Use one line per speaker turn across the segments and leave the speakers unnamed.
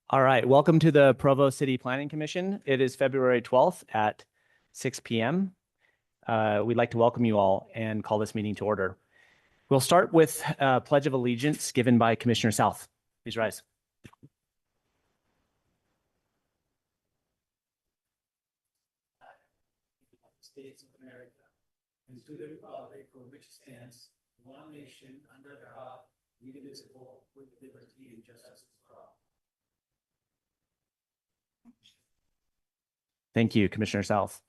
All right, welcome to the Provo City Planning Commission. It is February 12th at 6 p.m. We'd like to welcome you all and call this meeting to order. We'll start with a Pledge of Allegiance given by Commissioner South. Please rise.
States of America, and to the republic for which stands one nation under God, indivisible, with liberty and justice for all.
Thank you, Commissioner South.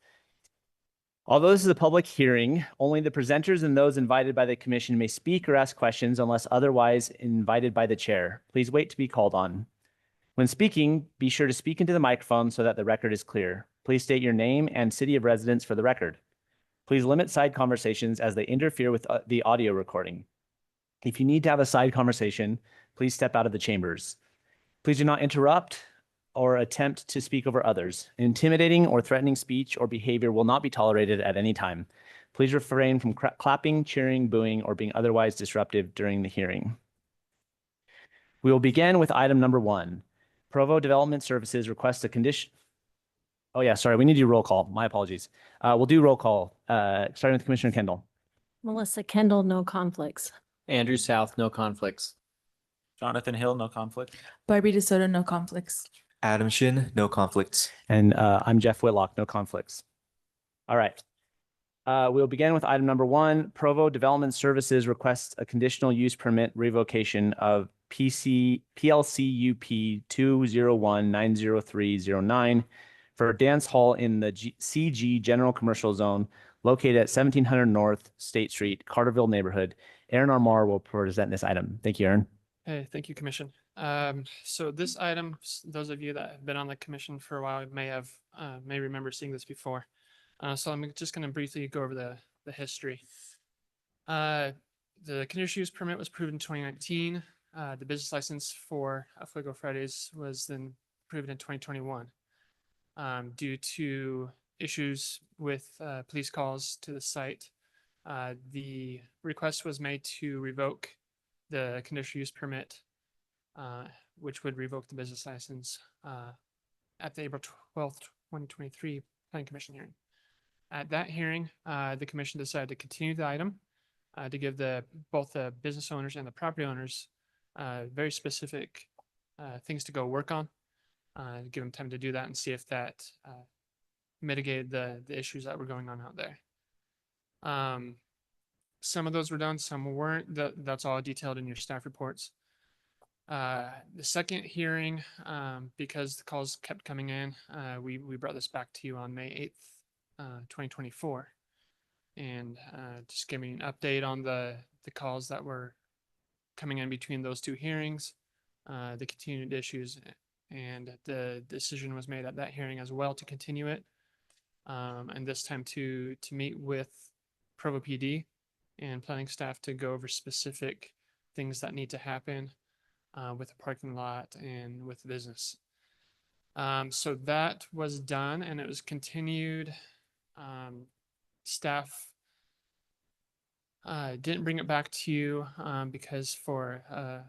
Although this is a public hearing, only the presenters and those invited by the commission may speak or ask questions unless otherwise invited by the chair. Please wait to be called on. When speaking, be sure to speak into the microphone so that the record is clear. Please state your name and city of residence for the record. Please limit side conversations as they interfere with the audio recording. If you need to have a side conversation, please step out of the chambers. Please do not interrupt or attempt to speak over others. Intimidating or threatening speech or behavior will not be tolerated at any time. Please refrain from clapping, cheering, booing, or being otherwise disruptive during the hearing. We will begin with item number 1. Provo Development Services requests a condition. Oh yeah, sorry, we need to do roll call. My apologies. We'll do roll call, starting with Commissioner Kendall.
Melissa Kendall, no conflicts.
Andrew South, no conflicts.
Jonathan Hill, no conflict.
Barbie DeSoto, no conflicts.
Adam Shin, no conflicts.
And I'm Jeff Whitlock, no conflicts. All right. We'll begin with item number 1. Provo Development Services requests a conditional use permit revocation of PLCUP 201-90309 for a dance hall in the CG General Commercial Zone located at 1700 North State Street, Carterville neighborhood. Aaron R. Morrow will present this item. Thank you, Aaron.
Hey, thank you, Commission. So this item, those of you that have been on the commission for a while may remember seeing this before. So I'm just going to briefly go over the history. The conditional use permit was approved in 2019. The business license for Fuego Fridays was then approved in 2021. Due to issues with police calls to the site, the request was made to revoke the conditional use permit, which would revoke the business license at the April 12th, 2023 Planning Commission hearing. At that hearing, the commission decided to continue the item to give both the business owners and the property owners very specific things to go work on, give them time to do that and see if that mitigated the issues that were going on out there. Some of those were done, some weren't. That's all detailed in your staff reports. The second hearing, because the calls kept coming in, we brought this back to you on May 8th, 2024. And just giving an update on the calls that were coming in between those two hearings, the continued issues, and the decision was made at that hearing as well to continue it. And this time to meet with Provo PD and planning staff to go over specific things that need to happen with the parking lot and with the business. So that was done and it was continued. Staff didn't bring it back to you because for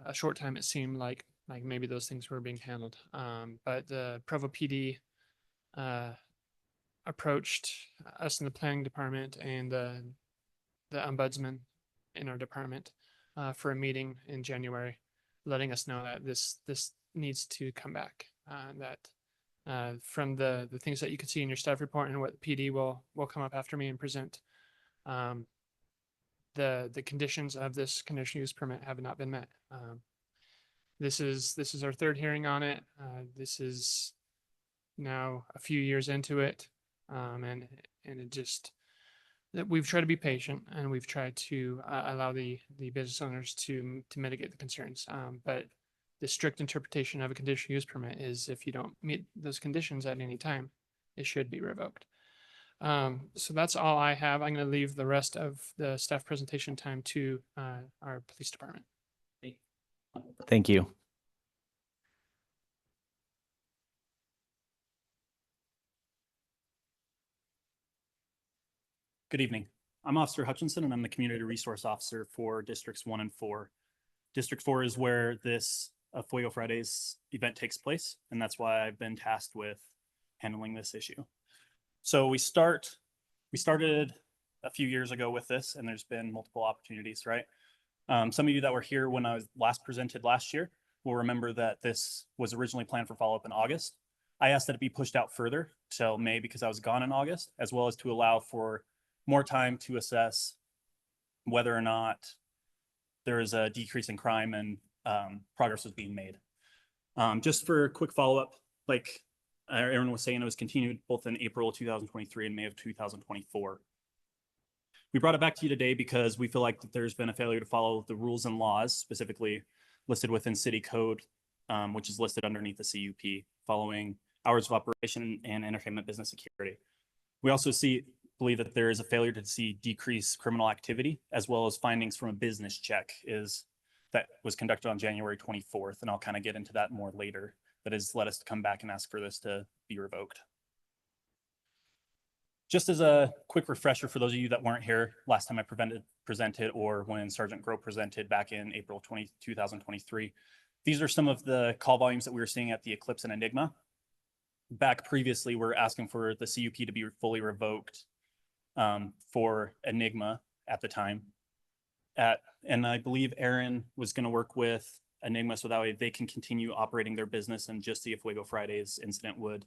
a short time it seemed like maybe those things were being handled. But the Provo PD approached us in the planning department and the ombudsman in our department for a meeting in January, letting us know that this needs to come back. That from the things that you can see in your staff report and what the PD will come up after me and present, the conditions of this conditional use permit have not been met. This is our third hearing on it. This is now a few years into it, and it just that we've tried to be patient and we've tried to allow the business owners to mitigate the concerns. But the strict interpretation of a conditional use permit is if you don't meet those conditions at any time, it should be revoked. So that's all I have. I'm going to leave the rest of the staff presentation time to our police department.
Thank you.
Good evening. I'm Officer Hutchinson and I'm the Community Resource Officer for Districts 1 and 4. District 4 is where this a Fuego Fridays event takes place, and that's why I've been tasked with handling this issue. So we started a few years ago with this, and there's been multiple opportunities, right? Some of you that were here when I was last presented last year will remember that this was originally planned for follow-up in August. I asked that it be pushed out further till May because I was gone in August, as well as to allow for more time to assess whether or not there is a decrease in crime and progress was being made. Just for a quick follow-up, like Aaron was saying, it was continued both in April 2023 and May of 2024. We brought it back to you today because we feel like that there's been a failure to follow the rules and laws specifically listed within city code, which is listed underneath the CUP, following hours of operation and entertainment business security. We also believe that there is a failure to see decreased criminal activity, as well as findings from a business check that was conducted on January 24th. And I'll kind of get into that more later. That has led us to come back and ask for this to be revoked. Just as a quick refresher for those of you that weren't here last time I presented or when Sergeant Groh presented back in April 2023, these are some of the call volumes that we were seeing at the Eclipse and Enigma. Back previously, we're asking for the CUP to be fully revoked for Enigma at the time. And I believe Aaron was going to work with Enigma so that way they can continue operating their business and just see if Fuego Fridays incident would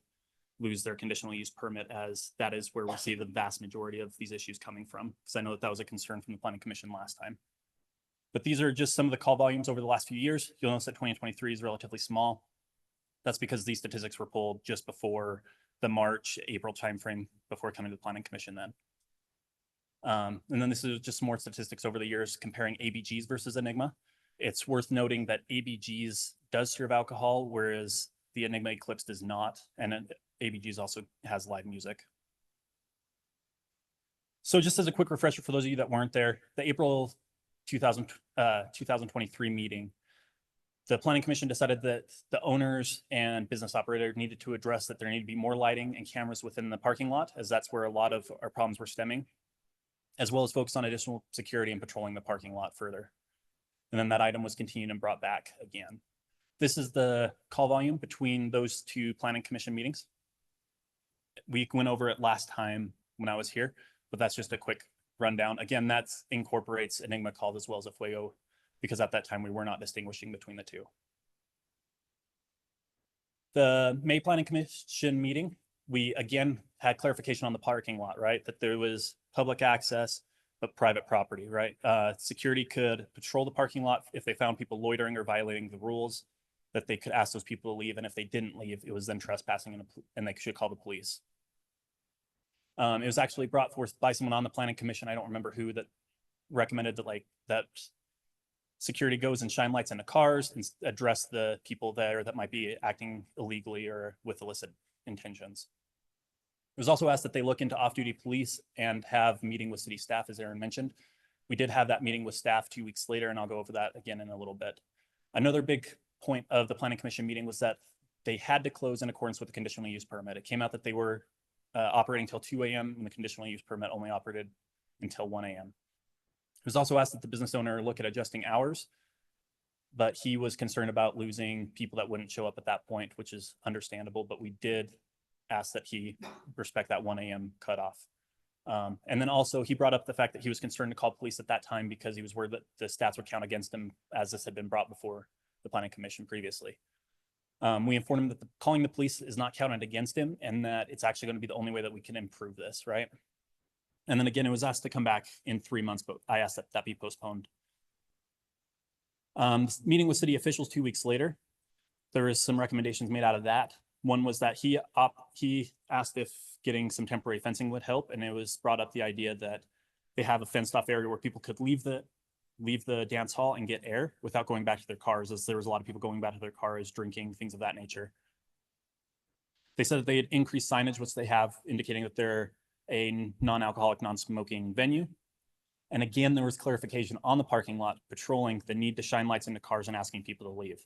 lose their conditional use permit, as that is where we see the vast majority of these issues coming from. Because I know that was a concern from the Planning Commission last time. But these are just some of the call volumes over the last few years. You'll notice that 2023 is relatively small. That's because these statistics were pulled just before the March, April timeframe before coming to the Planning Commission then. And then this is just more statistics over the years comparing ABGs versus Enigma. It's worth noting that ABGs does serve alcohol, whereas the Enigma Eclipse does not. And ABGs also has live music. So just as a quick refresher for those of you that weren't there, the April 2023 meeting, the Planning Commission decided that the owners and business operator needed to address that there needed to be more lighting and cameras within the parking lot, as that's where a lot of our problems were stemming, as well as focus on additional security and patrolling the parking lot further. And then that item was continued and brought back again. This is the call volume between those two Planning Commission meetings. We went over it last time when I was here, but that's just a quick rundown. Again, that incorporates Enigma calls as well as a Fuego, because at that time we were not distinguishing between the two. The May Planning Commission meeting, we again had clarification on the parking lot, right? That there was public access, but private property, right? Security could patrol the parking lot if they found people loitering or violating the rules, that they could ask those people to leave. And if they didn't leave, it was then trespassing and they should call the police. It was actually brought forth by someone on the Planning Commission. I don't remember who, that recommended that security goes and shine lights into cars and address the people there that might be acting illegally or with illicit intentions. It was also asked that they look into off-duty police and have meeting with city staff, as Aaron mentioned. We did have that meeting with staff 2 weeks later, and I'll go over that again in a little bit. Another big point of the Planning Commission meeting was that they had to close in accordance with the conditional use permit. It came out that they were operating until 2 a.m. and the conditional use permit only operated until 1 a.m. It was also asked that the business owner look at adjusting hours, but he was concerned about losing people that wouldn't show up at that point, which is understandable, but we did ask that he respect that 1 a.m. cutoff. And then also he brought up the fact that he was concerned to call police at that time because he was worried that the stats would count against him, as this had been brought before the Planning Commission previously. We informed him that calling the police is not counted against him and that it's actually going to be the only way that we can improve this, right? And then again, it was asked to come back in 3 months, but I asked that that be postponed. Meeting with city officials 2 weeks later, there was some recommendations made out of that. One was that he asked if getting some temporary fencing would help, and it was brought up the idea that they have a fenced off area where people could leave the dance hall and get air without going back to their cars, as there was a lot of people going back to their cars, drinking, things of that nature. They said that they had increased signage, which they have, indicating that they're a non-alcoholic, non-smoking venue. And again, there was clarification on the parking lot, patrolling the need to shine lights into cars and asking people to leave.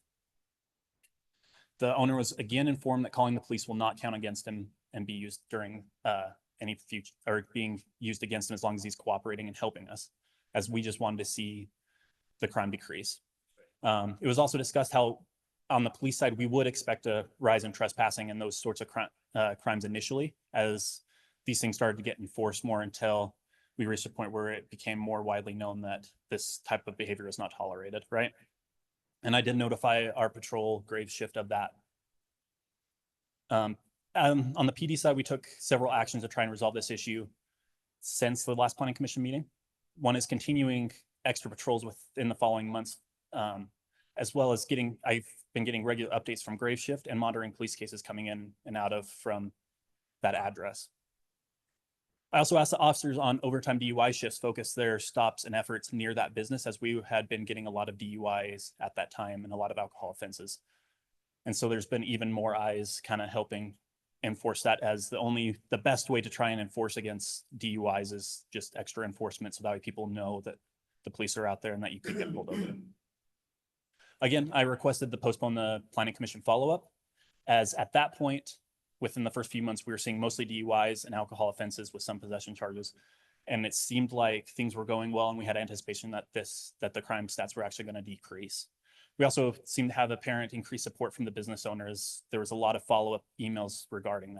The owner was again informed that calling the police will not count against him and be used during any future, or being used against him as long as he's cooperating and helping us, as we just wanted to see the crime decrease. It was also discussed how on the police side, we would expect a rise in trespassing and those sorts of crimes initially, as these things started to get enforced more until we reached a point where it became more widely known that this type of behavior is not tolerated, right? And I did notify our patrol grave shift of that. On the PD side, we took several actions to try and resolve this issue since the last planning commission meeting. One is continuing extra patrols within the following months, as well as I've been getting regular updates from grave shift and monitoring police cases coming in and out of from that address. I also asked the officers on overtime DUI shifts focus their stops and efforts near that business, as we had been getting a lot of DUIs at that time and a lot of alcohol offenses. And so there's been even more eyes kind of helping enforce that, as the best way to try and enforce against DUIs is just extra enforcement, so that way people know that the police are out there and that you could get pulled over. Again, I requested to postpone the planning commission follow-up, as at that point, within the first few months, we were seeing mostly DUIs and alcohol offenses with some possession charges. And it seemed like things were going well, and we had anticipation that the crime stats were actually going to decrease. We also seemed to have apparent increased support from the business owners. There was a lot of follow-up emails regarding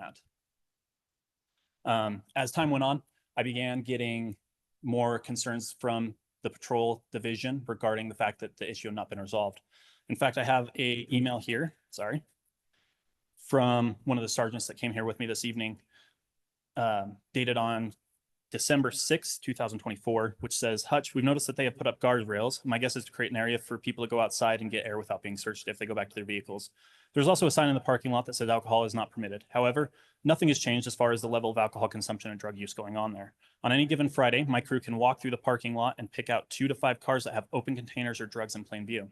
that. As time went on, I began getting more concerns from the patrol division regarding the fact that the issue had not been resolved. In fact, I have an email here, from one of the sergeants that came here with me this evening, dated on December 6, 2024, which says, "Hutch, we've noticed that they have put up guardrails. My guess is to create an area for people to go outside and get air without being searched if they go back to their vehicles. There's also a sign in the parking lot that says alcohol is not permitted. However, nothing has changed as far as the level of alcohol consumption and drug use going on there. On any given Friday, my crew can walk through the parking lot and pick out 2 to 5 cars that have open containers or drugs in plain view.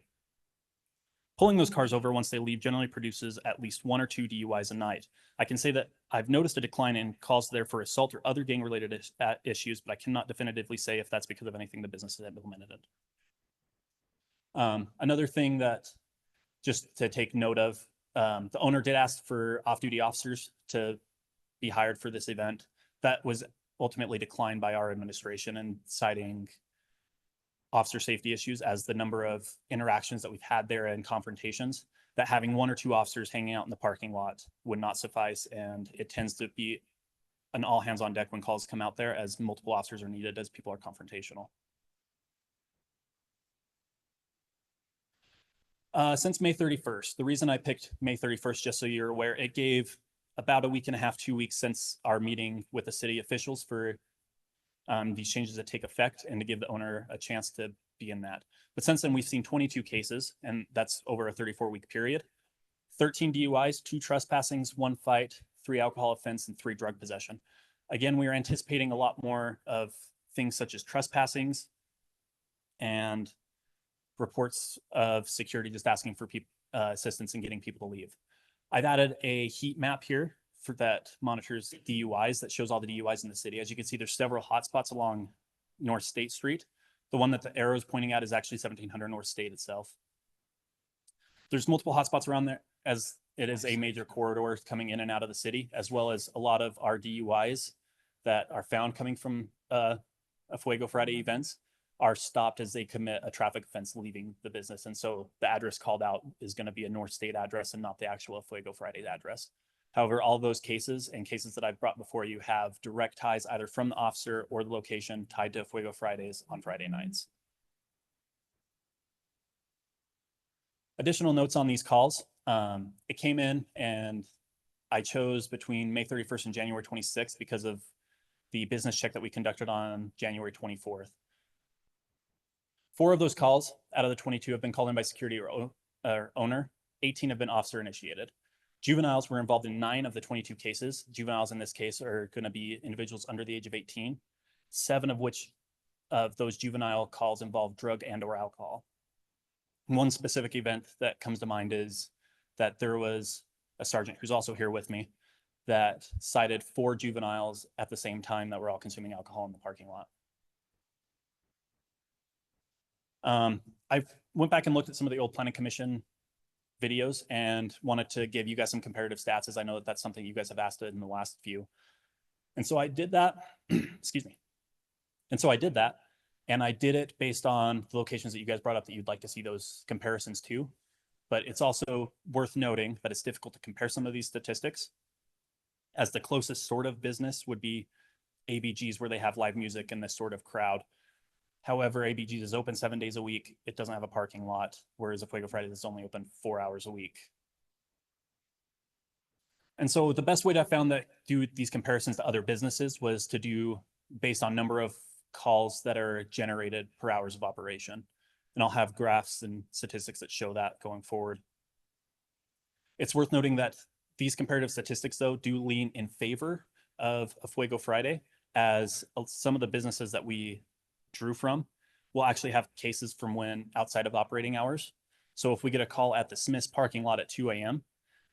Pulling those cars over once they leave generally produces at least 1 or 2 DUIs a night. I can say that I've noticed a decline in calls there for assault or other gang-related issues, but I cannot definitively say if that's because of anything the business has implemented." Another thing that just to take note of, the owner did ask for off-duty officers to be hired for this event. That was ultimately declined by our administration, and citing officer safety issues as the number of interactions that we've had there and confrontations, that having 1 or 2 officers hanging out in the parking lot would not suffice. And it tends to be an all hands on deck when calls come out there, as multiple officers are needed as people are confrontational. Since May 31st, the reason I picked May 31st, just so you're aware, it gave about a week and a half, 2 weeks since our meeting with the city officials for these changes to take effect, and to give the owner a chance to be in that. But since then, we've seen 22 cases, and that's over a 34-week period. 13 DUIs, 2 trespassings, 1 fight, 3 alcohol offense, and 3 drug possession. Again, we are anticipating a lot more of things such as trespassings and reports of security just asking for assistance in getting people to leave. I've added a heat map here that monitors DUIs, that shows all the DUIs in the city. As you can see, there's several hotspots along North State Street. The one that the arrow is pointing at is actually 1700 North State itself. There's multiple hotspots around there, as it is a major corridor coming in and out of the city, as well as a lot of our DUIs that are found coming from a Fuego Friday events are stopped as they commit a traffic offense leaving the business. And so the address called out is going to be a North State address and not the actual Fuego Friday address. However, all those cases and cases that I've brought before you have direct ties either from the officer or the location tied to Fuego Fridays on Friday nights. Additional notes on these calls. It came in, and I chose between May 31st and January 26th because of the business check that we conducted on January 24th. 4 of those calls out of the 22 have been called in by security or owner. 18 have been officer initiated. Juveniles were involved in 9 of the 22 cases. Juveniles in this case are going to be individuals under the age of 18, 7 of which of those juvenile calls involve drug and or alcohol. One specific event that comes to mind is that there was a sergeant who's also here with me that cited 4 juveniles at the same time that were all consuming alcohol in the parking lot. I went back and looked at some of the old planning commission videos and wanted to give you guys some comparative stats, as I know that that's something you guys have asked in the last few. And so I did that, excuse me. And so I did that, and I did it based on the locations that you guys brought up that you'd like to see those comparisons to. but it's also worth noting that it's difficult to compare some of these statistics, as the closest sort of business would be ABGs, where they have live music and this sort of crowd. However, ABGs is open 7 days a week. It doesn't have a parking lot, whereas a Fuego Fridays is only open 4 hours a week. And so the best way that I found to do these comparisons to other businesses was to do based on number of calls that are generated per hours of operation. And I'll have graphs and statistics that show that going forward. It's worth noting that these comparative statistics, though, do lean in favor of a Fuego Friday, as some of the businesses that we drew from will actually have cases from when outside of operating hours. So if we get a call at the Smith's parking lot at 2 a.m.,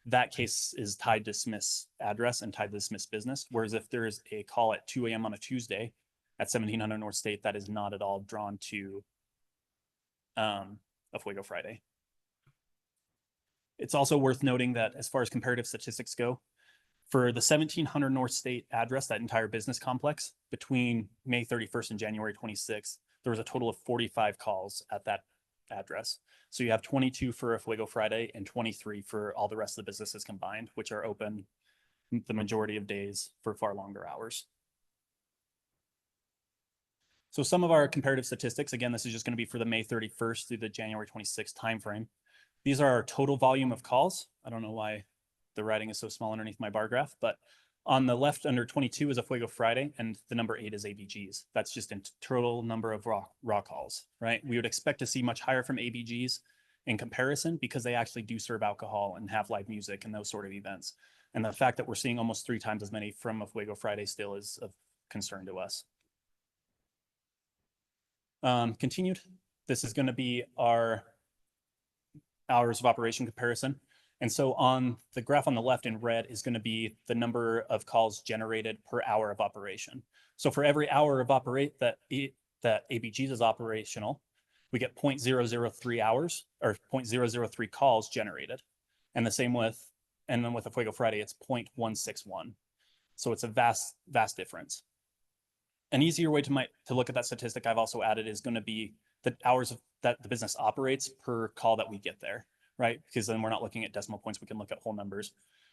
that case is tied to Smith's address and tied to the Smith's business. Whereas if there is a call at 2 a.m. on a Tuesday at 1700 North State, that is not at all drawn to a Fuego Friday. It's also worth noting that as far as comparative statistics go, for the 1700 North State address, that entire business complex, between May 31st and January 26th, there was a total of 45 calls at that address. So you have 22 for a Fuego Friday and 23 for all the rest of the businesses combined, which are open the majority of days for far longer hours. So some of our comparative statistics, again, this is just going to be for the May 31st through the January 26th timeframe. These are our total volume of calls. I don't know why the writing is so small underneath my bar graph, but on the left under 22 is a Fuego Friday, and the number 8 is ABGs. That's just in total number of raw calls, right? We would expect to see much higher from ABGs in comparison because they actually do serve alcohol and have live music and those sort of events. And the fact that we're seeing almost 3 times as many from a Fuego Friday still is of concern to us. Continued. This is going to be our hours of operation comparison. And so on the graph on the left in red is going to be the number of calls generated per hour of operation. So for every hour of that ABGs is operational, we get 0.003 hours or 0.003 calls generated. And the same and then with a Fuego Friday, it's 0.161. So it's a vast difference. An easier way to look at that statistic I've also added is going to be the hours that the business operates per call that we get there, right? Because then we're not looking at decimal points, we can look at whole numbers,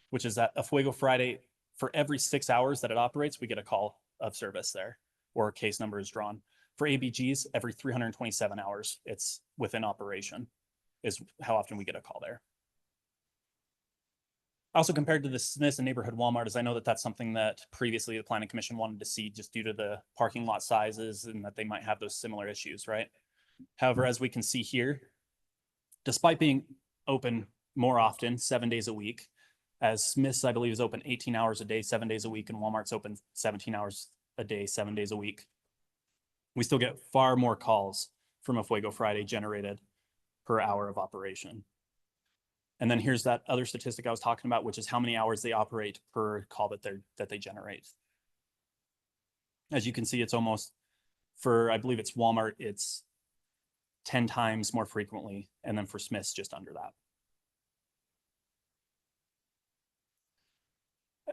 which is that a Fuego Friday, for every 6 hours that it operates, we get a call of service there, or a case number is drawn. For ABGs, every 327 hours it's within operation is how often we get a call there. Also compared to the Smith's and neighborhood Walmart, as I know that that's something that previously the Planning Commission wanted to see just due to the parking lot sizes and that they might have those similar issues, right? However, as we can see here, despite being open more often, 7 days a week, as Smith's, I believe, is open 18 hours a day, 7 days a week, and Walmart's open 17 hours a day, 7 days a week, we still get far more calls from a Fuego Friday generated per hour of operation. And then here's that other statistic I was talking about, which is how many hours they operate per call that they generate. As you can see, it's almost, for I believe it's Walmart, it's 10 times more frequently, and then for Smith's just under that.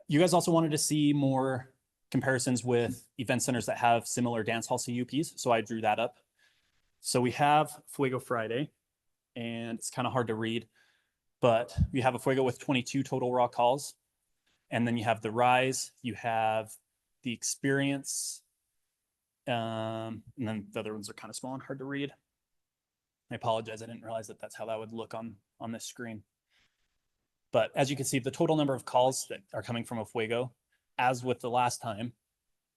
You guys also wanted to see more comparisons with event centers that have similar dance hall CUPs, so I drew that up. So we have Fuego Friday, and it's kind of hard to read, but you have a Fuego with 22 total raw calls, and then you have the Rise, you have the Experience, and then the other ones are kind of small and hard to read. I apologize, I didn't realize that that's how that would look on this screen. But as you can see, the total number of calls that are coming from a Fuego, as with the last time,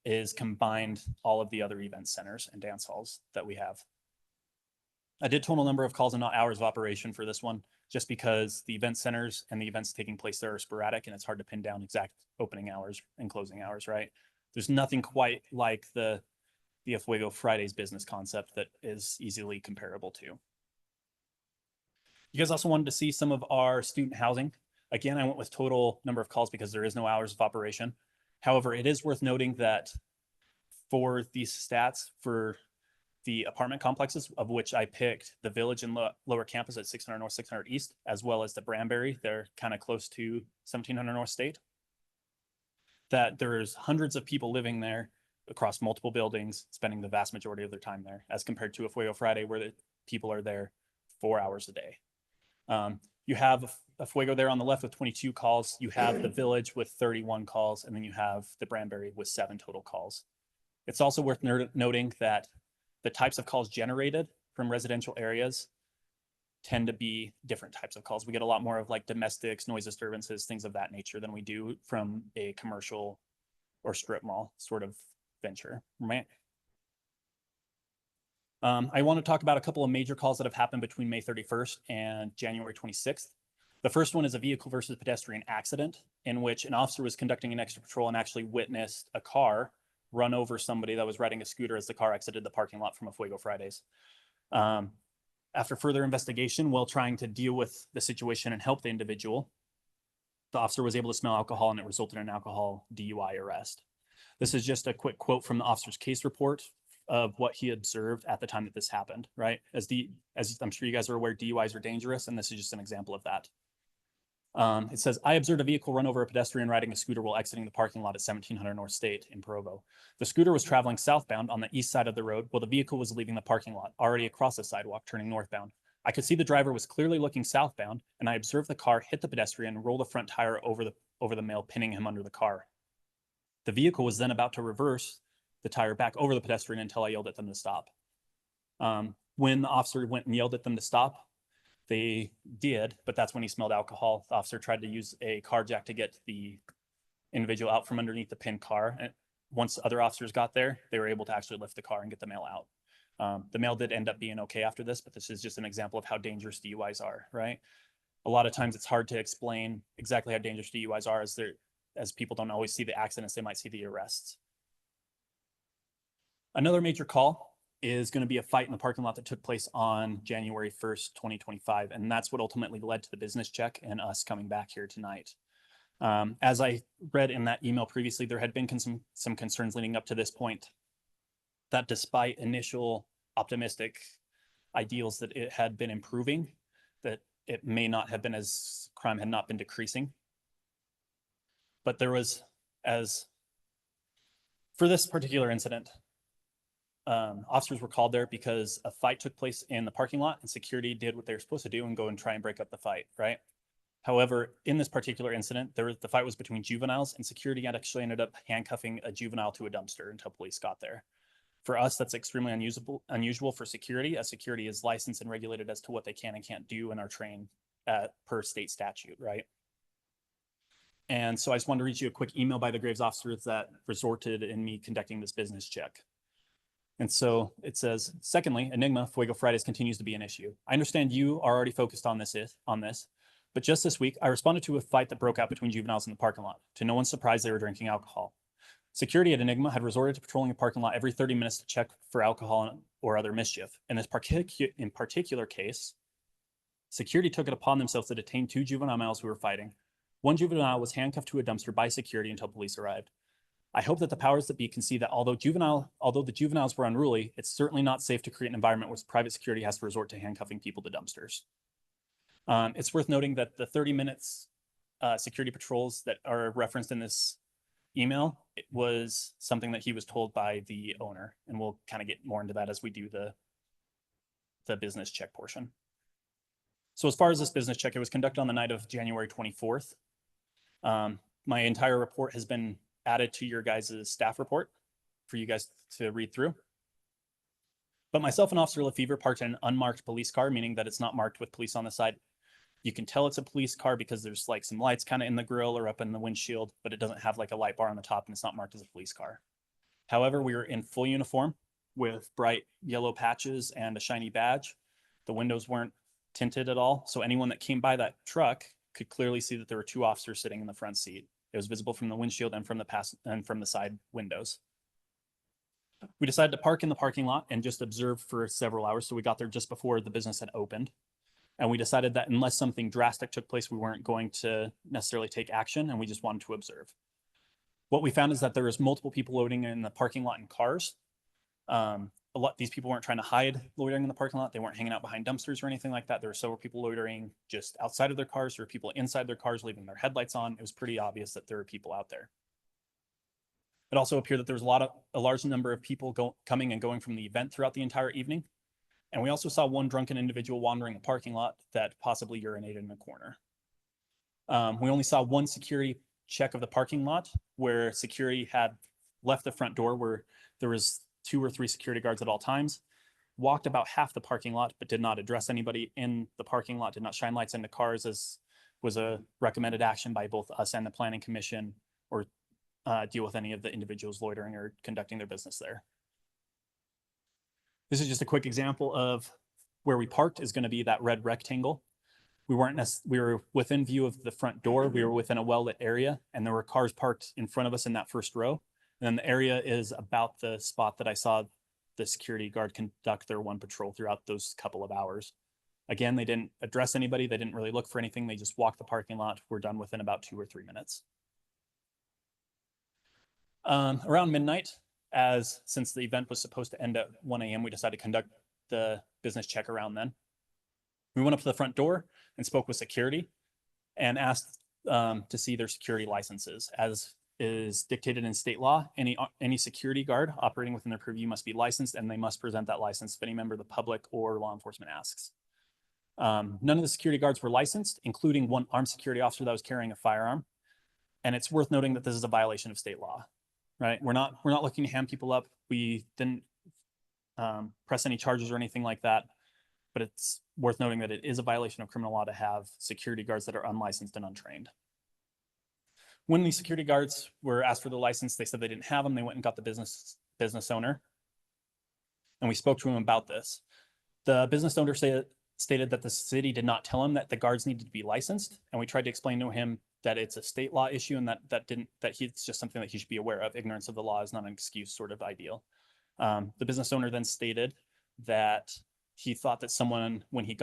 is combined all of the other event centers and dance halls that we have. I did total number of calls and not hours of operation for this one, just because the event centers and the events taking place there are sporadic and it's hard to pin down exact opening hours and closing hours, right? There's nothing quite like the Fuego Fridays business concept that is easily comparable to. You guys also wanted to see some of our student housing. Again, I went with total number of calls because there is no hours of operation. However, it is worth noting that for these stats for the apartment complexes, of which I picked the Village and Lower Campus at 600 North, 600 East, as well as the Branberry, they're kind of close to 1700 North State, that there's hundreds of people living there across multiple buildings, spending the vast majority of their time there, as compared to a Fuego Friday where the people are there 4 hours a day. You have a Fuego there on the left with 22 calls. You have the Village with 31 calls, and then you have the Branberry with 7 total calls. It's also worth noting that the types of calls generated from residential areas tend to be different types of calls. We get a lot more of like domestics, noise disturbances, things of that nature than we do from a commercial or strip mall sort of venture, right? I want to talk about a couple of major calls that have happened between May 31st and January 26th. The first one is a vehicle versus pedestrian accident in which an officer was conducting an extra patrol and actually witnessed a car run over somebody that was riding a scooter as the car exited the parking lot from a Fuego Fridays. After further investigation, while trying to deal with the situation and help the individual, the officer was able to smell alcohol and it resulted in an alcohol DUI arrest. This is just a quick quote from the officer's case report of what he observed at the time that this happened, right? As I'm sure you guys are aware, DUIs are dangerous, and this is just an example of that. It says, I observed a vehicle run over a pedestrian riding a scooter while exiting the parking lot at 1700 North State in Provo. The scooter was traveling southbound on the east side of the road while the vehicle was leaving the parking lot, already across the sidewalk, turning northbound. I could see the driver was clearly looking southbound, and I observed the car hit the pedestrian and roll the front tire over the male, pinning him under the car. The vehicle was then about to reverse the tire back over the pedestrian until I yelled at them to stop. When the officer went and yelled at them to stop, they did, but that's when he smelled alcohol. The officer tried to use a car jack to get the individual out from underneath the pinned car. And once other officers got there, they were able to actually lift the car and get the male out. The male did end up being okay after this, but this is just an example of how dangerous DUIs are, right? A lot of times it's hard to explain exactly how dangerous DUIs are as people don't always see the accidents, they might see the arrests. Another major call is going to be a fight in the parking lot that took place on January 1st, 2025. And that's what ultimately led to the business check and us coming back here tonight. As I read in that email previously, there had been some concerns leading up to this point that despite initial optimistic ideals that it had been improving, that it may not have been as crime had not been decreasing. But there was, for this particular incident, officers were called there because a fight took place in the parking lot and security did what they were supposed to do and go and try and break up the fight, right? However, in this particular incident, the fight was between juveniles and security had actually ended up handcuffing a juvenile to a dumpster until police got there. For us, that's extremely unusual for security, as security is licensed and regulated as to what they can and can't do and are trained per state statute, right? And so I just wanted to read you a quick email by the Graves officers that resulted in me conducting this business check. And so it says, secondly, Enigma Fuego Fridays continues to be an issue. I understand you are already focused on this, but just this week, I responded to a fight that broke out between juveniles in the parking lot. To no one's surprise, they were drinking alcohol. Security at Enigma had resorted to patrolling a parking lot every 30 minutes to check for alcohol or other mischief. In this particular case, security took it upon themselves to detain 2 juveniles who were fighting. One juvenile was handcuffed to a dumpster by security until police arrived. I hope that the powers that be can see that although the juveniles were unruly, it's certainly not safe to create an environment where private security has to resort to handcuffing people to dumpsters. It's worth noting that the 30 minutes security patrols that are referenced in this email, it was something that he was told by the owner, and we'll kind of get more into that as we do the business check portion. So as far as this business check, it was conducted on the night of January 24th. My entire report has been added to your guys' staff report for you guys to read through. But myself and Officer Lefevre parked in an unmarked police car, meaning that it's not marked with police on the side. You can tell it's a police car because there's like some lights kind of in the grill or up in the windshield, but it doesn't have like a light bar on the top and it's not marked as a police car. However, we were in full uniform with bright yellow patches and a shiny badge. The windows weren't tinted at all, so anyone that came by that truck could clearly see that there were 2 officers sitting in the front seat. It was visible from the windshield and from the side windows. We decided to park in the parking lot and just observe for several hours. So we got there just before the business had opened. And we decided that unless something drastic took place, we weren't going to necessarily take action, and we just wanted to observe. What we found is that there was multiple people loading in the parking lot in cars. These people weren't trying to hide loitering in the parking lot. They weren't hanging out behind dumpsters or anything like that. There were several people loitering just outside of their cars. There were people inside their cars leaving their headlights on. It was pretty obvious that there were people out there. It also appeared that there was a large number of people coming and going from the event throughout the entire evening. And we also saw one drunken individual wandering a parking lot that possibly urinated in a corner. We only saw one security check of the parking lot where security had left the front door where there was 2 or 3 security guards at all times, walked about half the parking lot, but did not address anybody in the parking lot, did not shine lights into cars, as was a recommended action by both us and the planning commission, or deal with any of the individuals loitering or conducting their business there. This is just a quick example of where we parked is going to be that red rectangle. We were within view of the front door. We were within a well-lit area, and there were cars parked in front of us in that first row. And then the area is about the spot that I saw the security guard conduct their one patrol throughout those couple of hours. Again, they didn't address anybody. They didn't really look for anything. They just walked the parking lot. We're done within about 2 or 3 minutes. Around midnight, since the event was supposed to end at 1 a.m., we decided to conduct the business check around then. We went up to the front door and spoke with security and asked to see their security licenses. As is dictated in state law, any security guard operating within their purview must be licensed, and they must present that license if any member of the public or law enforcement asks. None of the security guards were licensed, including one armed security officer that was carrying a firearm. And it's worth noting that this is a violation of state law, right? We're not looking to hand people up. We didn't press any charges or anything like that. But it's worth noting that it is a violation of criminal law to have security guards that are unlicensed and untrained. When the security guards were asked for the license, they said they didn't have them. They went and got the business owner. And we spoke to him about this. The business owner stated that the city did not tell him that the guards needed to be licensed. And we tried to explain to him that it's a state law issue and that it's just something that he should be aware of. Ignorance of the law is not an excuse, sort of ideal. The business owner then stated that he thought that someone, when he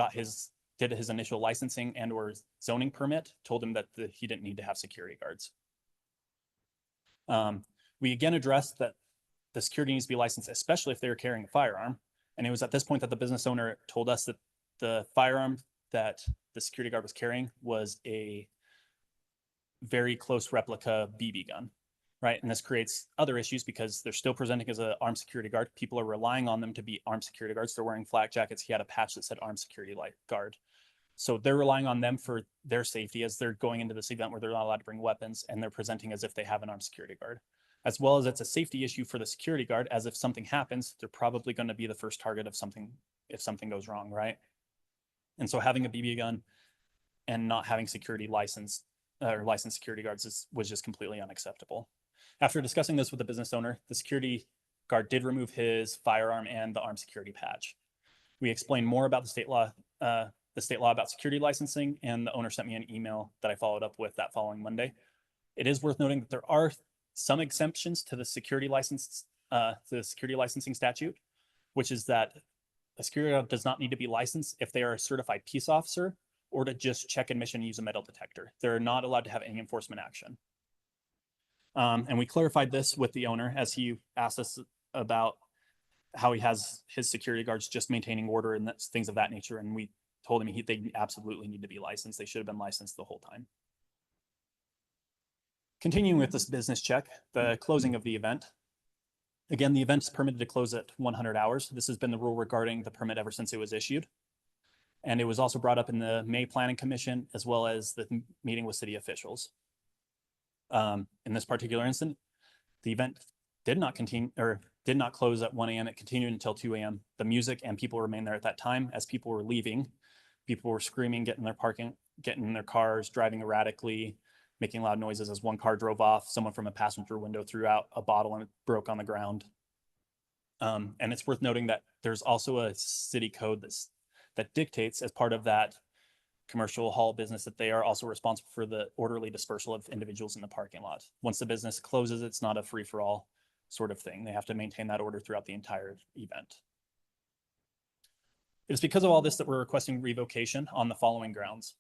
did his initial licensing and or zoning permit, told him that he didn't need to have security guards. We again addressed that the security needs to be licensed, especially if they were carrying a firearm. And it was at this point that the business owner told us that the firearm that the security guard was carrying was a very close replica BB gun. Right. And this creates other issues because they're still presenting as an armed security guard. People are relying on them to be armed security guards. They're wearing flak jackets. He had a patch that said armed security guard. So they're relying on them for their safety as they're going into this event where they're not allowed to bring weapons, and they're presenting as if they have an armed security guard. As well as it's a safety issue for the security guard, as if something happens, they're probably going to be the first target of something if something goes wrong, right? And so having a BB gun and not having licensed security guards was just completely unacceptable. After discussing this with the business owner, the security guard did remove his firearm and the armed security patch. We explained more about the state law about security licensing, and the owner sent me an email that I followed up with that following Monday. It is worth noting that there are some exemptions to the security licensing statute, which is that a security guard does not need to be licensed if they are a certified peace officer or to just check admission and use a metal detector. They're not allowed to have any enforcement action. And we clarified this with the owner as he asked us about how he has his security guards just maintaining order and things of that nature. And we told him they absolutely need to be licensed. They should have been licensed the whole time. Continuing with this business check, the closing of the event. Again, the event is permitted to close at 100 hours. This has been the rule regarding the permit ever since it was issued. And it was also brought up in the May Planning Commission, as well as the meeting with city officials. In this particular instance, the event did not close at 1 a.m. It continued until 2 a.m. The music and people remained there at that time. As people were leaving, people were screaming, getting in their cars, driving erratically, making loud noises. As one car drove off, someone from a passenger window threw out a bottle and it broke on the ground. And it's worth noting that there's also a city code that dictates, as part of that commercial hall business, that they are also responsible for the orderly dispersal of individuals in the parking lot. Once the business closes, it's not a free-for-all sort of thing. They have to maintain that order throughout the entire event. It's because of all this that we're requesting revocation on the following grounds.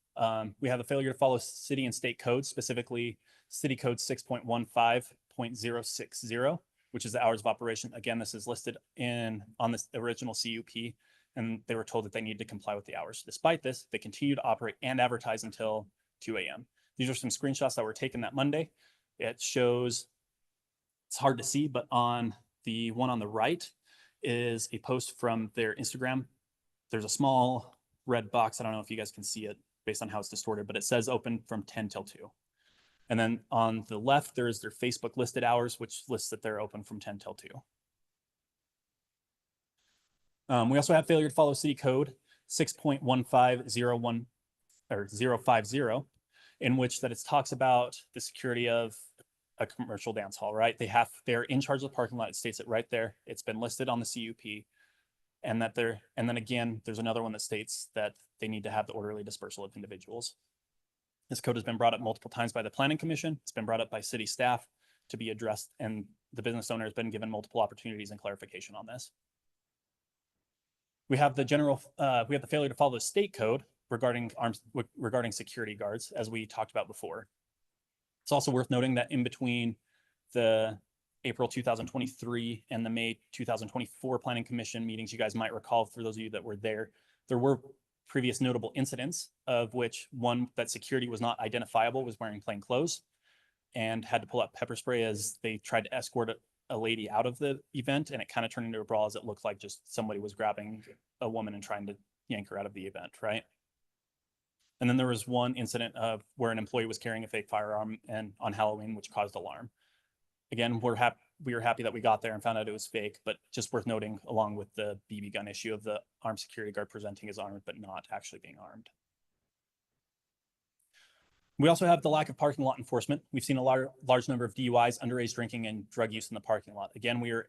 We have a failure to follow city and state codes, specifically City Code 6.15.060, which is the hours of operation. Again, this is listed on the original CUP, and they were told that they needed to comply with the hours. Despite this, they continue to operate and advertise until 2 a.m. These are some screenshots that were taken that Monday. It shows, it's hard to see, but on the one on the right is a post from their Instagram there's a small red box. I don't know if you guys can see it based on how it's distorted, but it says open from 10 till 2. And then on the left, there's their Facebook listed hours, which lists that they're open from 10 till 2. We also have failure to follow city code 6.1501 or 050, in which that it talks about the security of a commercial dance hall, right? They're in charge of the parking lot. It states it right there. It's been listed on the CUP. And then again, there's another one that states that they need to have the orderly dispersal of individuals. This code has been brought up multiple times by the Planning Commission. It's been brought up by city staff to be addressed, and the business owner has been given multiple opportunities and clarification on this. We have the failure to follow the state code regarding security guards, as we talked about before. It's also worth noting that in between the April 2023 and the May 2024 Planning Commission meetings, you guys might recall, for those of you that were there were previous notable incidents, of which one that security was not identifiable, was wearing plain clothes, and had to pull out pepper spray as they tried to escort a lady out of the event, and it kind of turned into a brawl, as it looked like just somebody was grabbing a woman and trying to yank her out of the event, right? And then there was one incident of where an employee was carrying a fake firearm and on Halloween, which caused alarm. Again, we were happy that we got there and found out it was fake, but just worth noting, along with the BB gun issue, of the armed security guard presenting as armed but not actually being armed. We also have the lack of parking lot enforcement. We've seen a large number of DUIs, underage drinking, and drug use in the parking lot. Again, we're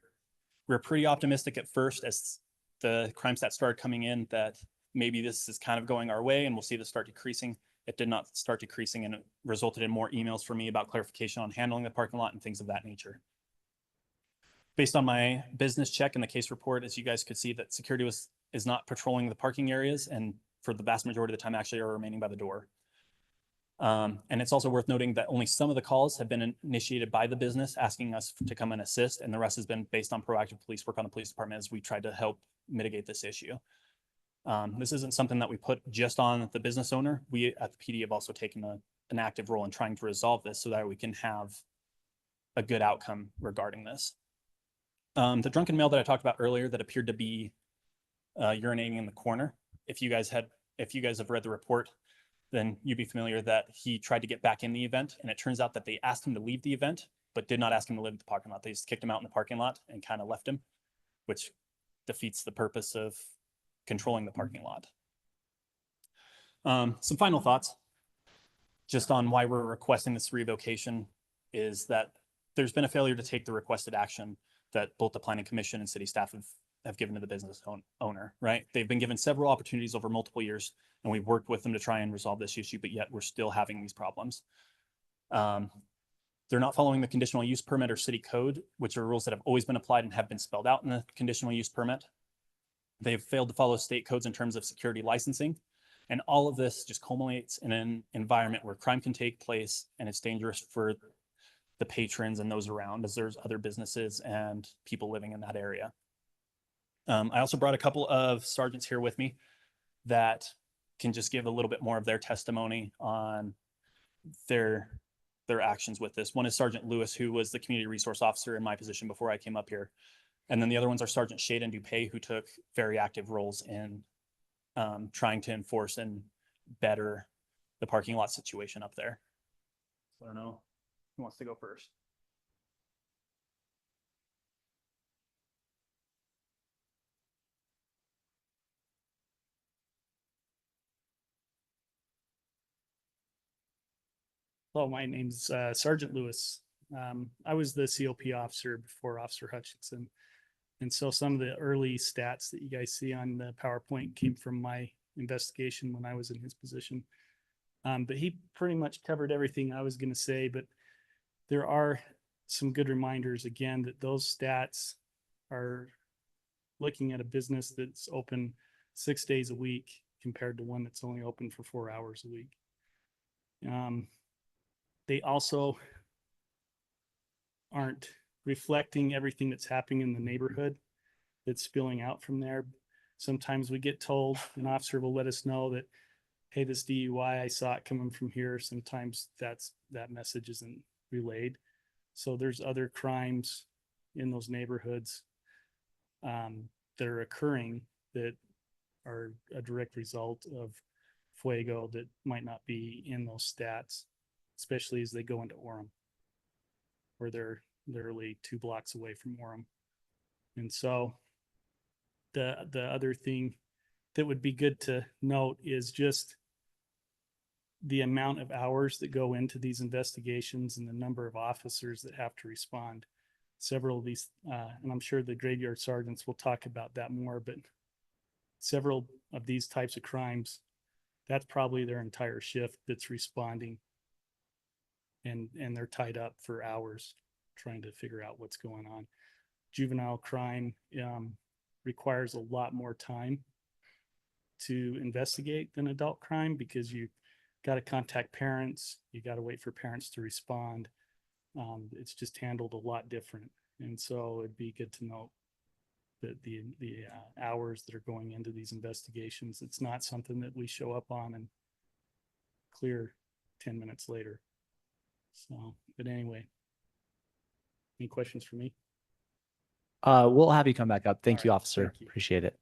pretty optimistic at first, as the crime stats started coming in, that maybe this is kind of going our way and we'll see this start decreasing. It did not start decreasing, and it resulted in more emails from me about clarification on handling the parking lot and things of that nature. Based on my business check and the case report, as you guys could see, that security is not patrolling the parking areas, and for the vast majority of the time actually are remaining by the door. And it's also worth noting that only some of the calls have been initiated by the business asking us to come and assist, and the rest has been based on proactive police work on the police department as we tried to help mitigate this issue. This isn't something that we put just on the business owner. We at the PD have also taken an active role in trying to resolve this so that we can have a good outcome regarding this. The drunken male that I talked about earlier that appeared to be urinating in the corner, if you guys have read the report, then you'd be familiar that he tried to get back in the event, and it turns out that they asked him to leave the event, but did not ask him to leave the parking lot. They just kicked him out in the parking lot and kind of left him, which defeats the purpose of controlling the parking lot. Some final thoughts just on why we're requesting this revocation is that there's been a failure to take the requested action that both the Planning Commission and city staff have given to the business owner, right? They've been given several opportunities over multiple years, and we've worked with them to try and resolve this issue, but yet we're still having these problems. They're not following the conditional use permit or city code, which are rules that have always been applied and have been spelled out in the conditional use permit. They've failed to follow state codes in terms of security licensing. And all of this just culminates in an environment where crime can take place, and it's dangerous for the patrons and those around, as there's other businesses and people living in that area. I also brought a couple of sergeants here with me that can just give a little bit more of their testimony on their actions with this. One is Sergeant Lewis, who was the community resource officer in my position before I came up here. And then the other ones are Sergeant Shade and Dupay, who took very active roles in trying to enforce and better the parking lot situation up there. So I don't know who wants to go first.
Hello, my name's Sergeant Lewis. I was the COP officer before Officer Hutchinson. And so some of the early stats that you guys see on the PowerPoint came from my investigation when I was in his position. But he pretty much covered everything I was going to say, but there are some good reminders again that those stats are looking at a business that's open 6 days a week compared to one that's only open for 4 hours a week. They also aren't reflecting everything that's happening in the neighborhood that's spilling out from there. Sometimes we get told, an officer will let us know that, hey, this DUI, I saw it coming from here. Sometimes that message isn't relayed. So there's other crimes in those neighborhoods that are occurring that are a direct result of Fuego that might not be in those stats, especially as they go into Orem, where they're literally 2 blocks away from Orem. And so the other thing that would be good to note is just the amount of hours that go into these investigations and the number of officers that have to respond. Several of these, and I'm sure the graveyard sergeants will talk about that more, but several of these types of crimes, that's probably their entire shift that's responding. And they're tied up for hours trying to figure out what's going on. Juvenile crime requires a lot more time to investigate than adult crime, because you got to contact parents, you got to wait for parents to respond. It's just handled a lot different. And so it'd be good to know that the hours that are going into these investigations, it's not something that we show up on and clear 10 minutes later. So, but anyway, any questions for me?
We'll have you come back up. Thank
All
you,
right,
officer.
thank you.
Appreciate it.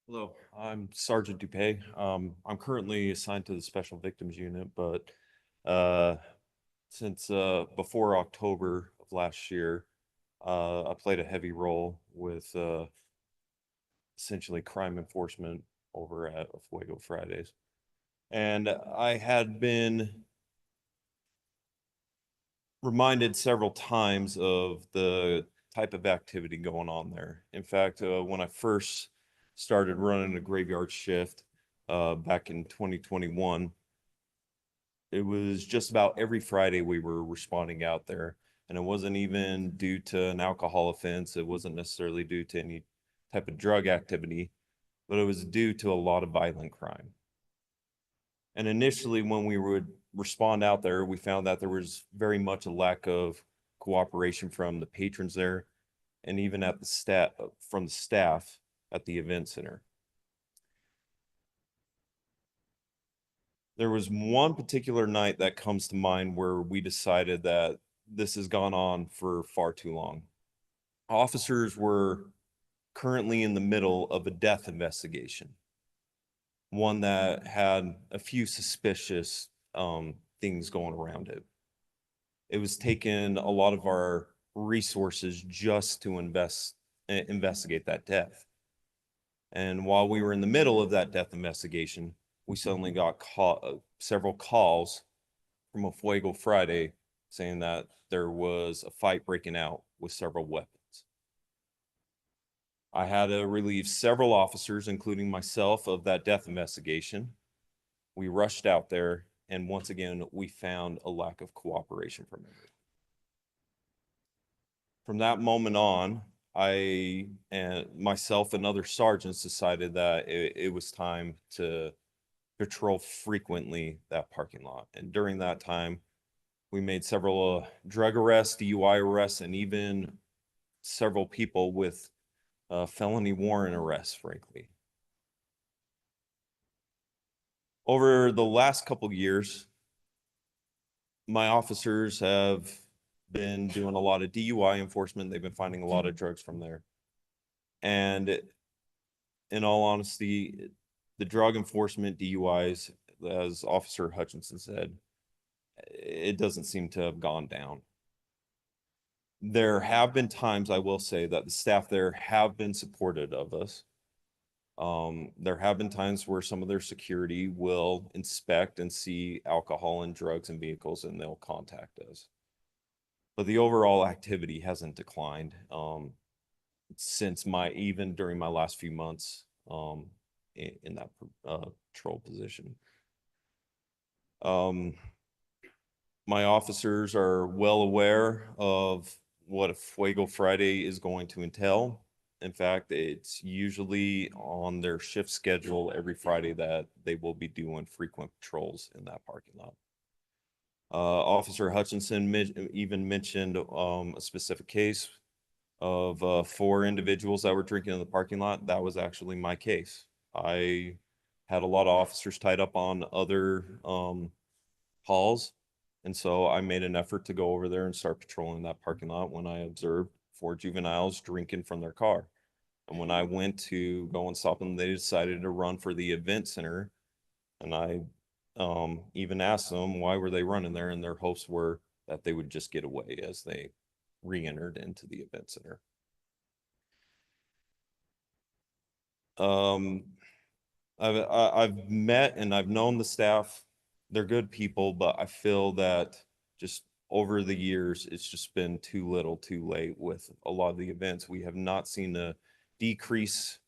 Hello, I'm Sergeant Dupay. I'm currently assigned to the Special Victims Unit, but since before October of last year, I played a heavy role with essentially crime enforcement over at Fuego Fridays. And I had been reminded several times of the type of activity going on there. In fact, when I first started running a graveyard shift back in 2021, it was just about every Friday we were responding out there. And it wasn't even due to an alcohol offense. It wasn't necessarily due to any type of drug activity, but it was due to a lot of violent crime. And initially, when we would respond out there, we found that there was very much a lack of cooperation from the patrons there, and even at the from the staff at the event center. There was one particular night that comes to mind where we decided that this has gone on for far too long. Officers were currently in the middle of a death investigation, one that had a few suspicious things going around it. It was taking a lot of our resources just to investigate that death. And while we were in the middle of that death investigation, we suddenly got several calls from a Fuego Friday saying that there was a fight breaking out with several weapons. I had to relieve several officers, including myself, of that death investigation. We rushed out there, and once again, we found a lack of cooperation from everyone. From that moment on, I and myself and other sergeants decided that it was time to patrol frequently that parking lot. And during that time, we made several drug arrests, DUI arrests, and even several people with felony warrant arrests, frankly. Over the last couple of years, my officers have been doing a lot of DUI enforcement. They've been finding a lot of drugs from there. And in all honesty, the drug enforcement DUIs, as Officer Hutchinson said, it doesn't seem to have gone down. There have been times, I will say, that the staff there have been supportive of us. There have been times where some of their security will inspect and see alcohol and drugs and vehicles, and they'll contact us. But the overall activity hasn't declined since even during my last few months in that patrol position. My officers are well aware of what a Fuego Friday is going to entail. In fact, it's usually on their shift schedule every Friday that they will be doing frequent patrols in that parking lot. Officer Hutchinson even mentioned a specific case of 4 individuals that were drinking in the parking lot. That was actually my case. I had a lot of officers tied up on other halls, And so I made an effort to go over there and start patrolling that parking lot when I observed 4 juveniles drinking from their car. And when I went to go and stop them, they decided to run for the event center. And I even asked them why were they running there, and their hopes were that they would just get away as they re-entered into the event center. I've met and I've known the staff. They're good people, but I feel that just over the years, it's just been too little, too late with a lot of the events. We have not seen a decrease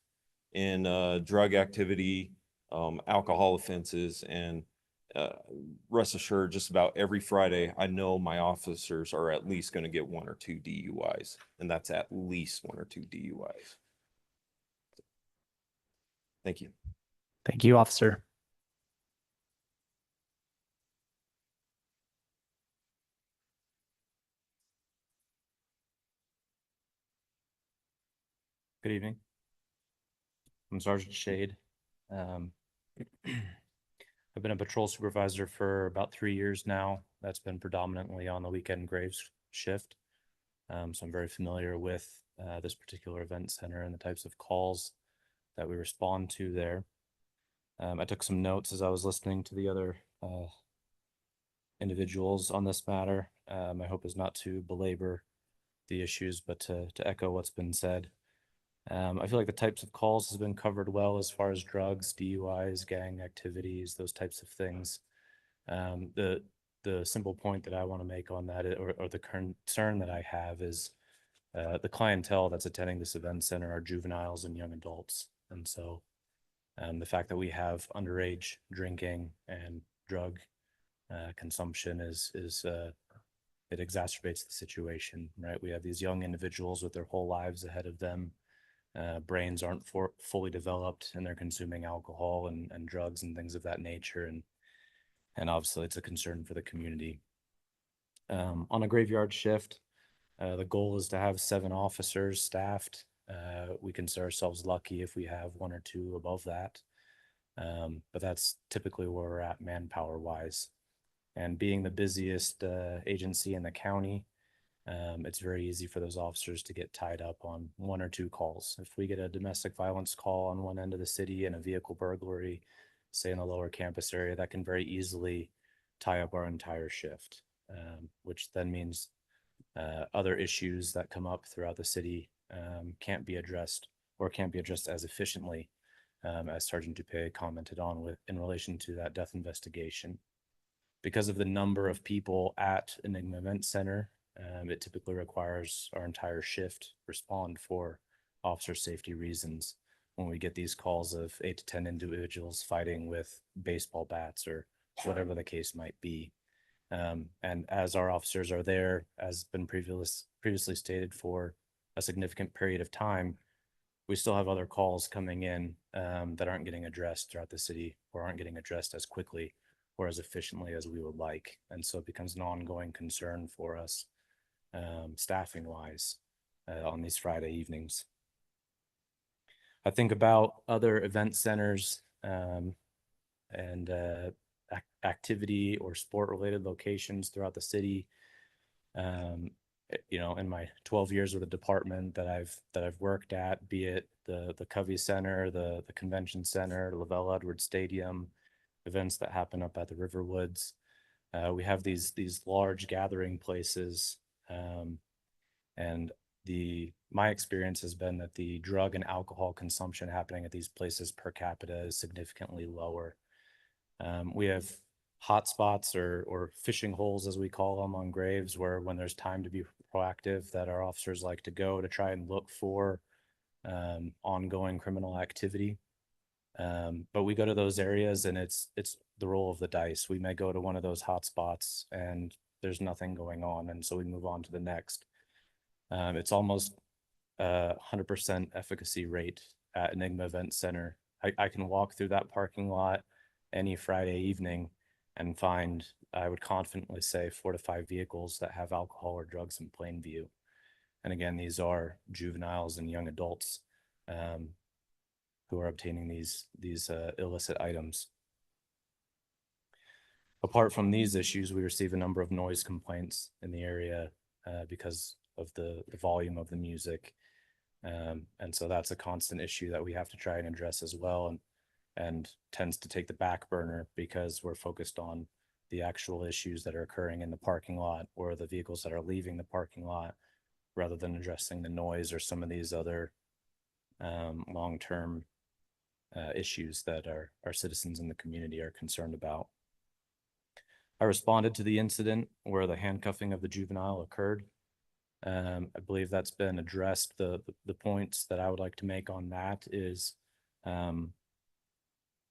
in drug activity, alcohol offenses, and rest assured, just about every Friday, I know my officers are at least going to get 1 or 2 DUIs, and that's at least 1 or 2 DUIs. Thank you.
Thank you, officer.
Good evening. I'm Sergeant Shade. I've been a patrol supervisor for about 3 years now. That's been predominantly on the weekend graves shift. So I'm very familiar with this particular event center and the types of calls that we respond to there. I took some notes as I was listening to the other individuals on this matter. My hope is not to belabor the issues, but to echo what's been said. I feel like the types of calls has been covered well as far as drugs, DUIs, gang activities, those types of things. The simple point that I want to make on that, or the concern that I have, is the clientele that's attending this event center are juveniles and young adults. And so the fact that we have underage drinking and drug consumption is it exacerbates the situation, right? We have these young individuals with their whole lives ahead of them. Brains aren't fully developed, and they're consuming alcohol and drugs and things of that nature. And obviously it's a concern for the community. On a graveyard shift, the goal is to have 7 officers staffed. We consider ourselves lucky if we have 1 or 2 above that. But that's typically where we're at manpower wise. And being the busiest agency in the county, it's very easy for those officers to get tied up on 1 or 2 calls. If we get a domestic violence call on one end of the city and a vehicle burglary, say in the lower campus area, that can very easily tie up our entire shift, which then means other issues that come up throughout the city can't be addressed, or can't be addressed as efficiently, as Sergeant Dupé commented on in relation to that death investigation. Because of the number of people at Enigma Event Center, it typically requires our entire shift respond for officer safety reasons when we get these calls of 8 to 10 individuals fighting with baseball bats or whatever the case might be. And as our officers are there, as been previously stated, for a significant period of time, we still have other calls coming in that aren't getting addressed throughout the city, or aren't getting addressed as quickly or as efficiently as we would like. And so it becomes an ongoing concern for us, staffing wise, on these Friday evenings. I think about other event centers and activity or sport related locations throughout the city. You know, in my 12 years with the department that I've worked at, be it the Covey Center, the Convention Center, Lavelle Edwards Stadium, events that happen up at the Riverwoods. We have these large gathering places, and my experience has been that the drug and alcohol consumption happening at these places per capita is significantly lower. We have hot spots or fishing holes, as we call them, on graves, where when there's time to be proactive, that our officers like to go to try and look for ongoing criminal activity. But we go to those areas and it's the roll of the dice. We may go to one of those hot spots and there's nothing going on, and so we move on to the next. It's almost 100% efficacy rate at Enigma Event Center. I can walk through that parking lot any Friday evening and find, I would confidently say, 4 to 5 vehicles that have alcohol or drugs in plain view. And again, these are juveniles and young adults who are obtaining these illicit items. Apart from these issues, we receive a number of noise complaints in the area because of the volume of the music. And so that's a constant issue that we have to try and address as well, and tends to take the back burner because we're focused on the actual issues that are occurring in the parking lot or the vehicles that are leaving the parking lot, rather than addressing the noise or some of these other long-term issues that our citizens in the community are concerned about. I responded to the incident where the handcuffing of the juvenile occurred. I believe that's been addressed. The points that I would like to make on that is,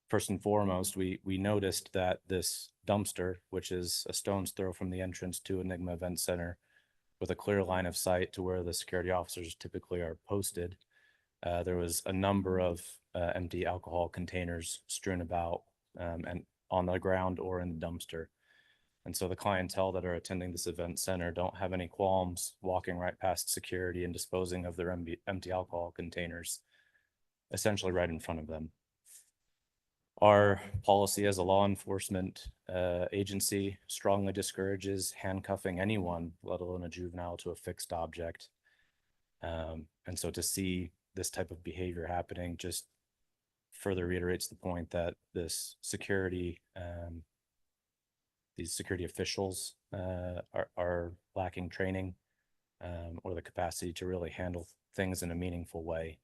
first and foremost, we noticed that this dumpster, which is a stone's throw from the entrance to Enigma Event Center, with a clear line of sight to where the security officers typically are posted, there was a number of empty alcohol containers strewn about and on the ground or in the dumpster. And so the clientele that are attending this event center don't have any qualms walking right past security and disposing of their empty alcohol containers, essentially right in front of them. Our policy as a law enforcement agency strongly discourages handcuffing anyone, let alone a juvenile, to a fixed object. And so to see this type of behavior happening just further reiterates the point that this security, these security officials are lacking training or the capacity to really handle things in a meaningful way.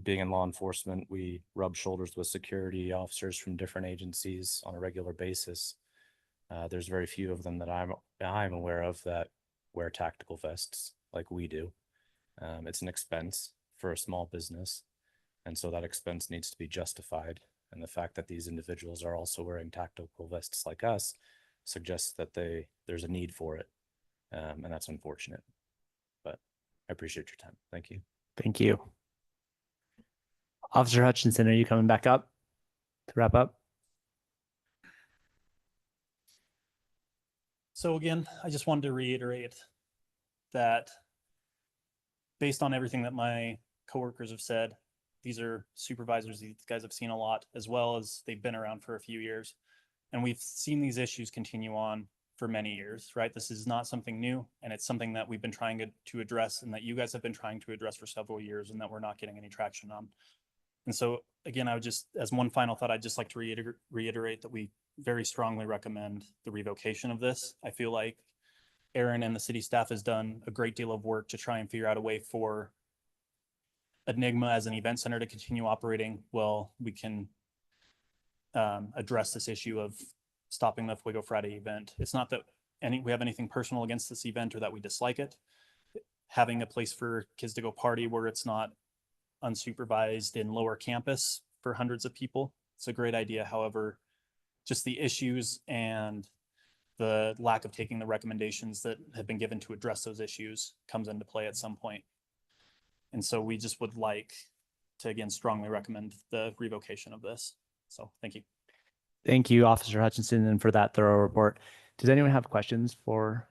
Being in law enforcement, we rub shoulders with security officers from different agencies on a regular basis. There's very few of them that I'm aware of that wear tactical vests like we do. It's an expense for a small business, and so that expense needs to be justified. And the fact that these individuals are also wearing tactical vests like us suggests that there's a need for it, and that's unfortunate. But I appreciate your time. Thank you.
Thank you. Officer Hutchinson, are you coming back up to wrap up?
So again, I just wanted to reiterate that based on everything that my coworkers have said, these are supervisors these guys have seen a lot, as well as they've been around for a few years. And we've seen these issues continue on for many years, right? This is not something new, and it's something that we've been trying to address, and that you guys have been trying to address for several years, and that we're not getting any traction on. And so again, I would just, as one final thought, I'd just like to reiterate that we very strongly recommend the revocation of this. I feel like Aaron and the city staff has done a great deal of work to try and figure out a way for Enigma as an event center to continue operating while we can address this issue of stopping the Fuego Friday event. It's not that we have anything personal against this event or that we dislike it. Having a place for kids to go party where it's not unsupervised in lower campus for hundreds of people, it's a great idea. However, just the issues and the lack of taking the recommendations that have been given to address those issues comes into play at some point. And so we just would like to, again, strongly recommend the revocation of this. So thank you.
Thank you, Officer Hutchinson, and for that thorough report. Does anyone have questions for?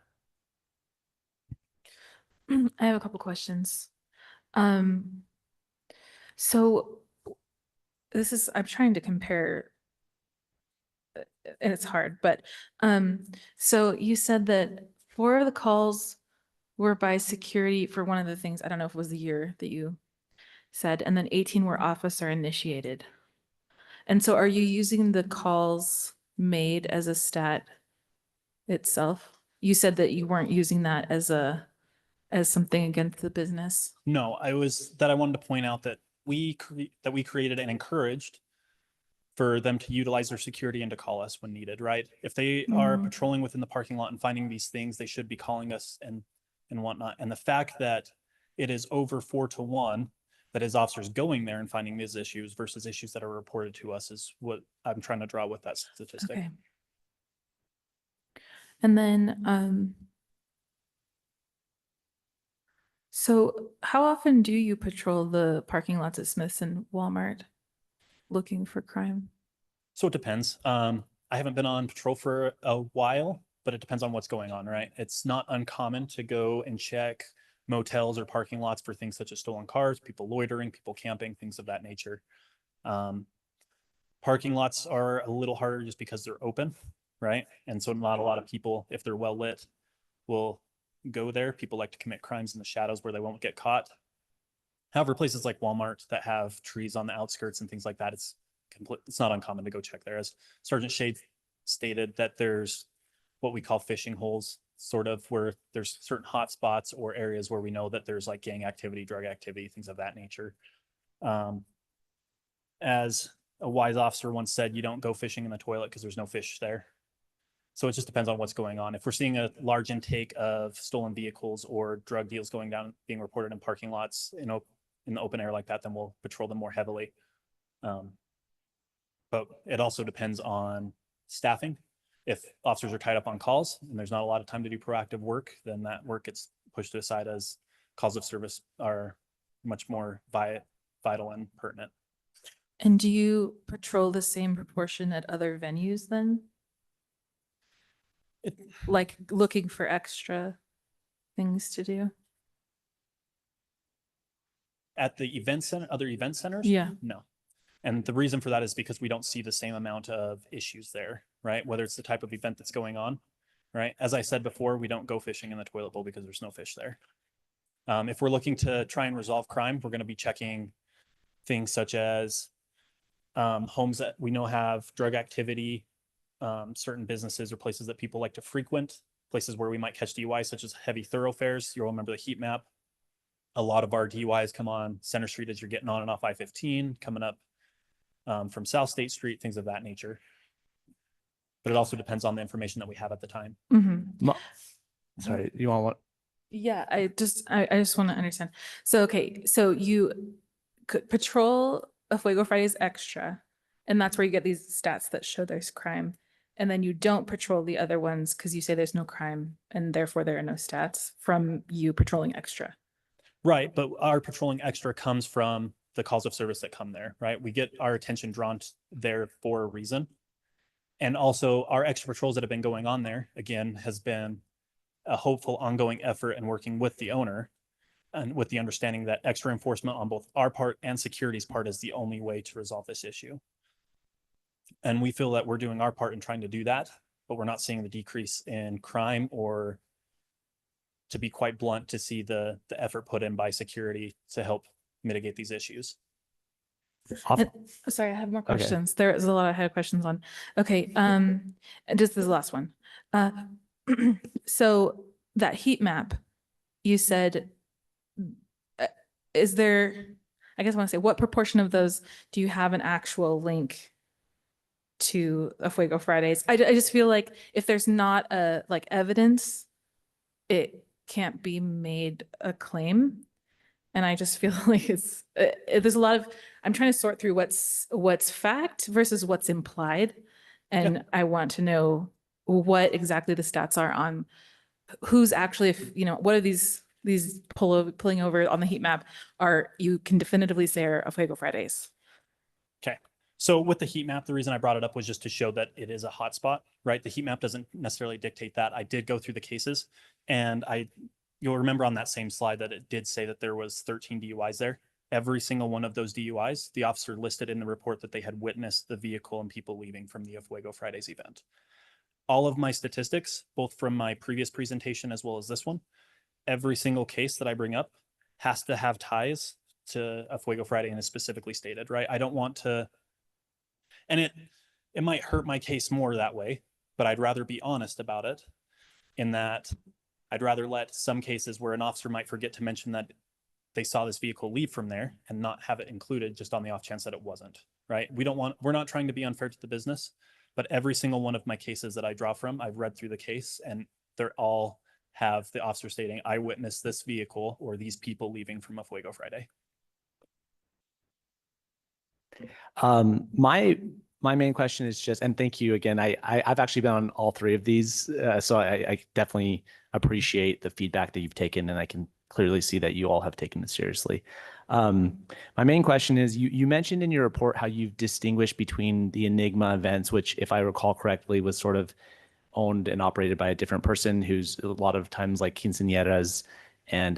I have a couple questions. So I'm trying to compare, and it's hard, but so you said that 4 of the calls were by security for one of the things, I don't know if it was the year that you said, and then 18 were officer initiated. And so are you using the calls made as a stat itself? You said that you weren't using that as something against the business.
No, I wanted to point out that we created and encouraged for them to utilize their security and to call us when needed, right? If they are patrolling within the parking lot and finding these things, they should be calling us and whatnot. And the fact that it is over 4 to 1, that is officers going there and finding these issues versus issues that are reported to us, is what I'm trying to draw with that statistic.
Okay. And then, so how often do you patrol the parking lots at Smith's and Walmart looking for crime?
So it depends. I haven't been on patrol for a while, but it depends on what's going on, right? It's not uncommon to go and check motels or parking lots for things such as stolen cars, people loitering, people camping, things of that nature. Parking lots are a little harder just because they're open, right? And so not a lot of people, if they're well lit, will go there. People like to commit crimes in the shadows where they won't get caught. However, places like Walmart that have trees on the outskirts and things like that, it's not uncommon to go check there. As Sergeant Shade stated, that there's what we call fishing holes, sort of where there's certain hot spots or areas where we know that there's like gang activity, drug activity, things of that nature. As a wise officer once said, you don't go fishing in the toilet because there's no fish there. So it just depends on what's going on. If we're seeing a large intake of stolen vehicles or drug deals going down, being reported in parking lots in the open air like that, then we'll patrol them more heavily. But it also depends on staffing. If officers are tied up on calls and there's not a lot of time to do proactive work, then that work gets pushed to the side as calls of service are much more vital and pertinent.
And do you patrol the same proportion at other venues then? Like looking for extra things to do?
At the event center, other event centers?
Yeah.
No. And the reason for that is because we don't see the same amount of issues there, right? Whether it's the type of event that's going on, right? As I said before, we don't go fishing in the toilet bowl because there's no fish there. If we're looking to try and resolve crime, we're going to be checking things such as homes that we know have drug activity, certain businesses or places that people like to frequent, places where we might catch DUIs, such as heavy thoroughfares. You'll remember the heat map. A lot of our DUIs come on Center Street as you're getting on and off I-15, coming up from South State Street, things of that nature. But it also depends on the information that we have at the time.
Mm-hmm.
Sorry, you want what?
Yeah, I just want to understand. So, okay, so you could patrol a Fuego Fridays extra, and that's where you get these stats that show there's crime. And then you don't patrol the other ones because you say there's no crime and therefore there are no stats from you patrolling extra.
Right, but our patrolling extra comes from the calls of service that come there, right? We get our attention drawn there for a reason. And also our extra patrols that have been going on there, again, has been a hopeful ongoing effort and working with the owner and with the understanding that extra enforcement on both our part and security's part is the only way to resolve this issue. And we feel that we're doing our part in trying to do that, but we're not seeing the decrease in crime, or, to be quite blunt, to see the effort put in by security to help mitigate these issues.
Sorry, I have more questions. Okay. There's a lot I had questions on. Okay, and just this last one. So that heat map, you said, is there, I guess I want to say, what proportion of those do you have an actual link to a Fuego Fridays? I just feel like if there's not a like evidence, it can't be made a claim. And I just feel like it's there's a lot of, I'm trying to sort through what's fact versus what's implied. And yeah. I want to know what exactly the stats are on who's actually, if you know, what are these pulling over on the heat map are, you can definitively say are a Fuego Fridays.
Okay. So with the heat map, the reason I brought it up was just to show that it is a hot spot, right? The heat map doesn't necessarily dictate that. I did go through the cases, and you'll remember on that same slide that it did say that there was 13 DUIs there. Every single one of those DUIs, the officer listed in the report that they had witnessed the vehicle and people leaving from the Fuego Fridays event. All of my statistics, both from my previous presentation as well as this one, every single case that I bring up has to have ties to a Fuego Friday and is specifically stated, right? I don't want to, and it might hurt my case more that way, but I'd rather be honest about it, in that I'd rather let some cases where an officer might forget to mention that they saw this vehicle leave from there and not have it included just on the off chance that it wasn't, right? We're not trying to be unfair to the business, but every single one of my cases that I draw from, I've read through the case, and they're all have the officer stating, I witnessed this vehicle or these people leaving from a Fuego Friday.
My main question is just, and thank you again. I've actually been on all three of these, so I definitely appreciate the feedback that you've taken, and I can clearly see that you all have taken this seriously. My main question is, you mentioned in your report how you've distinguished between the Enigma events, which, if I recall correctly, was sort of owned and operated by a different person who's a lot of times like quinceañeras and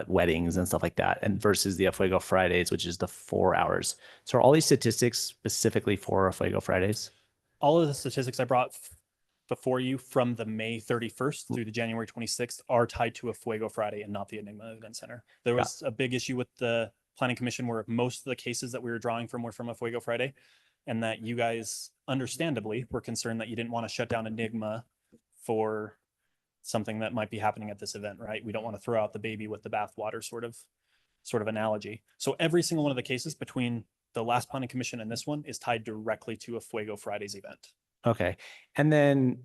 weddings and stuff like that, and versus the A Fuego Fridays, which is the 4 hours. So are all these statistics specifically for A Fuego Fridays?
All of the statistics I brought before you from the May 31st through the January 26th are tied to a Fuego Friday and not the Enigma Event Center. There was a big issue with the Planning Commission where most of the cases that we were drawing from were from a Fuego Friday, and that you guys understandably were concerned that you didn't want to shut down Enigma for something that might be happening at this event, right? We don't want to throw out the baby with the bathwater sort of analogy. So every single one of the cases between the last Planning Commission and this one is tied directly to a Fuego Fridays event.
Okay. And then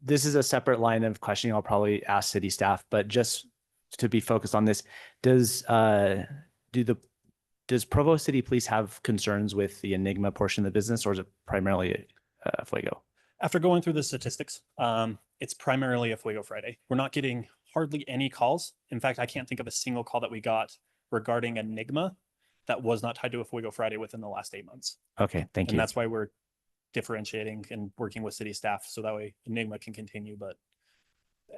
this is a separate line of questioning I'll probably ask city staff, but just to be focused on this, does Provo City Police have concerns with the Enigma portion of the business, or is it primarily Fuego?
After going through the statistics, it's primarily a Fuego Friday. We're not getting hardly any calls. In fact, I can't think of a single call that we got regarding Enigma that was not tied to a Fuego Friday within the last 8 months.
Okay, thank you.
And that's why we're differentiating and working with city staff so that way Enigma can continue, but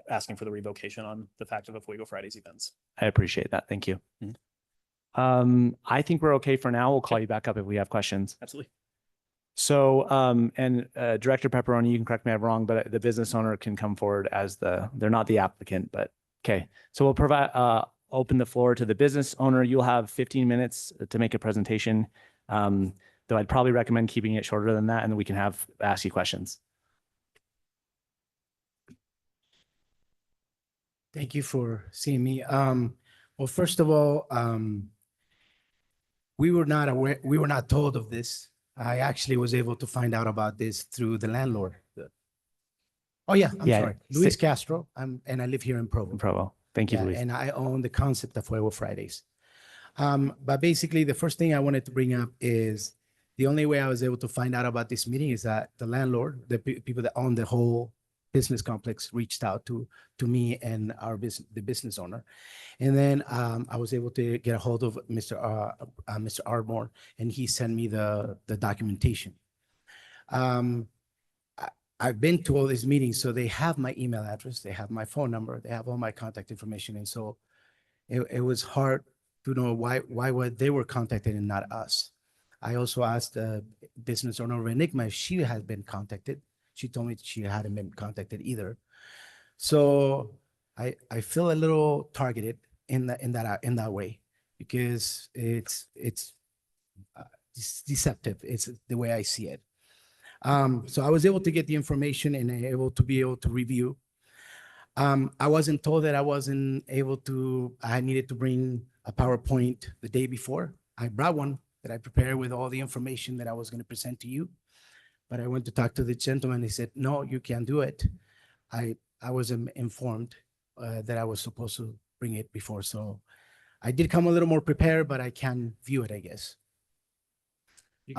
asking for the revocation on the fact of a Fuego Fridays events.
I appreciate that. Thank you.
Mhm.
I think we're okay for now. We'll call you back up if we have questions.
Absolutely.
So, Director Pepperoni, you can correct me if I'm wrong, but the business owner can come forward as they're not the applicant, but okay. So we'll open the floor to the business owner. You'll have 15 minutes to make a presentation. Though I'd probably recommend keeping it shorter than that, and then we can ask you questions.
Thank you for seeing me. Well, first of all, we were not told of this. I actually was able to find out about this through the landlord. Oh yeah, I'm sorry. Luis Castro. And I live here in Provo.
Provo. Thank you,
Yeah,
Luis.
and I own the concept of Fuego Fridays. But basically, the first thing I wanted to bring up is the only way I was able to find out about this meeting is that the landlord, the people that own the whole business complex, reached out to me and the business owner, and then I was able to get a hold of Mr. Ardmore, and he sent me the documentation. I've been to all these meetings, so they have my email address, they have my phone number, they have all my contact information, and so it was hard to know why they were contacted and not us. I also asked the business owner of Enigma if she had been contacted. She told me she hadn't been contacted either. So I feel a little targeted in that way because it's deceptive. It's the way I see it. So I was able to get the information and able to review. I wasn't told that I needed to bring a PowerPoint the day before. I brought one that I prepared with all the information that I was going to present to you. But I went to talk to the gentleman. He said, no, you can't do it. I was informed that I was supposed to bring it before. So I did come a little more prepared, but I can view it, I guess.
You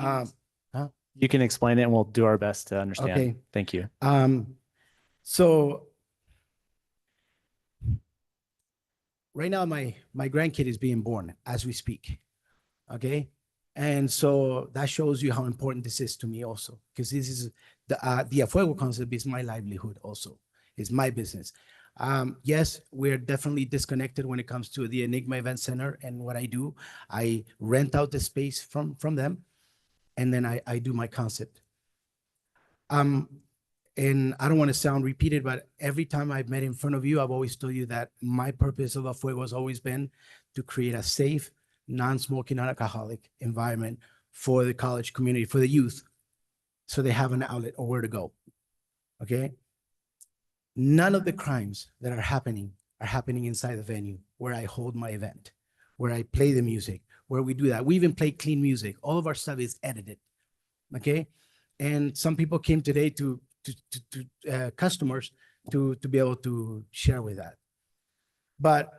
can explain it and we'll do our best to understand.
Okay.
Thank you.
So right now, my grandkid is being born as we speak. Okay. And so that shows you how important this is to me also, because this is the A Fuego concept is my livelihood also. It's my business. Yes, we're definitely disconnected when it comes to the Enigma Event Center and what I do. I rent out the space from them, and then I do my concept. And I don't want to sound repeated, but every time I've met in front of you, I've always told you that my purpose of A Fuego has always been to create a safe, non-smoking, non-alcoholic environment for the college community, for the youth, so they have an outlet or where to go. Okay. None of the crimes that are happening inside the venue where I hold my event, where I play the music, where we do that. We even play clean music. All of our stuff is edited. Okay. And some people came today to customers to be able to share with that. But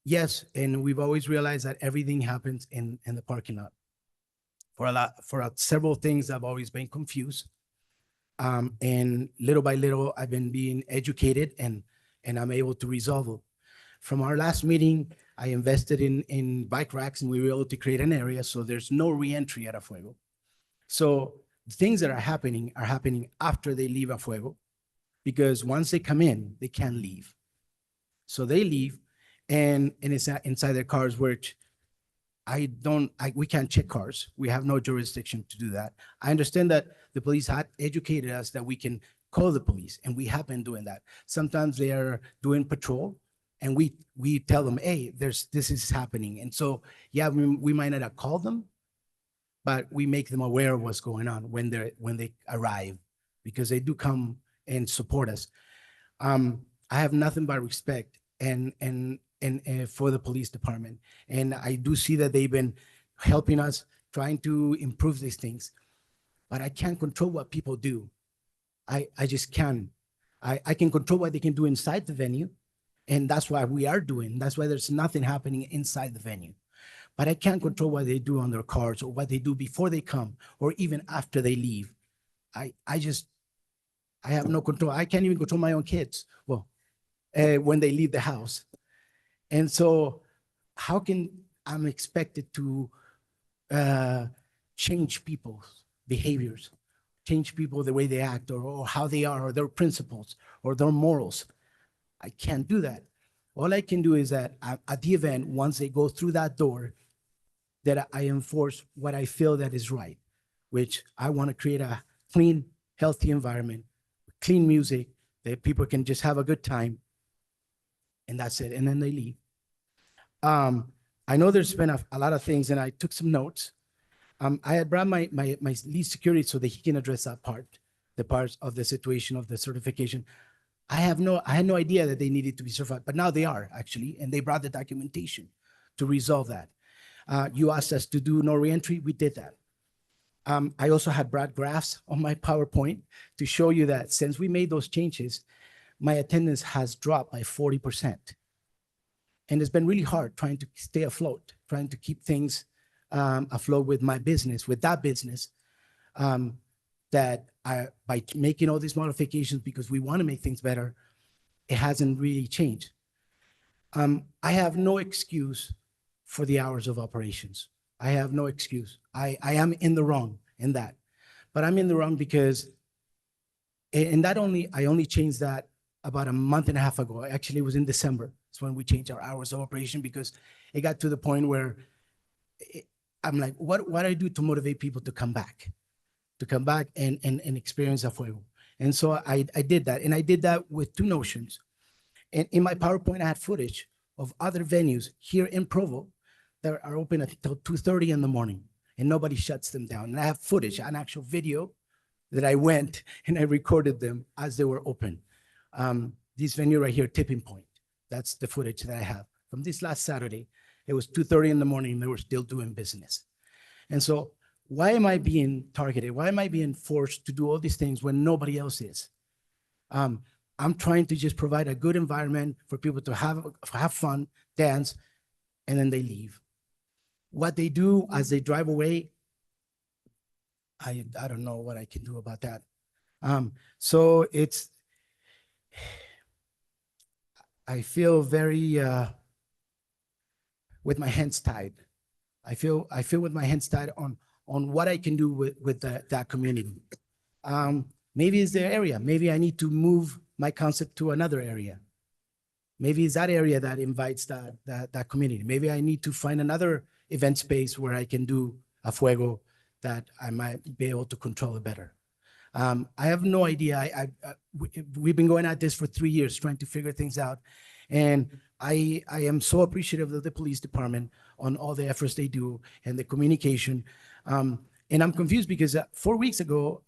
yes, and we've always realized that everything happens in the parking lot. For several things, I've always been confused. And little by little, I've been being educated and I'm able to resolve it. From our last meeting, I invested in bike racks and we were able to create an area so there's no re-entry at A Fuego. So things that are happening after they leave A Fuego, because once they come in, they can't leave. So they leave and it's inside their cars, which we can't check cars. We have no jurisdiction to do that. I understand that the police had educated us that we can call the police, and we have been doing that. Sometimes they are doing patrol, and we tell them, hey, this is happening. And so, yeah, we might not have called them, but we make them aware of what's going on when they arrive, because they do come and support us. I have nothing but respect and for the police department. And I do see that they've been helping us, trying to improve these things. But I can't control what people do. I just can't. I can control what they can do inside the venue. And that's why we are doing. That's why there's nothing happening inside the venue. But I can't control what they do on their cars or what they do before they come or even after they leave. I have no control. I can't even control my own kids. Well, when they leave the house. And so how can I'm expected to change people's behaviors, change people the way they act or how they are or their principles or their morals? I can't do that. All I can do is that at the event, once they go through that door, that I enforce what I feel that is right, which I want to create a clean, healthy environment, clean music, that people can just have a good time. And that's it. And then they leave. I know there's been a lot of things, and I took some notes. I had brought my lead security so that he can address that part, the parts of the situation of the certification. I had no idea that they needed to be certified, but now they are actually, and they brought the documentation to resolve that. You asked us to do no reentry, we did that. I also had brought graphs on my PowerPoint to show you that since we made those changes, my attendance has dropped by 40%. And it's been really hard trying to stay afloat, trying to keep things afloat with my business, with that business, by making all these modifications because we want to make things better, it hasn't really changed. I have no excuse for the hours of operations. I have no excuse. I am in the wrong in that, but I'm in the wrong because, and I only changed that about a month and a half ago. Actually, it was in December. It's when we changed our hours of operation because it got to the point where I'm like, what do I do to motivate people to come back and experience a fuego? And so I did that, and I did that with two notions. And in my PowerPoint, I had footage of other venues here in Provo that are open until 2:30 in the morning, and nobody shuts them down. And I have footage, an actual video that I went and I recorded them as they were open. This venue right here, Tipping Point, that's the footage that I have from this last Saturday. It was 2:30 in the morning and they were still doing business. And so why am I being targeted? Why am I being forced to do all these things when nobody else is? I'm trying to just provide a good environment for people to have fun, dance, and then they leave. What they do as they drive away, I don't know what I can do about that. So I feel very with my hands tied. I feel with my hands tied on what I can do with that community. Maybe it's their area. Maybe I need to move my concept to another area. Maybe it's that area that invites that community. Maybe I need to find another event space where I can do a fuego that I might be able to control it better. I have no idea. We've been going at this for 3 years trying to figure things out. And I am so appreciative of the police department on all the efforts they do and the communication. And I'm confused because 4 weeks ago,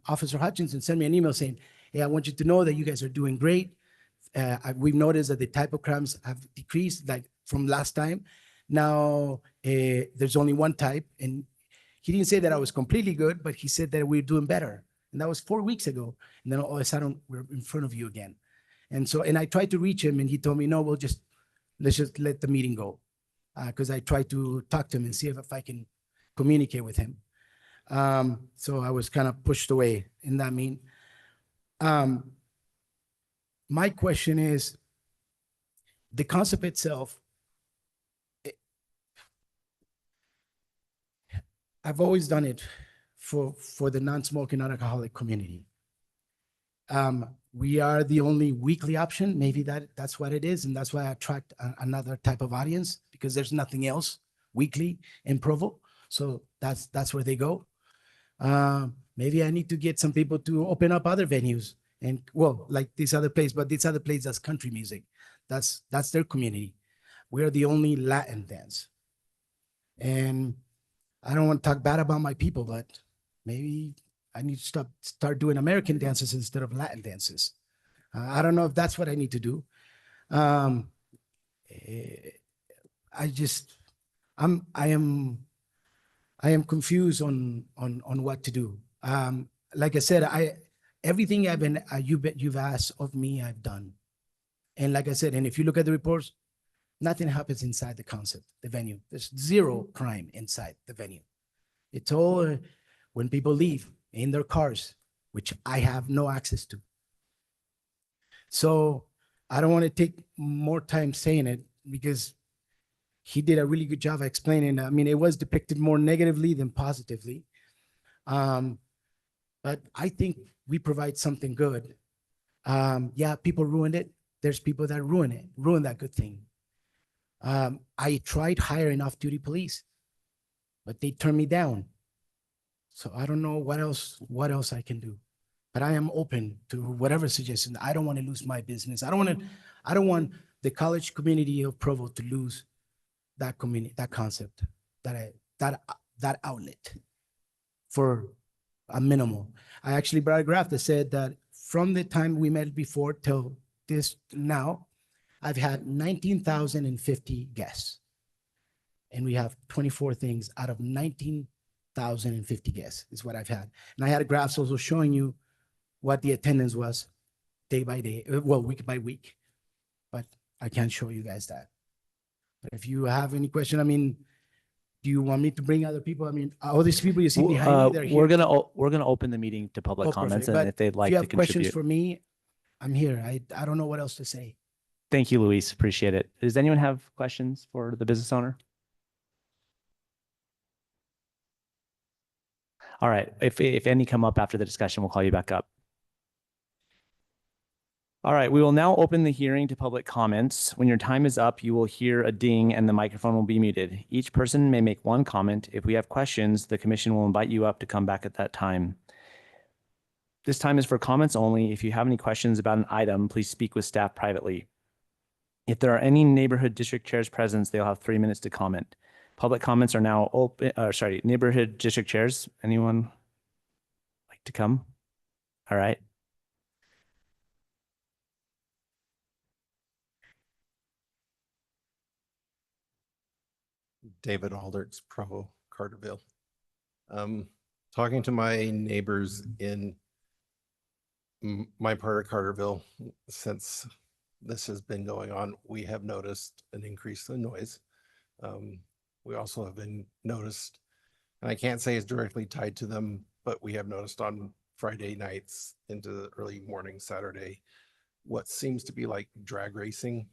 Officer Hutchinson sent me an email saying, hey, I want you to know that you guys are doing great. We've noticed that the type of crimes have decreased like from last time. Now there's only one type, and he didn't say that I was completely good, but he said that we're doing better. And that was 4 weeks ago. And then all of a sudden we're in front of you again. And so, and I tried to reach him and he told me, no, let's just let the meeting go. Cause I tried to talk to him and see if I can communicate with him. So I was kind of pushed away in that mean. My question is, the concept itself, I've always done it for the non-smoking, non-alcoholic community. we are the only weekly option. Maybe that's what it is. And that's why I attract another type of audience, because there's nothing else weekly in Provo. So that's where they go. Maybe I need to get some people to open up other venues, and well, like this other place, but this other place does country music. That's their community. We're the only Latin dance. And I don't want to talk bad about my people, but maybe I need to start doing American dances instead of Latin dances. I don't know if that's what I need to do. I am confused on what to do. Like I said, everything you've asked of me, I've done. And like I said, and if you look at the reports, nothing happens inside the concept, the venue. There's zero crime inside the venue. It's all when people leave in their cars, which I have no access to. So I don't want to take more time saying it, because he did a really good job of explaining. I mean, it was depicted more negatively than positively. But I think we provide something good. Yeah, people ruined it. There's people that ruin that good thing. I tried hiring off-duty police, but they turned me down. So I don't know what else I can do. But I am open to whatever suggestion. I don't want to lose my business. I don't want the college community of Provo to lose that community, that concept, that outlet for a minimal. I actually brought a graph that said that from the time we met before till this now, I've had 19,050 guests. And we have 24 things out of 19,050 guests is what I've had. And I had a graph also showing you what the attendance was day by day, well, week by week. But I can't show you guys that. But if you have any question, I mean, do you want me to bring other people? I mean, all these people you see behind me, they're here.
We're gonna open the meeting to public comments,
perfect.
and
But
if they'd like
if you
to
have questions
contribute.
for me, I'm here. I don't know what else to say.
Thank you, Luis. Appreciate it. Does anyone have questions for the business owner? All right. If any come up after the discussion, we'll call you back up. All right. We will now open the hearing to public comments. When your time is up, you will hear a ding and the microphone will be muted. Each person may make one comment. If we have questions, the commission will invite you up to come back at that time. This time is for comments only. If you have any questions about an item, please speak with staff privately. If there are any neighborhood district chairs present, they'll have 3 minutes to comment. Public comments are now open. Neighborhood district chairs. Anyone like to come? All right.
David Alderts, Provo, Carterville. Talking to my neighbors in my part of Carterville, since this has been going on, we have noticed an increase in noise. We also have been noticed, and I can't say it's directly tied to them, but we have noticed on Friday nights into the early morning Saturday, what seems to be like drag racing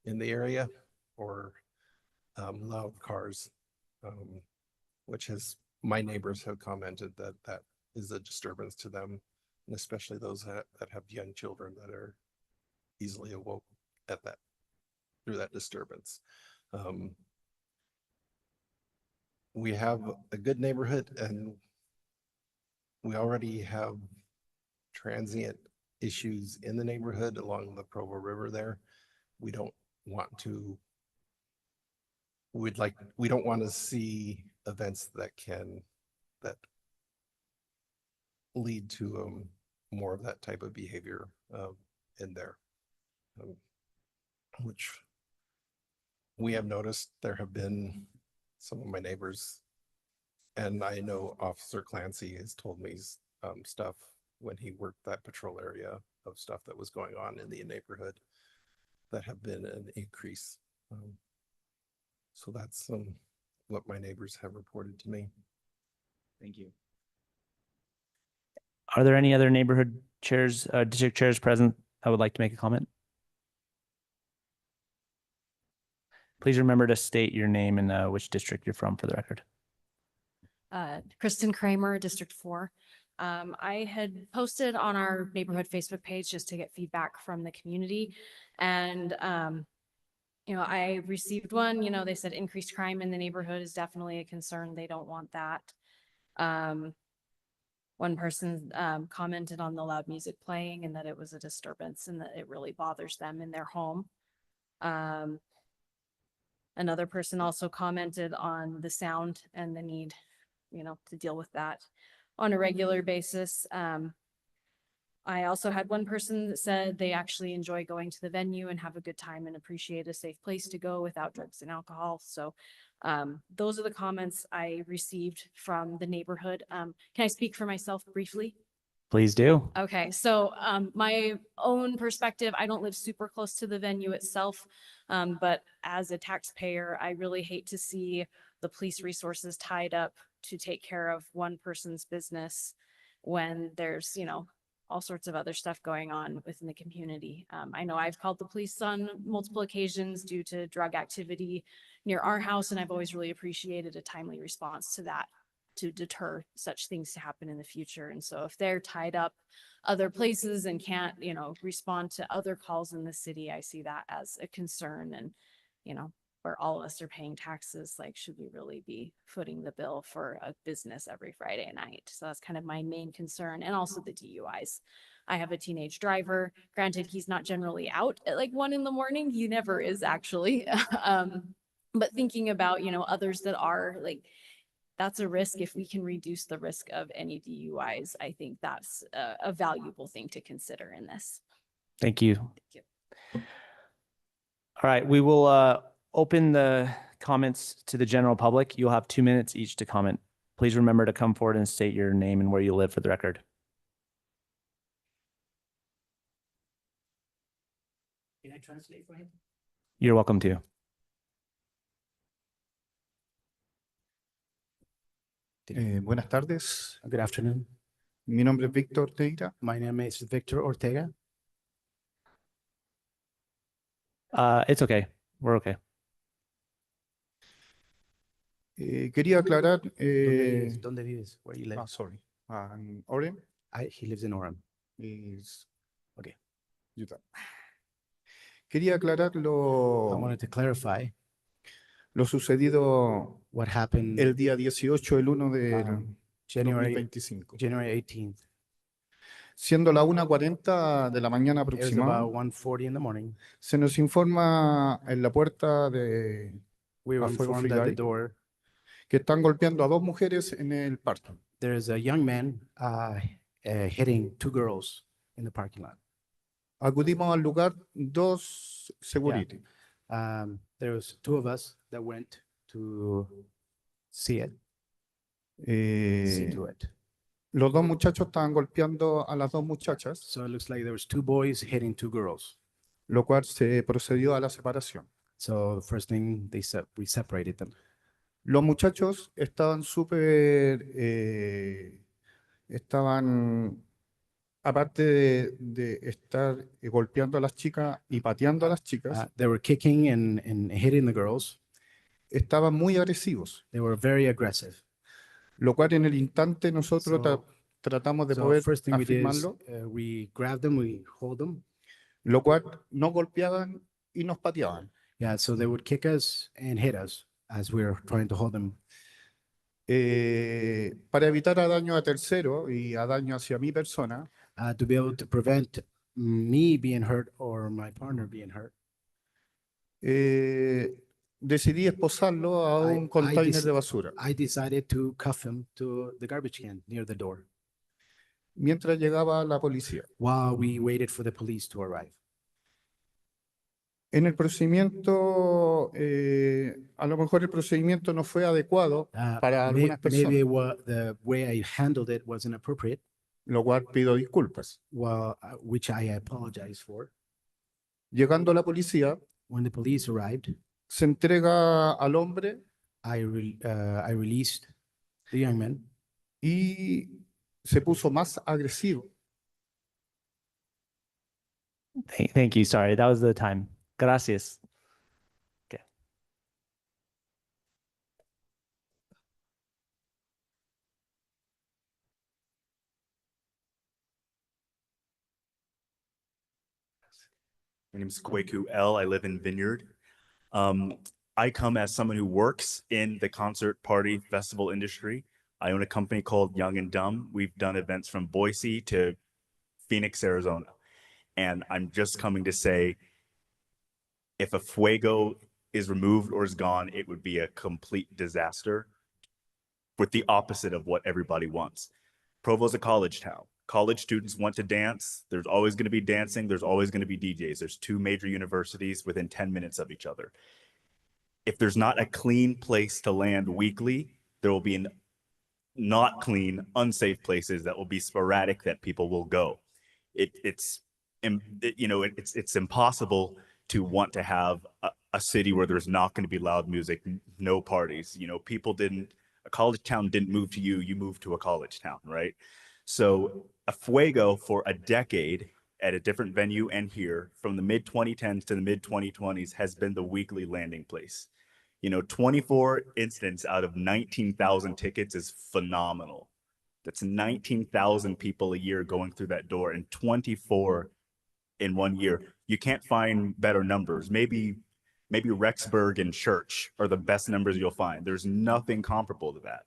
in the area, or loud cars, which my neighbors have commented that is a disturbance to them, and especially those that have young children that are easily awoke through that disturbance. We have a good neighborhood, and we already have transient issues in the neighborhood along the Provo River there. We don't want to see events that lead to more of that type of behavior in there, which we have noticed. There have been some of my neighbors, and I know Officer Clancy has told me stuff when he worked that patrol area of stuff that was going on in the neighborhood that have been an increase. So that's what my neighbors have reported to me.
Thank you. Are there any other neighborhood chairs, district chairs present that would like to make a comment? Please remember to state your name and which district you're from for the record.
Kristen Kramer, District 4. I had posted on our neighborhood Facebook page just to get feedback from the community. And, I received one, they said increased crime in the neighborhood is definitely a concern. They don't want that. One person commented on the loud music playing and that it was a disturbance and that it really bothers them in their home. Another person also commented on the sound and the need, to deal with that on a regular basis. I also had one person that said they actually enjoy going to the venue and have a good time and appreciate a safe place to go without drugs and alcohol. So those are the comments I received from the neighborhood. Can I speak for myself briefly?
Please do.
Okay, so my own perspective, I don't live super close to the venue itself, but as a taxpayer, I really hate to see the police resources tied up to take care of one person's business when there's, all sorts of other stuff going on within the community. I know I've called the police on multiple occasions due to drug activity near our house, and I've always really appreciated a timely response to that to deter such things to happen in the future. And so if they're tied up other places and can't, respond to other calls in the city, I see that as a concern. And, where all of us are paying taxes, like, should we really be footing the bill for a business every Friday night? So that's kind of my main concern. And also the DUIs. I have a teenage driver. Granted, he's not generally out at like 1 a.m. He never is actually. But thinking about, others that are like, that's a risk. If we can reduce the risk of any DUIs, I think that's a valuable thing to consider in this.
Thank you.
Thank you.
All right, we will open the comments to the general public. You'll have 2 minutes each to comment. Please remember to come forward and state your name and where you live for the record.
Can I translate for him?
You're welcome to.
Buenas tardes.
Good afternoon.
Mi nombre es Víctor Teira.
My name is Victor Ortega.
It's okay. We're okay.
Quería aclarar.
¿Dónde vives? Where you live?
Sorry. In Orem.
He lives in Orem.
Is
Okay.
Utah. Quería aclarar
I wanted to clarify
lo sucedido
what happened
el día 18, el 1 de
January
2025.
18th.
Siendo la 1:40 de la mañana
It was
aproximada,
about 1:40 in the morning.
se nos informa en la puerta de
We were
a Fuego
informed at the
Freeway
door
que están golpeando a 2 mujeres en el parque.
there is a young man hitting 2 girls in the parking lot.
Acudimos al lugar 2 security.
There was 2 of us that went to see it, see to it.
Los 2 muchachos estaban golpeando a las 2 muchachas,
So it looks like there was 2 boys hitting 2 girls.
lo cual se procedió a la separación.
So the first thing we separated them.
Los muchachos estaban aparte de estar golpeando a las chicas y pateando a las chicas,
They were kicking and hitting the girls.
estaban muy agresivos,
They were very aggressive.
lo cual en el instante nosotros tratamos de
So
poder
first thing we did is
afirmarlo,
we grabbed them, we hold them.
lo cual nos golpeaban y nos pateaban.
Yeah, so they would kick us and hit us as we were trying to hold them.
Para evitar a daño a terceros y a daño hacia mi persona,
To be able to prevent me being hurt or my partner being hurt.
decidí esposarlo a un container de basura.
I decided to cuff him to the garbage can near the door
Mientras llegaba la policía.
while we waited for the police to arrive.
En el procedimiento, a lo mejor el procedimiento no fue adecuado para algunas
Maybe
personas,
the way I handled it wasn't appropriate,
lo cual pido disculpas.
which I apologize for.
Llegando la policía,
When the police arrived,
se entrega al hombre
I released the young man.
y se puso más agresivo.
Thank you. Sorry, that was the time. Gracias. Okay.
My name is Kweku L. I live in Vineyard. I come as someone who works in the concert party festival industry. I own a company called Young and Dumb. We've done events from Boise to Phoenix, Arizona. And I'm just coming to say, if a fuego is removed or is gone, it would be a complete disaster with the opposite of what everybody wants. Provo's a college town. College students want to dance. There's always going to be dancing. There's always going to be DJs. There's two major universities within 10 minutes of each other. If there's not a clean place to land weekly, there will be not clean, unsafe places that will be sporadic that people will go. It's impossible to want to have a city where there's not going to be loud music, no parties. A college town didn't move to you, you moved to a college town, right? So a fuego for a decade at a different venue and here from the mid 2010s to the mid 2020s has been the weekly landing place. 24 incidents out of 19,000 tickets is phenomenal. That's 19,000 people a year going through that door, and 24 in 1 year. You can't find better numbers. Maybe Rexburg and Church are the best numbers you'll find. There's nothing comparable to that.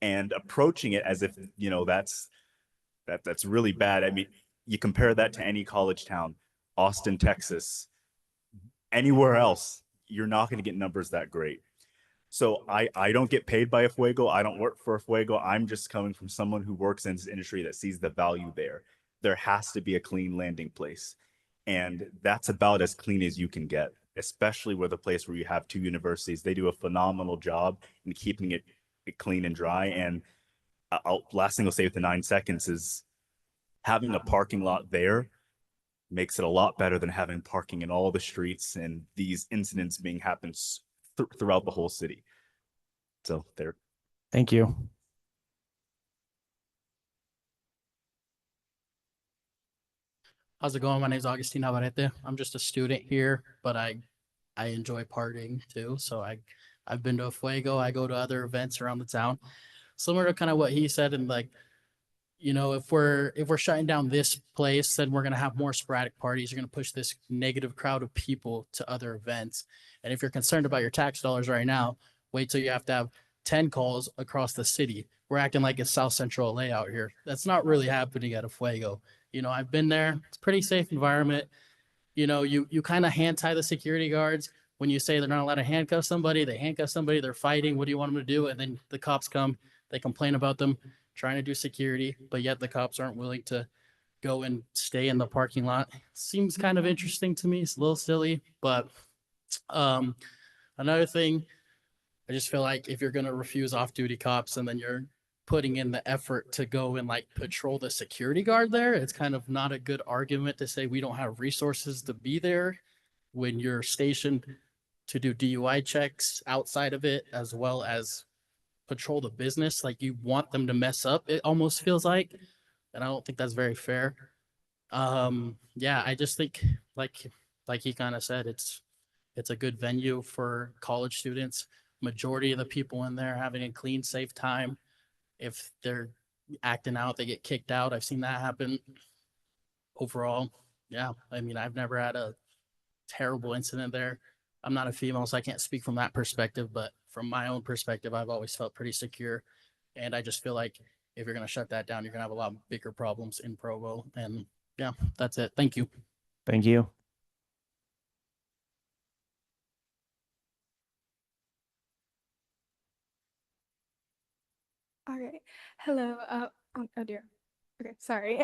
And approaching it as if, that's really bad. I mean, you compare that to any college town, Austin, Texas, anywhere else, you're not going to get numbers that great. So I don't get paid by a fuego. I don't work for a fuego. I'm just coming from someone who works in this industry that sees the value there. There has to be a clean landing place. And that's about as clean as you can get, especially with a place where you have two universities. They do a phenomenal job in keeping it clean and dry. And last thing I'll say with the 9 seconds is having a parking lot there makes it a lot better than having parking in all the streets and these incidents being happened throughout the whole city. So there.
Thank you.
How's it going? My name is Agustin Navarrete. I'm just a student here, but I enjoy partying too. So I've been to a fuego. I go to other events around the town. Similar to kind of what he said, and if we're shutting down this place, then we're gonna have more sporadic parties. You're gonna push this negative crowd of people to other events. And if you're concerned about your tax dollars right now, wait till you have to have 10 calls across the city. We're acting like it's South Central LA out here. That's not really happening at a fuego. I've been there. It's a pretty safe environment. You kind of hand tie the security guards. When you say they're not allowed to handcuff somebody, they handcuff somebody, they're fighting. What do you want them to do? And then the cops come, they complain about them trying to do security, but yet the cops aren't willing to go and stay in the parking lot. Seems kind of interesting to me. It's a little silly, but another thing, I just feel like if you're going to refuse off-duty cops and then you're putting in the effort to go and patrol the security guard there, it's kind of not a good argument to say we don't have resources to be there when you're stationed to do DUI checks outside of it, as well as patrol the business. You want them to mess up, it almost feels like, and I don't think that's very fair. I just think like he kind of said, it's a good venue for college students. Majority of the people in there having a clean, safe time. If they're acting out, they get kicked out. I've seen that happen. Overall, I've never had a terrible incident there. I'm not a female, so I can't speak from that perspective, but from my own perspective, I've always felt pretty secure. And I just feel like if you're going to shut that down, you're going to have a lot bigger problems in Provo. And that's it. Thank you.
Thank you.
All right. Hello. Oh dear. Okay, sorry.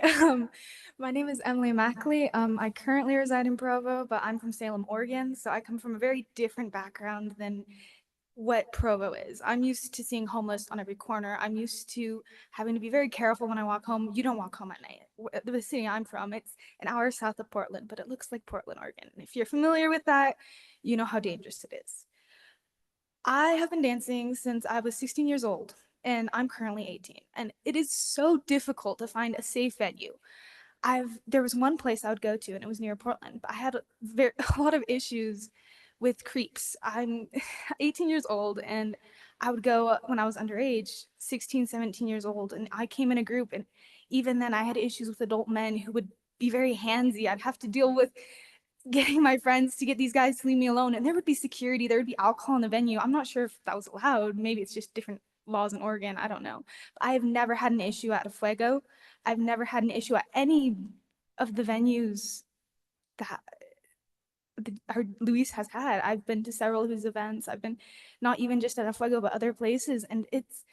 My name is Emily Mackley. I currently reside in Provo, but I'm from Salem, Oregon. So I come from a very different background than what Provo is. I'm used to seeing homeless on every corner. I'm used to having to be very careful when I walk home. You don't walk home at night. The city I'm from, it's an hour south of Portland, but it looks like Portland, Oregon. And if you're familiar with that, you know how dangerous it is. I have been dancing since I was 16 years old. And I'm currently 18, and it is so difficult to find a safe venue. There was one place I would go to, and it was near Portland, but I had a lot of issues with creeps. I'm 18 years old, and I would go when I was underage, 16, 17 years old, and I came in a group, and even then I had issues with adult men who would be very handsy. I'd have to deal with getting my friends to get these guys to leave me alone. And there would be security, there would be alcohol in the venue. I'm not sure if that was allowed. Maybe it's just different laws in Oregon. I don't know. But I have never had an issue at a Fuego. I've never had an issue at any of the venues that Luis has had. I've been to several of his events. I've been not even just at a Fuego, but other places. And it's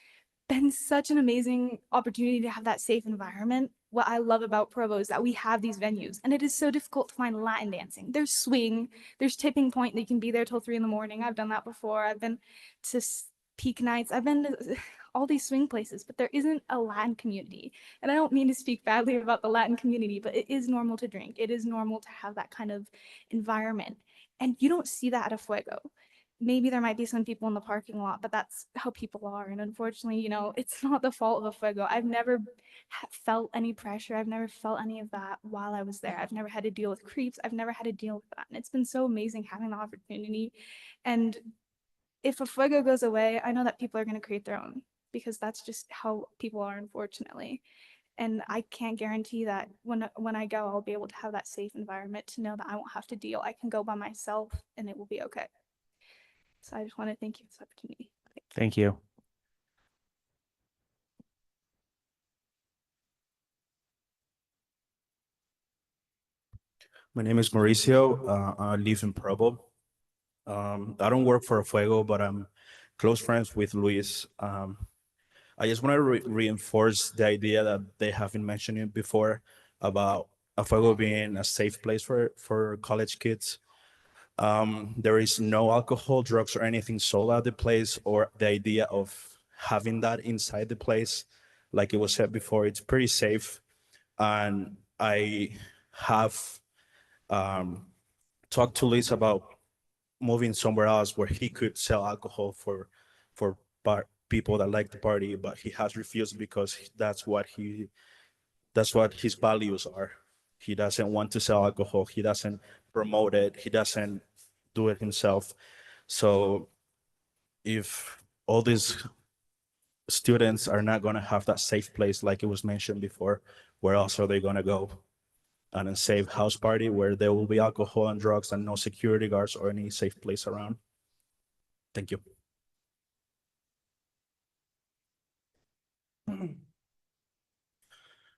been such an amazing opportunity to have that safe environment. What I love about Provo is that we have these venues, and it is so difficult to find Latin dancing. There's swing, there's tipping point, that you can be there till 3 a.m. I've done that before. I've been to peak nights. I've been to all these swing places, but there isn't a Latin community. And I don't mean to speak badly about the Latin community, but it is normal to drink. It is normal to have that kind of environment. And you don't see that at a Fuego. Maybe there might be some people in the parking lot, but that's how people are. And unfortunately, you know, it's not the fault of a Fuego. I've never felt any pressure. I've never felt any of that while I was there. I've never had to deal with creeps. I've never had to deal with that. And it's been so amazing having the opportunity. And if a Fuego goes away, I know that people are going to create their own, because that's just how people are, unfortunately. And I can't guarantee that when I go, I'll be able to have that safe environment to know that I won't have to deal. I can go by myself and it will be okay. So I just want to thank you for this opportunity.
Thank you.
My name is Mauricio. I live in Provo. I don't work for a Fuego, but I'm close friends with Luis. I just want to reinforce the idea that they have been mentioning before about a Fuego being a safe place for college kids. There is no alcohol, drugs, or anything sold at the place, or the idea of having that inside the place. Like it was said before, it's pretty safe. And I have talked to Liz about moving somewhere else where he could sell alcohol for people that like the party, but he has refused because that's what his values are. He doesn't want to sell alcohol. He doesn't promote it. He doesn't do it himself. So if all these students are not going to have that safe place, like it was mentioned before, where else are they going to go? And a safe house party where there will be alcohol and drugs and no security guards or any safe place around. Thank you.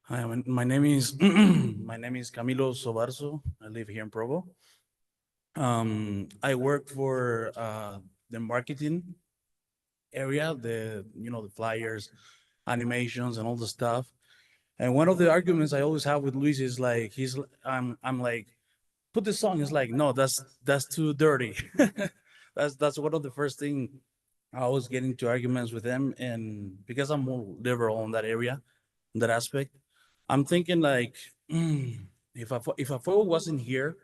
Hi, my name is Camilo Sobarzo. I live here in Provo. I work for the marketing area, the flyers, animations, and all the stuff. And one of the arguments I always have with Luis is like I'm like, put the song. He's like, no, that's too dirty. That's one of the first thing I always get into arguments with them, and because I'm more liberal on that area, in that aspect, I'm thinking like, if a Fuego wasn't here,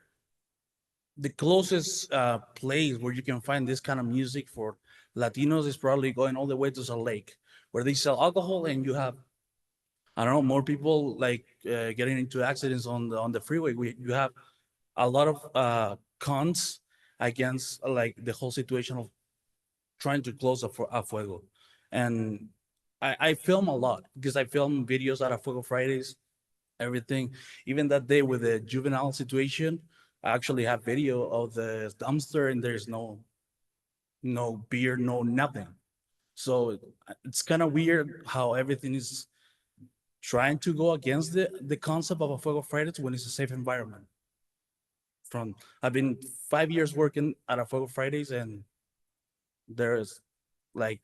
the closest place where you can find this kind of music for Latinos is probably going all the way to Salt Lake, where they sell alcohol, and you have, I don't know, more people like getting into accidents on the freeway. You have a lot of cons against like the whole situation of trying to close a Fuego. And I film a lot because I film videos out of Fuego Fridays, everything. Even that day with the juvenile situation, I actually have video of the dumpster and there's no beer, no nothing. So it's kind of weird how everything is trying to go against the concept of a Fuego Fridays when it's a safe environment. I've been 5 years working at a Fuego Fridays, and there's like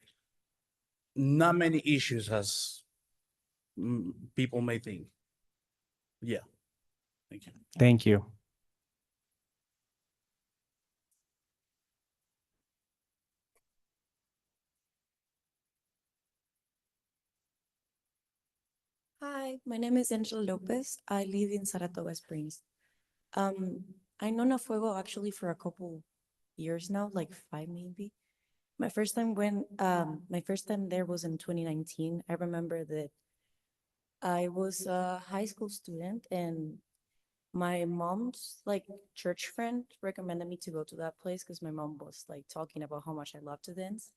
not many issues as people may think. Yeah. Thank you.
Thank you.
Hi, my name is Angela Lopez. I live in Saratoga Springs. I know No Fuego actually for a couple years now, like 5 maybe. My first time there was in 2019. I remember that I was a high school student, and my mom's like church friend recommended me to go to that place because my mom was like talking about how much I love to dance.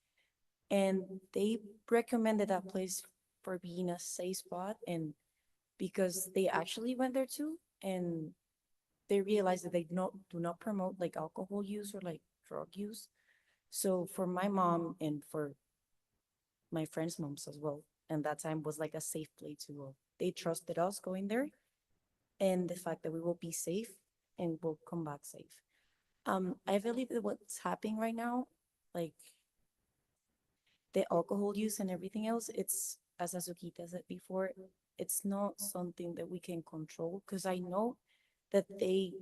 And they recommended that place for being a safe spot, and because they actually went there too. And they realize that they do not promote like alcohol use or like drug use. So for my mom and for my friends' moms as well, and that time was like a safe place to go. They trusted us going there, and the fact that we will be safe and we'll come back safe. I believe that what's happening right now, like the alcohol use and everything else, it's, as Azuquita said before, it's not something that we can control, because I know that they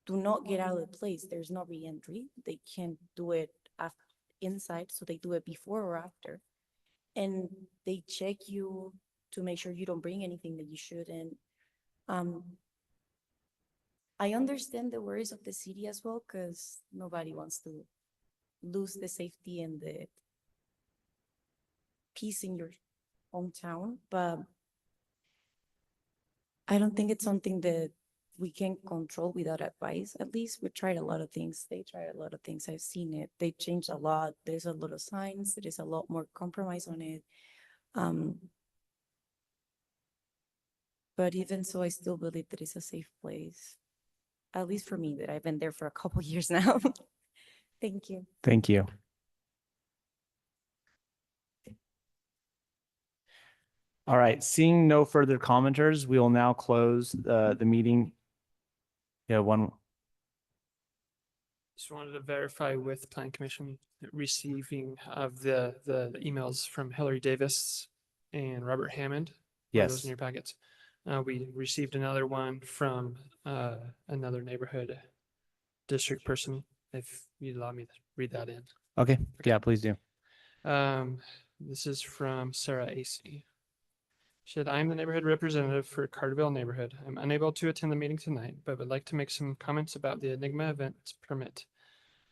do not get out of the place. There's no re-entry. They can't do it inside, so they do it before or after. And they check you to make sure you don't bring anything that you shouldn't. I understand the worries of the city as well, because nobody wants to lose the safety and the peace in your hometown, but I don't think it's something that we can control without advice. At least we tried a lot of things. They tried a lot of things. I've seen it. They changed a lot. There's a lot of signs. There is a lot more compromise on it. But even so, I still believe that it's a safe place. At least for me, that I've been there for a couple years now. Thank you.
Thank you. All right, seeing no further commenters, we will now close the meeting. Yeah, one.
Just wanted to verify with Plan Commission receiving of the emails from Hillary Davis and Robert Hammond. Are those
Yes.
in your packets? We received another one from another neighborhood district person. If you'd allow me to read that in.
Okay, yeah, please do.
This is from Sarah AC. She said, I'm the neighborhood representative for Carterville neighborhood. I'm unable to attend the meeting tonight, but would like to make some comments about the Enigma event permit.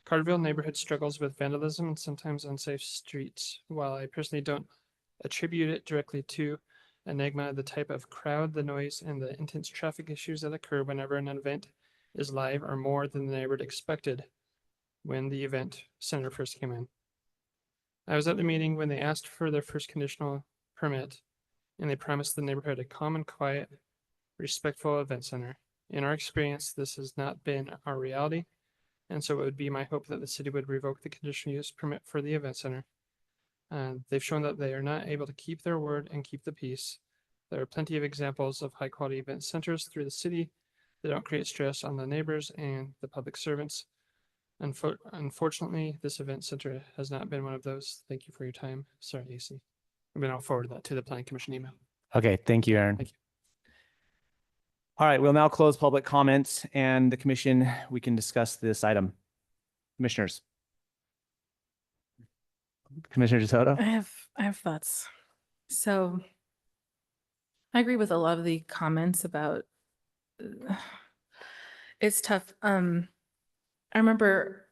Carterville neighborhood struggles with vandalism and sometimes unsafe streets. While I personally don't attribute it directly to Enigma, the type of crowd, the noise, and the intense traffic issues that occur whenever an event is live are more than the neighborhood expected when the event center first came in. I was at the meeting when they asked for their first conditional permit, and they promised the neighborhood a calm and quiet, respectful event center. In our experience, this has not been our reality, and so it would be my hope that the city would revoke the conditional use permit for the event center. They've shown that they are not able to keep their word and keep the peace. There are plenty of examples of high-quality event centers through the city that don't create stress on the neighbors and the public servants. Unfortunately, this event center has not been one of those. Thank you for your time. Sorry, AC. I'm going to forward that to the Plan Commission email.
Okay, thank you, Aaron.
Thank you.
All right, we'll now close public comments and the commission, we can discuss this item. Commissioners. Commissioner DeSoto?
I have thoughts. So I agree with a lot of the comments about it's tough. I remember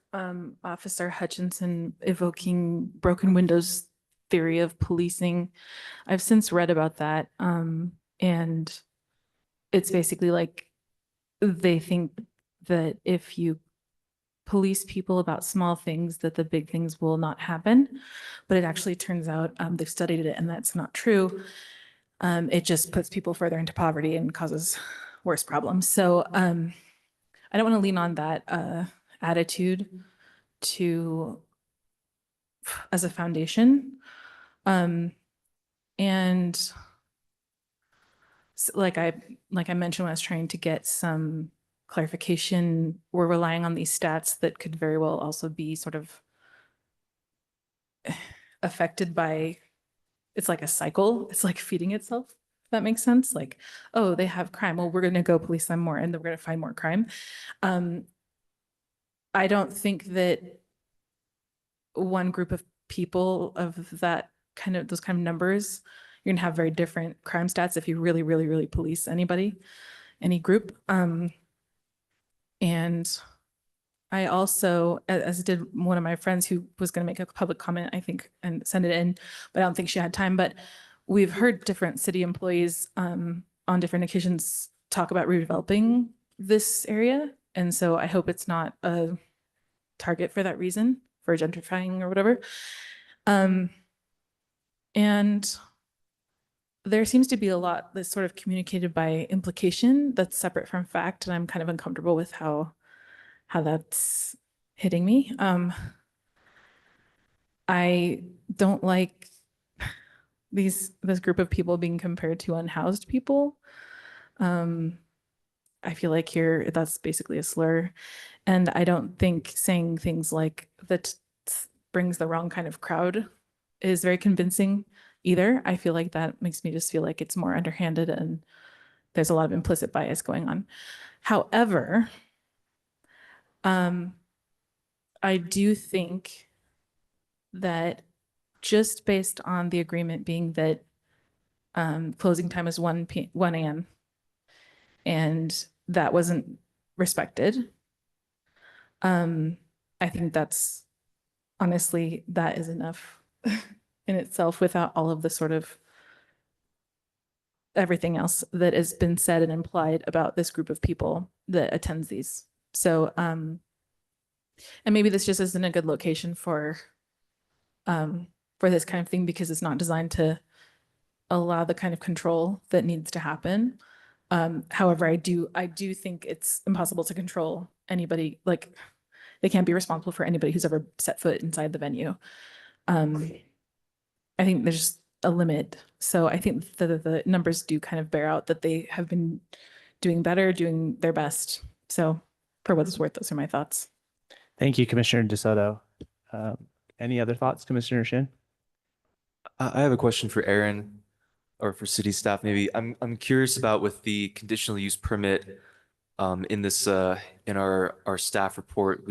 Officer Hutchinson evoking broken windows theory of policing. I've since read about that. And it's basically like they think that if you police people about small things, that the big things will not happen. But it actually turns out they've studied it and that's not true. It just puts people further into poverty and causes worse problems. So I don't want to lean on that attitude as a foundation. And so like I mentioned when I was trying to get some clarification, we're relying on these stats that could very well also be sort of affected by, it's like a cycle. It's like feeding itself, if that makes sense. Like, oh, they have crime. Well, we're going to go police them more and then we're going to find more crime. I don't think that one group of people of that kind of, those kind of numbers, you're gonna have very different crime stats if you really, really, really police any group. And I also, as did one of my friends who was gonna make a public comment, I think, and send it in, but I don't think she had time, but we've heard different city employees on different occasions talk about redeveloping this area. And so I hope it's not a target for that reason, for gentrifying or whatever. And there seems to be a lot that's sort of communicated by implication that's separate from fact, and I'm kind of uncomfortable with how that's hitting me. I don't like this group of people being compared to unhoused people. I feel like here that's basically a slur, and I don't think saying things like that brings the wrong kind of crowd is very convincing either. I feel like that makes me just feel like it's more underhanded and there's a lot of implicit bias going on. However, I do think that just based on the agreement being that closing time is 1 a.m. and that wasn't respected, I think that's honestly, that is enough in itself without all of the sort of everything else that has been said and implied about this group of people that attends these. So, and maybe this just isn't a good location for this kind of thing because it's not designed to allow the kind of control that needs to happen. However, I do think it's impossible to control anybody. Like, they can't be responsible for anybody who's ever set foot inside the venue. I think there's a limit. So I think the numbers do kind of bear out that they have been doing better, doing their best. So for what it's worth, those are my thoughts.
Thank you, Commissioner DeSoto. Any other thoughts, Commissioner Shin?
I have a question for Aaron or for city staff maybe. I'm curious about with the conditional use permit in this in our staff report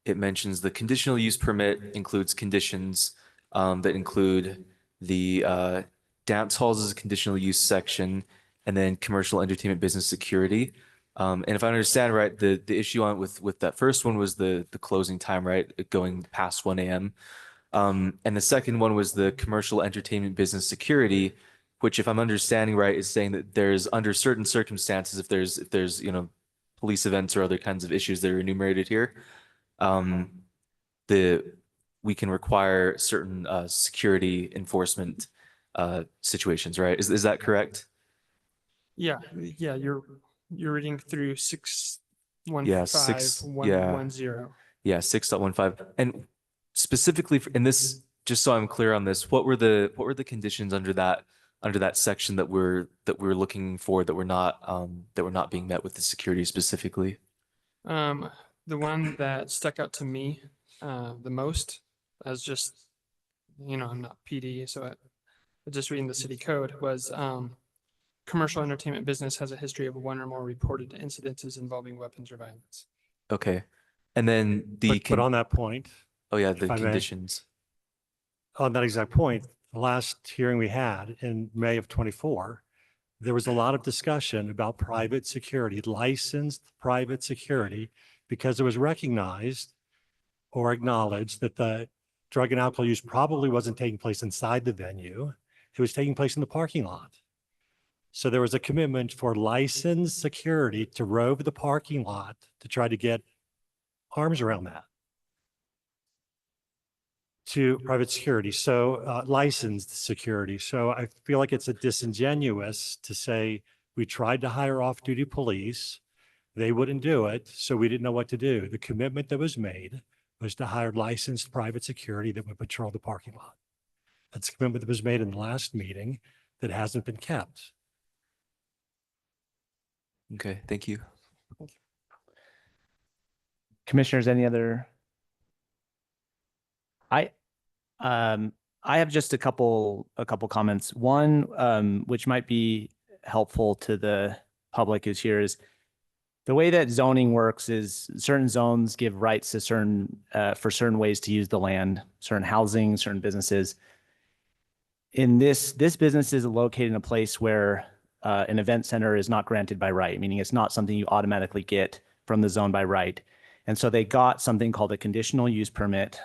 it mentions the conditional use permit includes conditions that include the dance halls as a conditional use section and then commercial entertainment business security. And if I understand right, the issue on with that first one was the closing time, right? Going past 1 a.m. And the second one was the commercial entertainment business security, which if I'm understanding right, is saying that there's under certain circumstances, if there's, you know, police events or other kinds of issues that are enumerated here, we can require certain security enforcement situations, right? Is that correct?
Yeah, you're reading through 615
Yeah,
110.
Yeah, 6.15. And specifically in this, just so I'm clear on this, what were the conditions under that section that we're looking for that were not being met with the security specifically?
The one that stuck out to me the most as just, you know, I'm not PD, so just reading the city code was commercial entertainment business has a history of one or more reported incidences involving weapons or violence.
Okay. And then
but on that point.
Oh yeah, the
if I may,
conditions.
on that exact point, the last hearing we had in May of 24, there was a lot of discussion about private security, licensed private security, because it was recognized or acknowledged that the drug and alcohol use probably wasn't taking place inside the venue. It was taking place in the parking lot. So there was a commitment for licensed security to rove the parking lot to try to get arms around that. To private security, so licensed security. So I feel like it's a disingenuous to say we tried to hire off-duty police, they wouldn't do it, so we didn't know what to do. The commitment that was made was to hire licensed private security that would patrol the parking lot. That's a commitment that was made in the last meeting that hasn't been kept.
Okay, thank you.
Commissioners, any other? I have just a couple comments. One, which might be helpful to the public is the way that zoning works is certain zones give rights to for certain ways to use the land, certain housing, certain businesses. In this business is located in a place where an event center is not granted by right, meaning it's not something you automatically get from the zone by right. And so they got something called a conditional use permit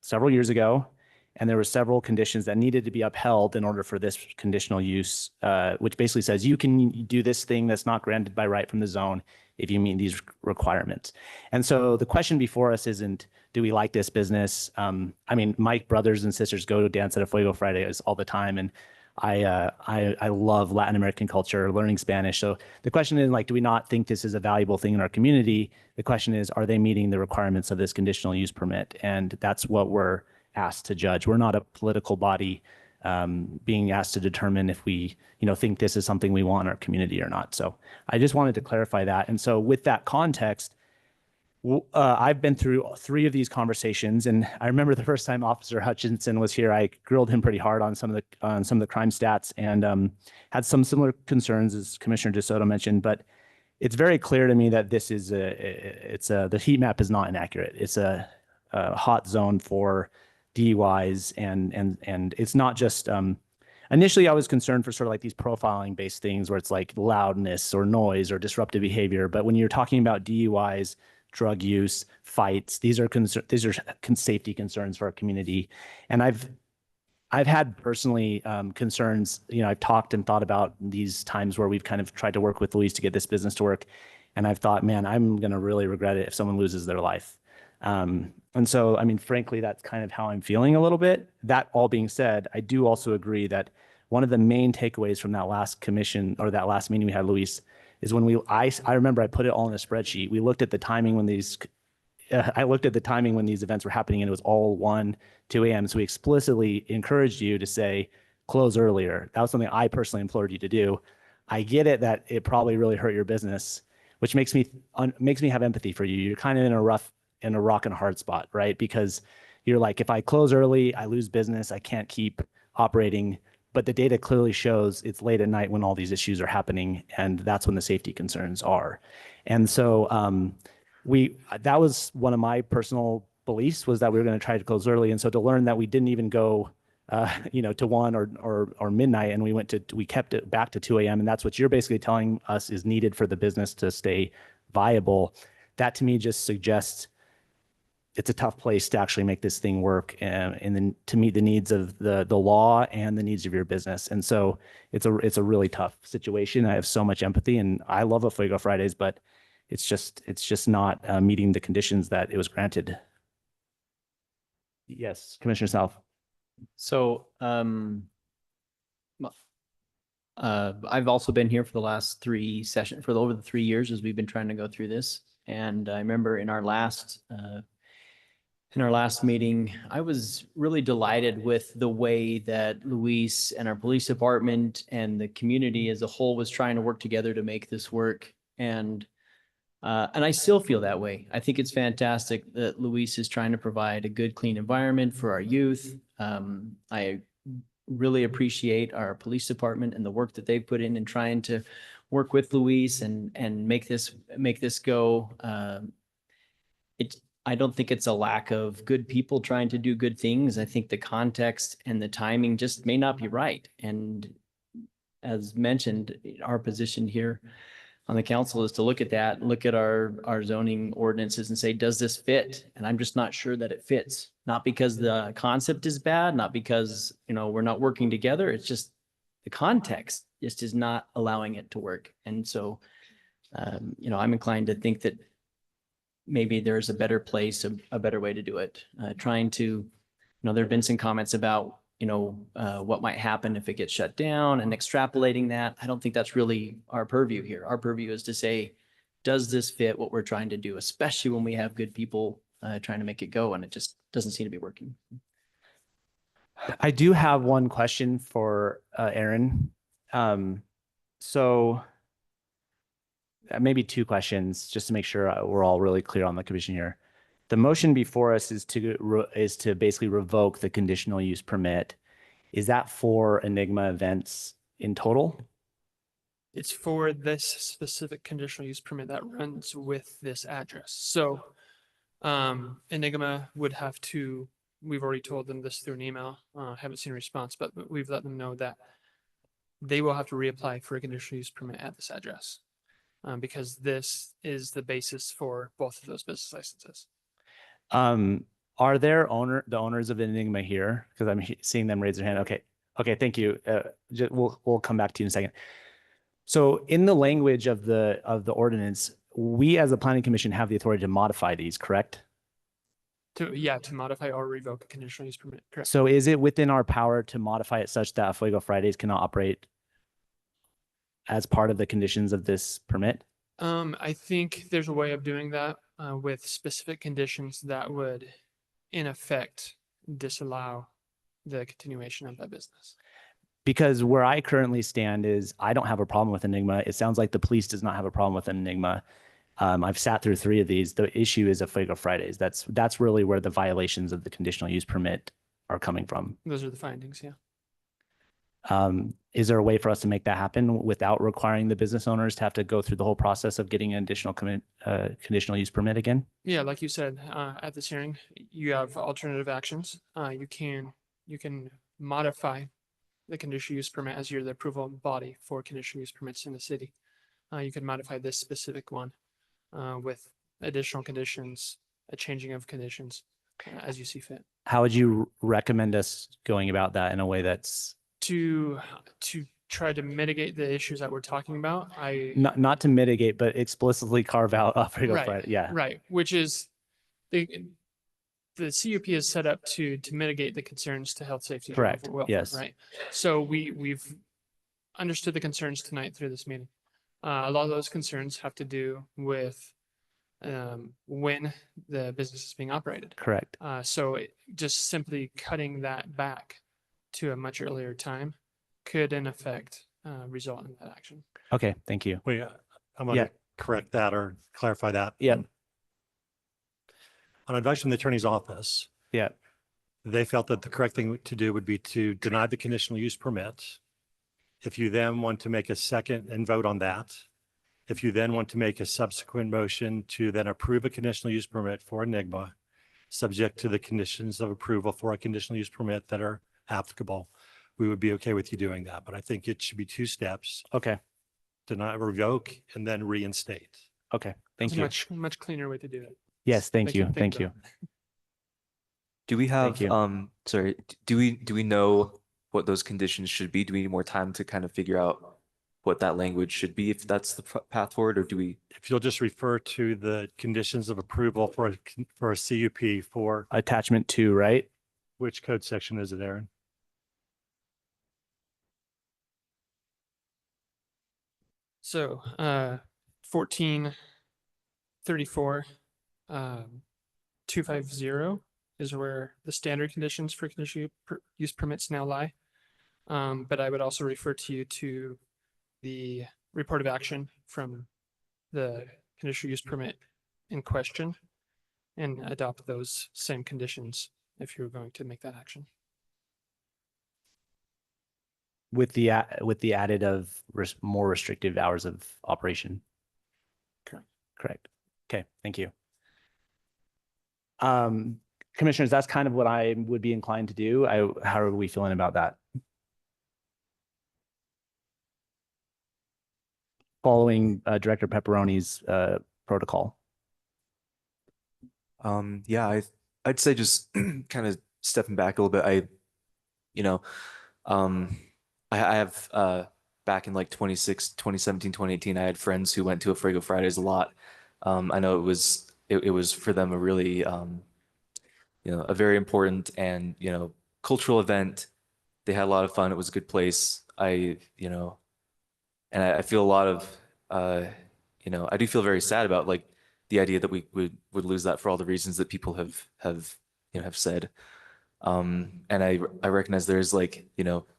several years ago, and there were several conditions that needed to be upheld in order for this conditional use, which basically says you can do this thing that's not granted by right from the zone if you meet these requirements. And so the question before us isn't, do we like this business? I mean, my brothers and sisters go to dance at a Fuego Fridays all the time, and I love Latin American culture, learning Spanish. So the question is like, do we not think this is a valuable thing in our community? The question is, are they meeting the requirements of this conditional use permit? And that's what we're asked to judge. We're not a political body being asked to determine if we, think this is something we want in our community or not. So I just wanted to clarify that. And so with that context, I've been through 3 of these conversations, and I remember the first time Officer Hutchinson was here, I grilled him pretty hard on some of the crime stats, and had some similar concerns as Commissioner DeSoto mentioned. But it's very clear to me that this is the heat map is not inaccurate. It's a hot zone for DUIs, and it's not just. Initially, I was concerned for sort of like these profiling based things where it's like loudness or noise or disruptive behavior. But when you're talking about DUIs, drug use, fights, these are safety concerns for our community. And I've had personally concerns, I've talked and thought about these times where we've kind of tried to work with Luis to get this business to work. And I've thought, man, I'm going to really regret it if someone loses their life. And so, I mean, frankly, that's kind of how I'm feeling a little bit. That all being said, I do also agree that one of the main takeaways from that last commission or that last meeting we had, Luis, is when I remember I put it all in a spreadsheet. We looked at the timing when these, I looked at the timing when these events were happening, and it was all 1, 2 a.m. So we explicitly encouraged you to say, close earlier. That was something I personally implored you to do. I get it that it probably really hurt your business, which makes me have empathy for you. You're kind of in a rock and a hard spot, right? Because you're like, if I close early, I lose business. I can't keep operating. But the data clearly shows it's late at night when all these issues are happening, and that's when the safety concerns are. And so that was one of my personal beliefs, was that we were going to try to close early. And so to learn that we didn't even go, to 1 or midnight, and we kept it back to 2 a.m. And that's what you're basically telling us is needed for the business to stay viable. That to me just suggests it's a tough place to actually make this thing work and then to meet the needs of the law and the needs of your business. And so it's a really tough situation. I have so much empathy, and I love a Fuego Fridays, but it's just not meeting the conditions that it was granted. Yes, Commissioner South.
So I've also been here for the last 3 sessions, for over the 3 years as we've been trying to go through this. And I remember in our last meeting, I was really delighted with the way that Luis and our police department and the community as a whole was trying to work together to make this work. And I still feel that way. I think it's fantastic that Luis is trying to provide a good, clean environment for our youth. I really appreciate our police department and the work that they've put in trying to work with Luis and make this go. I don't think it's a lack of good people trying to do good things. I think the context and the timing just may not be right. And as mentioned, our position here on the council is to look at that, look at our zoning ordinances and say, does this fit? And I'm just not sure that it fits. Not because the concept is bad, not because, we're not working together. It's just the context just is not allowing it to work. And so, I'm inclined to think that maybe there's a better place, a better way to do it. Trying to, there have been some comments about, what might happen if it gets shut down and extrapolating that. I don't think that's really our purview here. Our purview is to say, does this fit what we're trying to do, especially when we have good people trying to make it go, and it just doesn't seem to be working.
I do have one question for Aaron. So maybe 2 questions just to make sure we're all really clear on the commission here. The motion before us is to basically revoke the conditional use permit. Is that for Enigma events in total?
It's for this specific conditional use permit that runs with this address. So Enigma would have to, we've already told them this through an email. Haven't seen a response, but we've let them know that they will have to reapply for a conditional use permit at this address. Because this is the basis for both of those business licenses.
Are there the owners of Enigma here? Because I'm seeing them raise their hand. Okay, thank you. We'll come back to you in a second. So in the language of the ordinance, we as a planning commission have the authority to modify these, correct?
To modify or revoke a conditional use permit, correct?
So is it within our power to modify it such that Fuego Fridays cannot operate as part of the conditions of this permit?
I think there's a way of doing that with specific conditions that would, in effect, disallow the continuation of that business.
Because where I currently stand is I don't have a problem with Enigma. It sounds like the police does not have a problem with Enigma. I've sat through 3 of these. The issue is a Fuego Fridays. That's really where the violations of the conditional use permit are coming from.
Those are the findings, yeah.
Is there a way for us to make that happen without requiring the business owners to have to go through the whole process of getting an additional conditional use permit again?
Yeah, like you said, at this hearing, you have alternative actions. You can modify the conditional use permit as you're the approval body for conditional use permits in the city. You can modify this specific one with additional conditions, a changing of conditions as you see fit.
How would you recommend us going about that in a way that's
To try to mitigate the issues that we're talking about,
not to mitigate, but explicitly carve out a Fuego
right,
Friday? Yeah.
right, which is the CUP is set up to mitigate the concerns to health, safety, and
Correct.
welfare,
Yes.
right? So we've understood the concerns tonight through this meeting. A lot of those concerns have to do with when the business is being operated.
Correct.
So just simply cutting that back to a much earlier time could in effect result in that action.
Okay. Thank you.
Wait, I'm going to correct that or clarify that.
Yeah.
On advice from the attorney's office,
Yeah.
they felt that the correct thing to do would be to deny the conditional use permit. If you then want to make a second and vote on that, if you then want to make a subsequent motion to then approve a conditional use permit for Enigma, subject to the conditions of approval for a conditional use permit that are applicable, we would be okay with you doing that. But I think it should be 2 steps.
Okay.
Deny, revoke, and then reinstate.
Okay. Thank
It's
you.
a much cleaner way to do it.
Yes. Thank you. Thank you.
Do we have,
Thank you.
sorry, do we know what those conditions should be? Do we need more time to kind of figure out what that language should be, if that's the path forward, or do we?
If you'll just refer to the conditions of approval for a CUP for
attachment 2, right?
Which code section is it, Aaron?
So 1434 250 is where the standard conditions for conditional use permits now lie. But I would also refer to you to the report of action from the conditional use permit in question and adopt those same conditions if you're going to make that action.
With the added of more restrictive hours of operation.
Correct.
Correct. Okay. Thank you. Commissioners, that's kind of what I would be inclined to do. How are we feeling about that? Following Director Pepperoni's protocol.
Yeah, I'd say just kind of stepping back a little bit. I have back in like 2017, 2018, I had friends who went to a Fuego Fridays a lot. I know it was for them a really a very important and cultural event. They had a lot of fun. It was a good place. I feel a lot of I do feel very sad about like the idea that we would lose that for all the reasons that people have said. And I recognize there's like,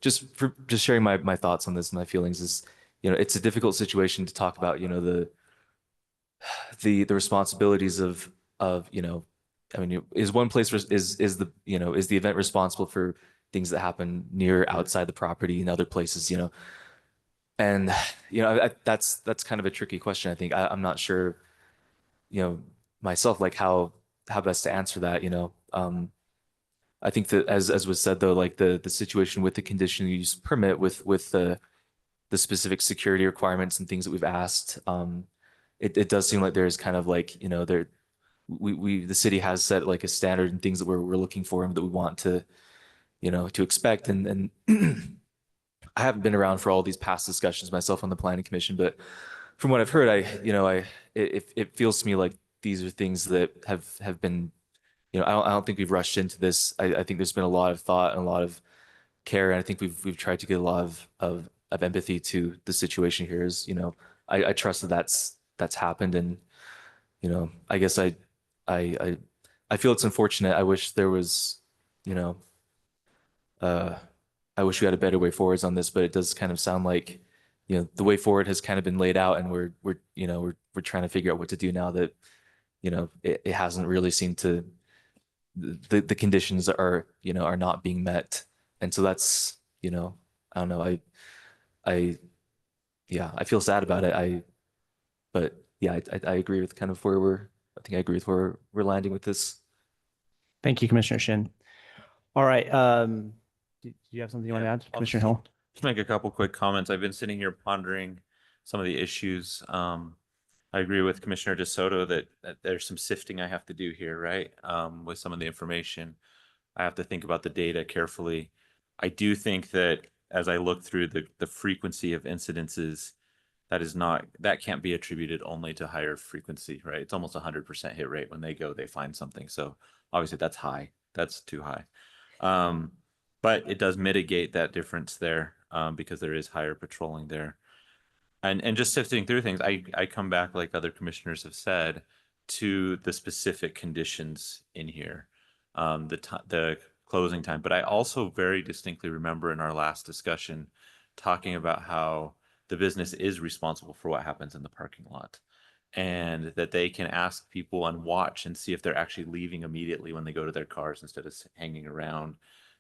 just sharing my thoughts on this and my feelings is, it's a difficult situation to talk about, the responsibilities of, I mean, is one place is the event responsible for things that happen near outside the property and other places, and, that's kind of a tricky question. I think I'm not sure, myself, like how best to answer that, I think that as was said though, like the situation with the conditional use permit with the specific security requirements and things that we've asked, it does seem like there's kind of like, the city has set like a standard and things that we're looking for and that we want to, to expect. And I haven't been around for all these past discussions myself on the planning commission, but from what I've heard, it feels to me like these are things that have been I don't think we've rushed into this. I think there's been a lot of thought and a lot of care, and I think we've tried to get a lot of empathy to the situation here. I trust that that's happened, and I guess I I feel it's unfortunate. I wish there was, you know, uh, I wish we had a better way forwards on this, but it does kind of sound like, the way forward has kind of been laid out, and we're trying to figure out what to do now that, it hasn't really seemed to, the conditions are not being met. And so that's, I don't know, yeah, I feel sad about it. But yeah, I agree with kind of I think I agree with where we're landing with this.
Thank you, Commissioner Shin. All right. Do you have something you want to add, Commissioner Hill?
Just make a couple quick comments. I've been sitting here pondering some of the issues. I agree with Commissioner DeSoto that there's some sifting I have to do here, right? With some of the information. I have to think about the data carefully. I do think that as I look through the frequency of incidences, that can't be attributed only to higher frequency, right? It's almost 100% hit rate when they find something. So obviously that's high. That's too high. But it does mitigate that difference there because there is higher patrolling there. And just sifting through things, I come back, like other commissioners have said, to the specific conditions in here, the closing time. But I also very distinctly remember in our last discussion talking about how the business is responsible for what happens in the parking lot, and that they can ask people and watch and see if they're actually leaving immediately when they go to their cars instead of hanging around,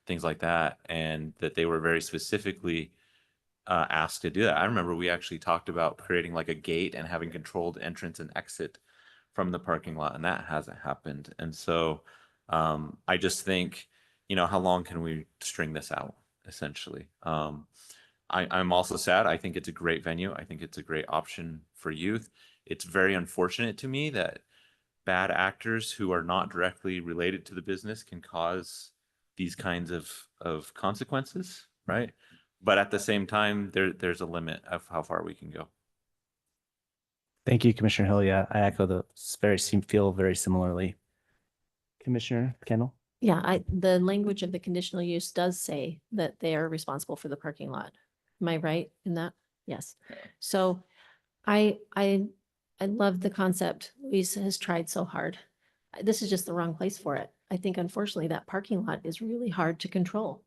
things like that. And that they were very specifically asked to do that. I remember we actually talked about creating like a gate and having controlled entrance and exit from the parking lot, and that hasn't happened. And so I just think, how long can we string this out, essentially? I'm also sad. I think it's a great venue. I think it's a great option for youth. It's very unfortunate to me that bad actors who are not directly related to the business can cause these kinds of consequences, right? But at the same time, there's a limit of how far we can go.
Thank you, Commissioner Hill. Yeah, I echo feel very similarly. Commissioner Kendall?
Yeah, the language of the conditional use does say that they are responsible for the parking lot. Am I right in that? Yes. So I love the concept. Luis has tried so hard. This is just the wrong place for it. I think unfortunately that parking lot is really hard to control.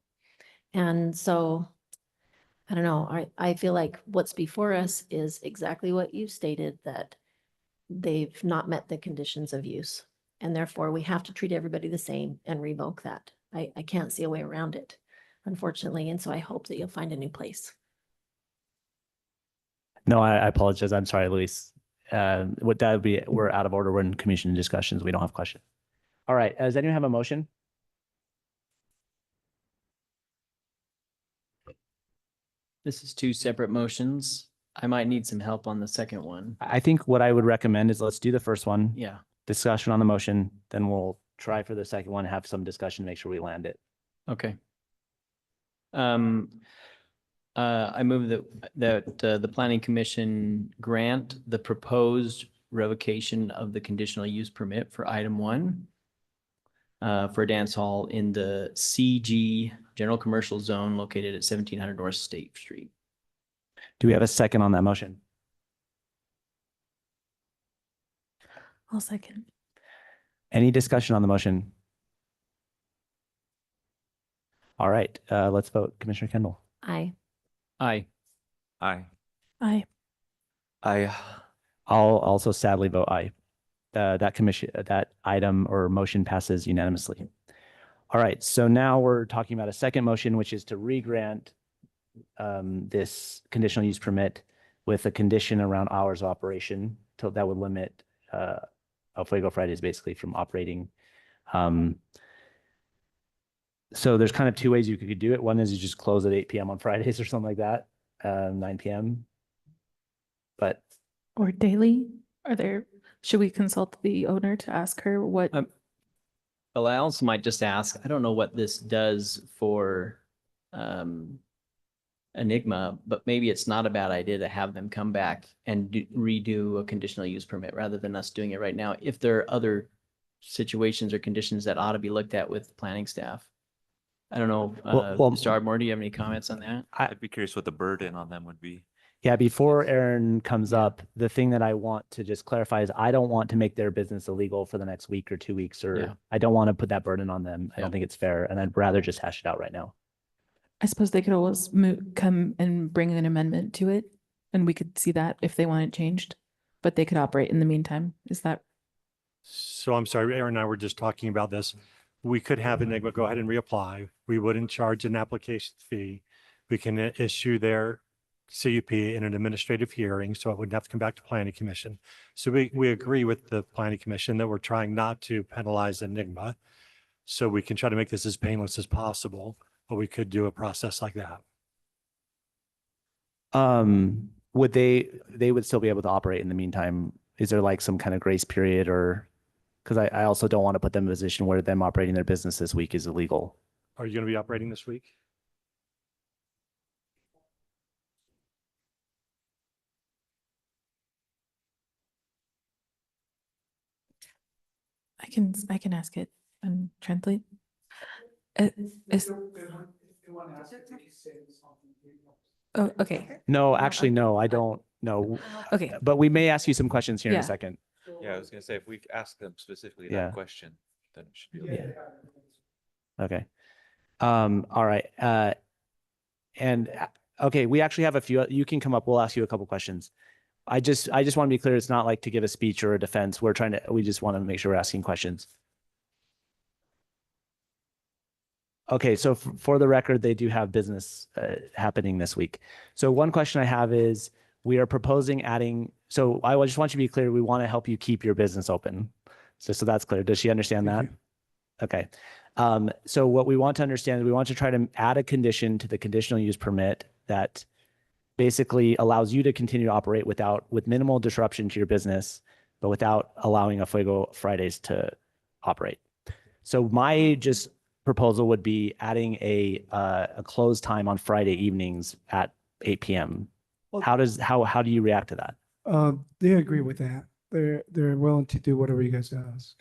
And so, I don't know, I feel like what's before us is exactly what you stated, that they've not met the conditions of use. And therefore we have to treat everybody the same and revoke that. I can't see a way around it, unfortunately. And so I hope that you'll find a new place.
No, I apologize. I'm sorry, Luis. What that would be, we're out of order. We're in commission discussions. We don't have questions. All right. Does anyone have a motion?
This is two separate motions. I might need some help on the second one.
I think what I would recommend is let's do the first one.
Yeah.
Discussion on the motion, then we'll try for the second one, have some discussion, make sure we land it.
Okay. I move that the Planning Commission grant the proposed revocation of the conditional use permit for item 1 for a dance hall in the CG General Commercial Zone located at 1700 North State Street.
Do we have a second on that motion?
I'll second.
Any discussion on the motion? All right, let's vote. Commissioner Kendall?
Aye.
Aye.
Aye.
Aye.
I'll also sadly vote aye. That item or motion passes unanimously. All right, so now we're talking about a second motion, which is to re-grant this conditional use permit with a condition around hours of operation that would limit El Fuego Fridays basically from operating. So there's kind of two ways you could do it. One is you just close at 8 p.m. on Fridays or something like that, 9 p.m. But
Or daily? Should we consult the owner to ask her what?
Well, I also might just ask, I don't know what this does for Enigma, but maybe it's not a bad idea to have them come back and redo a conditional use permit rather than us doing it right now. If there are other situations or conditions that ought to be looked at with planning staff. I don't know,
Well,
Mr. Ardmore, do you have any comments on that?
I'd be curious what the burden on them would be.
Yeah, before Aaron comes up, the thing that I want to just clarify is I don't want to make their business illegal for the next week or 2 weeks, or
Yeah.
I don't want to put that burden on them. I don't
Yeah.
think it's fair, and I'd rather just hash it out right now.
I suppose they could always come and bring an amendment to it, and we could see that if they want it changed, but they could operate in the meantime. Is that?
So I'm sorry, Aaron and I were just talking about this. We could have Enigma go ahead and reapply. We wouldn't charge an application fee. We can issue their CUP in an administrative hearing, so it wouldn't have to come back to planning commission. So we agree with the planning commission that we're trying not to penalize Enigma. So we can try to make this as painless as possible, but we could do a process like that.
Would they would still be able to operate in the meantime? Is there like some kind of grace period, or, because I also don't want to put them in a position where them operating their business this week is illegal.
Are you going to be operating this week?
I can ask it and translate. Oh, okay.
No, actually, no, I don't know.
Okay.
But we may ask you some questions here in
Yeah.
a second.
Yeah, I was gonna say, if we ask them specifically
Yeah.
that question, then it should be okay.
Okay. All right. Okay, we actually have a few, you can come up, we'll ask you a couple questions. I just want to be clear, it's not like to give a speech or a defense. We just want to make sure we're asking questions. Okay, so for the record, they do have business happening this week. So one question I have is, we are proposing adding, so I just want you to be clear, we want to help you keep your business open. So that's clear. Does she understand that? Okay. So what we want to understand is we want to try to add a condition to the conditional use permit that basically allows you to continue to operate with minimal disruption to your business, but without allowing a Fuego Fridays to operate. So my just proposal would be adding a close time on Friday evenings at 8 p.m.
Well-
How do you react to that?
They agree with that. They're willing to do whatever you guys ask.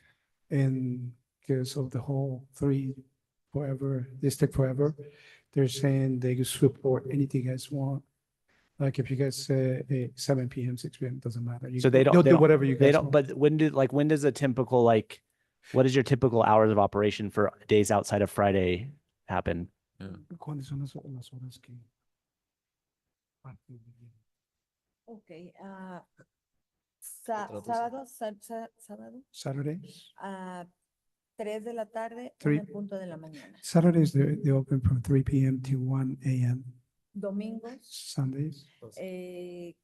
And because of the whole district forever, they're saying they can support anything you guys want. Like if you guys say 7 p.m., 6 p.m., doesn't matter.
So they'll
do whatever you
they
guys
don't,
want.
but when does a typical, what is your typical hours of operation for days outside of Friday happen?
¿Cuáles son las horas que?
Okay, sábado,
Saturdays?
3 de la tarde,
3.
1:00
Saturdays, they open from 3 p.m. to 1 a.m.
Domingos,
Sundays,
3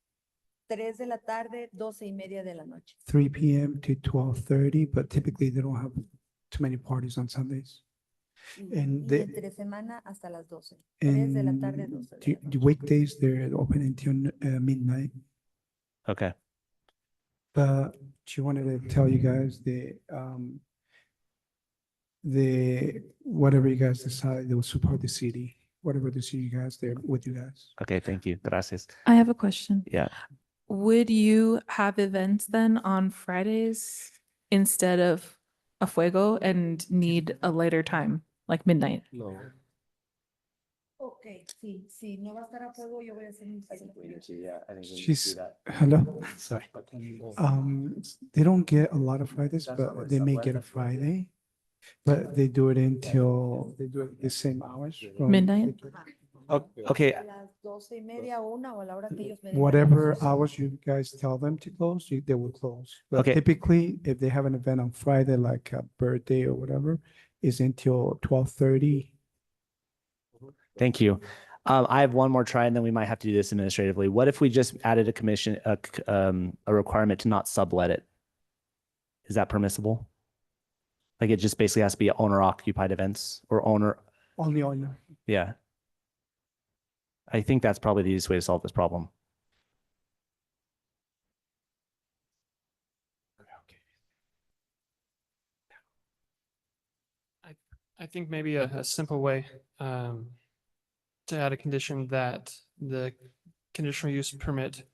de la tarde, 12:30 p.m.
3 p.m. to 12:30, but typically they don't have too many parties on Sundays. And
Y
they,
entre semana hasta las 12. 3 de la tarde, 12 de la
the weekdays, they're open until midnight.
Okay.
But she wanted to tell you guys whatever you guys decide, they will support the city. Whatever they see you guys, they're with you guys.
Okay, thank you. Gracias.
I have a question.
Yeah.
Would you have events then on Fridays instead of a fuego and need a later time, like midnight?
No.
Okay, sí, no va a estar a fuego, yo voy a hacer un
She's, hello, sorry. They don't get a lot of Fridays, but they may get a Friday. But they do it the same hours. from-
Midnight?
Okay.
A las 12:30, 1 o a la hora que ellos me den
Whatever
permiso.
hours you guys tell them to close, they will close. But
Okay.
typically, if they have an event on Friday, like a birthday or whatever, is until 12:30.
Thank you. I have one more try, and then we might have to do this administratively. What if we just added a requirement to not sublet it? Is that permissible? Like it just basically has to be owner occupied events or owner.
Only owner.
Yeah. I think that's probably the easiest way to solve this problem.
I think maybe a simple way to add a condition that the conditional use permit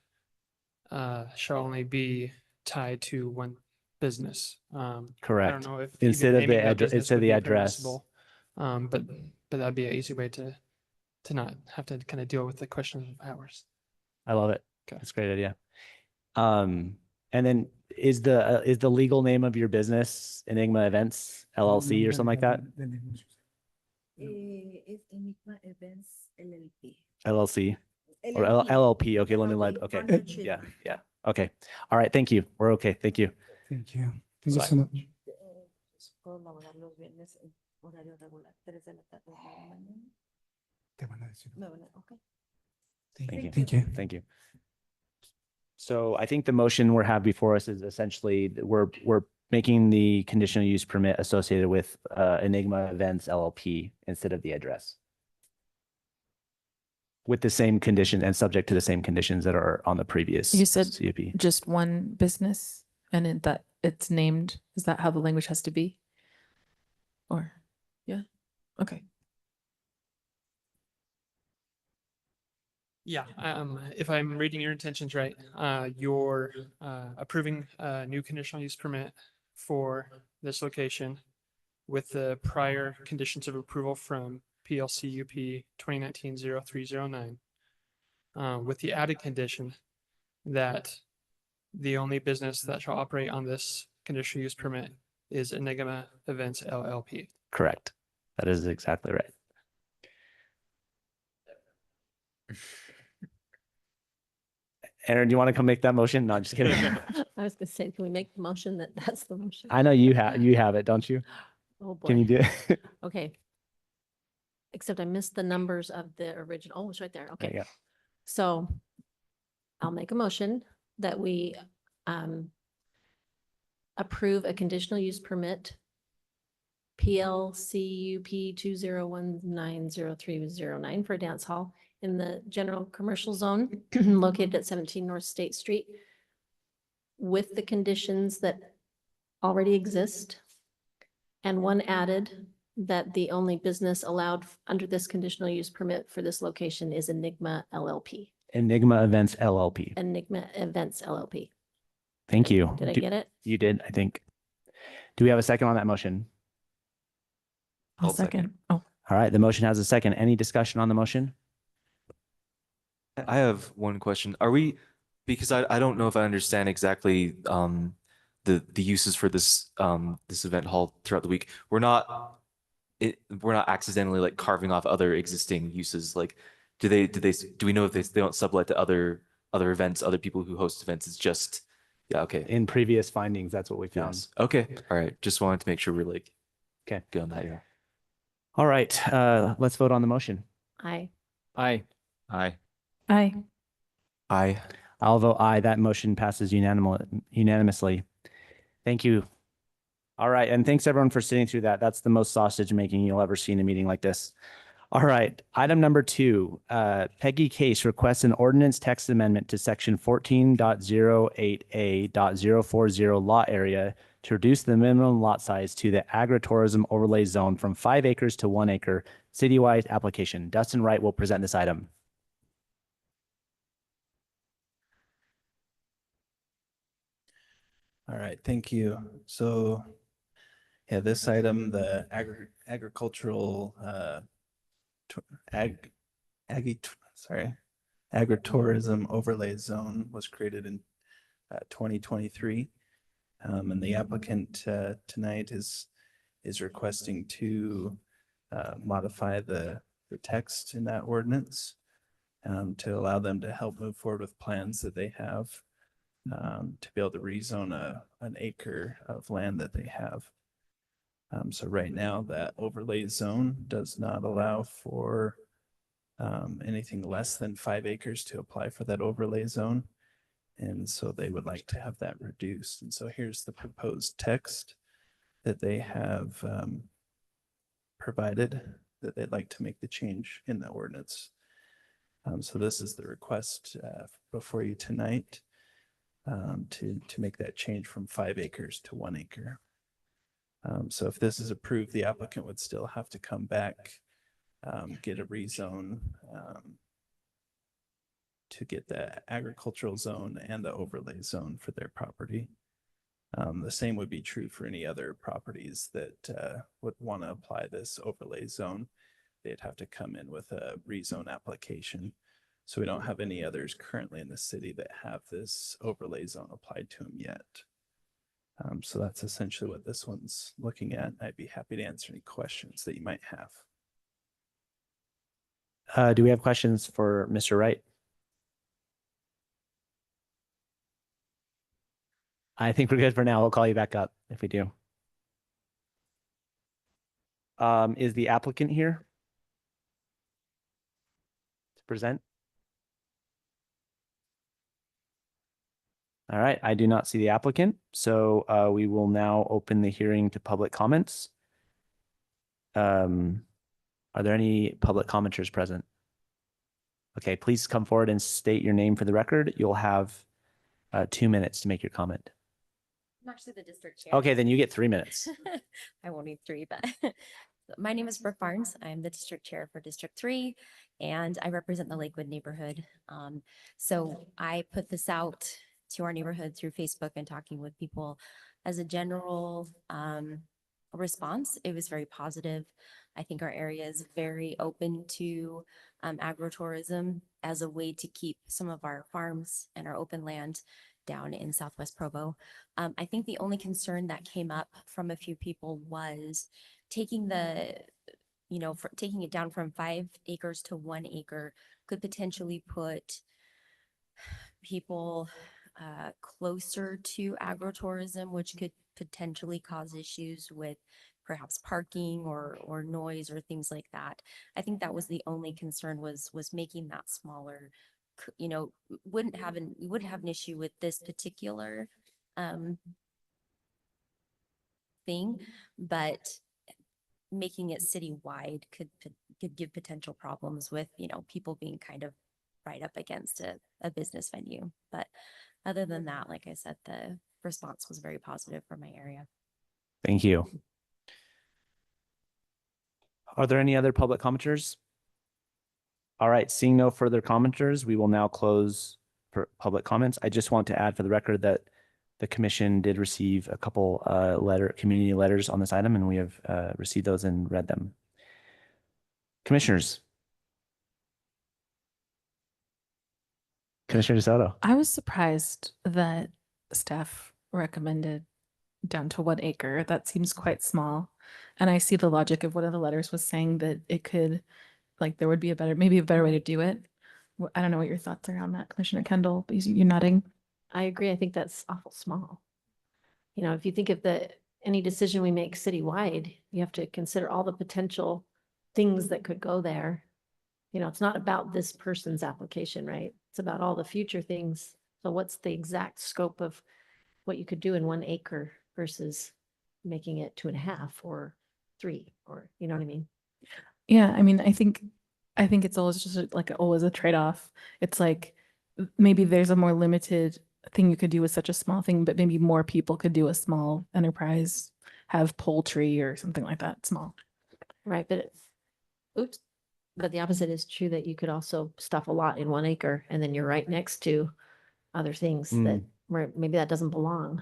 shall only be tied to when business. I
Correct.
don't know if
Instead
even
of the
naming that
address,
business
instead of
would
the
be
address.
permissible. But that'd be an easy way to not have to kind of deal with the question of hours.
I love it.
Okay.
That's a great idea. And then is the legal name of your business Enigma Events LLC or something like that?
Es Enigma Events LLP.
LLC or
LLP.
LLP. Okay, let me
LLP,
okay.
partnership.
Yeah, yeah. Okay. All right. Thank you. We're okay. Thank you.
Thank you. Thank you
Sorry.
so much.
Puedo laborar los viernes en horario regular, 3 de la tarde a 9 de la mañana.
Te van a decir.
Okay.
Thank you.
Thank you.
Thank you. So I think the motion we have before us is essentially that we're making the conditional use permit associated with Enigma Events LLP instead of the address. With the same condition and subject to the same conditions that are on the previous
You said
CUP.
just one business and that it's named. Is that how the language has to be? Or, yeah, okay.
Yeah, if I'm reading your intentions right, you're approving a new conditional use permit for this location with the prior conditions of approval from PLCUP 2019-0309, with the added condition that the only business that shall operate on this conditional use permit is Enigma Events LLP.
Correct. That is exactly right. Aaron, do you want to come make that motion? No, I'm just kidding.
I was gonna say, can we make the motion that that's the motion?
I know you have it, don't you?
Oh, boy.
Can you do it?
Okay. Except I missed the numbers of the original. Oh, it's right there.
There
Okay.
you go.
So I'll make a motion that we approve a conditional use permit PLCUP 20190309 for a dance hall in the general commercial zone located at 17 North State Street with the conditions that already exist and one added that the only business allowed under this conditional use permit for this location is Enigma LLP.
Enigma Events LLP.
Enigma Events LLP.
Thank you.
Did I get it?
You did, I think. Do we have a second on that motion?
I'll second. Oh,
All right, the motion has a second. Any discussion on the motion?
I have one question. Are we, because I don't know if I understand exactly the uses for this this event hall throughout the week. We're not accidentally like carving off other existing uses. Like do we know if they don't sublet to other events, other people who host events? It's just okay.
In previous findings, that's what we found.
Yes. Okay. All right. Just wanted to make sure we're like
okay,
good on that. Yeah.
All right, let's vote on the motion.
Aye.
Aye.
Aye.
aye.
Aye.
I'll vote aye. That motion passes unanimously. Thank you. All right, and thanks everyone for sitting through that. That's the most sausage making you'll ever see in a meeting like this. All right, item number 2, Peggy Case requests an ordinance text amendment to section 14.08A.040 lot area to reduce the minimum lot size to the Agritourism Overlay Zone from 5 acres to 1 acre citywide application. Dustin Wright will present this item.
All right, thank you. So, yeah, this item, the agricultural Agritourism Overlay Zone was created in 2023. And the applicant tonight is requesting to modify the text in that ordinance to allow them to help move forward with plans that they have to be able to rezone an acre of land that they have. So right now that overlay zone does not allow for anything less than 5 acres to apply for that overlay zone. And so they would like to have that reduced. And so here's the proposed text that they have provided that they'd like to make the change in the ordinance. So this is the request before you tonight to make that change from 5 acres to 1 acre. So if this is approved, the applicant would still have to come back, get a rezone to get the agricultural zone and the overlay zone for their property. The same would be true for any other properties that would want to apply this overlay zone. They'd have to come in with a rezone application. So we don't have any others currently in the city that have this overlay zone applied to them yet. So that's essentially what this one's looking at. I'd be happy to answer any questions that you might have.
Do we have questions for Mr. Wright? I think we're good for now. We'll call you back up if we do. Is the applicant here to present? All right, I do not see the applicant, so we will now open the hearing to public comments. Are there any public commenters present? Okay, please come forward and state your name for the record. You'll have 2 minutes to make your comment.
I'm actually the district chair.
Okay, then you get 3 minutes.
I won't need 3, but my name is Brooke Barnes. I'm the district chair for District 3, and I represent the Lakewood neighborhood. So I put this out to our neighborhood through Facebook and talking with people. As a general response, it was very positive. I think our area is very open to agritourism as a way to keep some of our farms and our open land down in Southwest Provo. I think the only concern that came up from a few people was taking taking it down from 5 acres to 1 acre could potentially put people closer to agritourism, which could potentially cause issues with perhaps parking or noise or things like that. I think that was the only concern was making that smaller. We wouldn't have an issue with this particular thing, but making it citywide could give potential problems with people being kind of right up against a business venue. But other than that, like I said, the response was very positive for my area.
Thank you. Are there any other public commenters? All right, seeing no further commenters, we will now close for public comments. I just want to add for the record that the commission did receive a couple community letters on this item, and we have received those and read them. Commissioners. Commissioner DeSoto.
I was surprised that staff recommended down to 1 acre. That seems quite small. And I see the logic of one of the letters was saying that it could, there would be maybe a better way to do it. I don't know what your thoughts are on that, Commissioner Kendall, but you're nodding.
I agree. I think that's awful small. If you think of any decision we make citywide, you have to consider all the potential things that could go there. It's not about this person's application, right? It's about all the future things. So what's the exact scope of what you could do in 1 acre versus making it 2.5 or 3, or you know what I mean?
Yeah, I mean, I think it's always just always a trade-off. It's maybe there's a more limited thing you could do with such a small thing, but maybe more people could do a small enterprise, have poultry or something like that, small.
Right, but the opposite is true, that you could also stuff a lot in 1 acre and then you're right next to other things that where maybe that doesn't belong,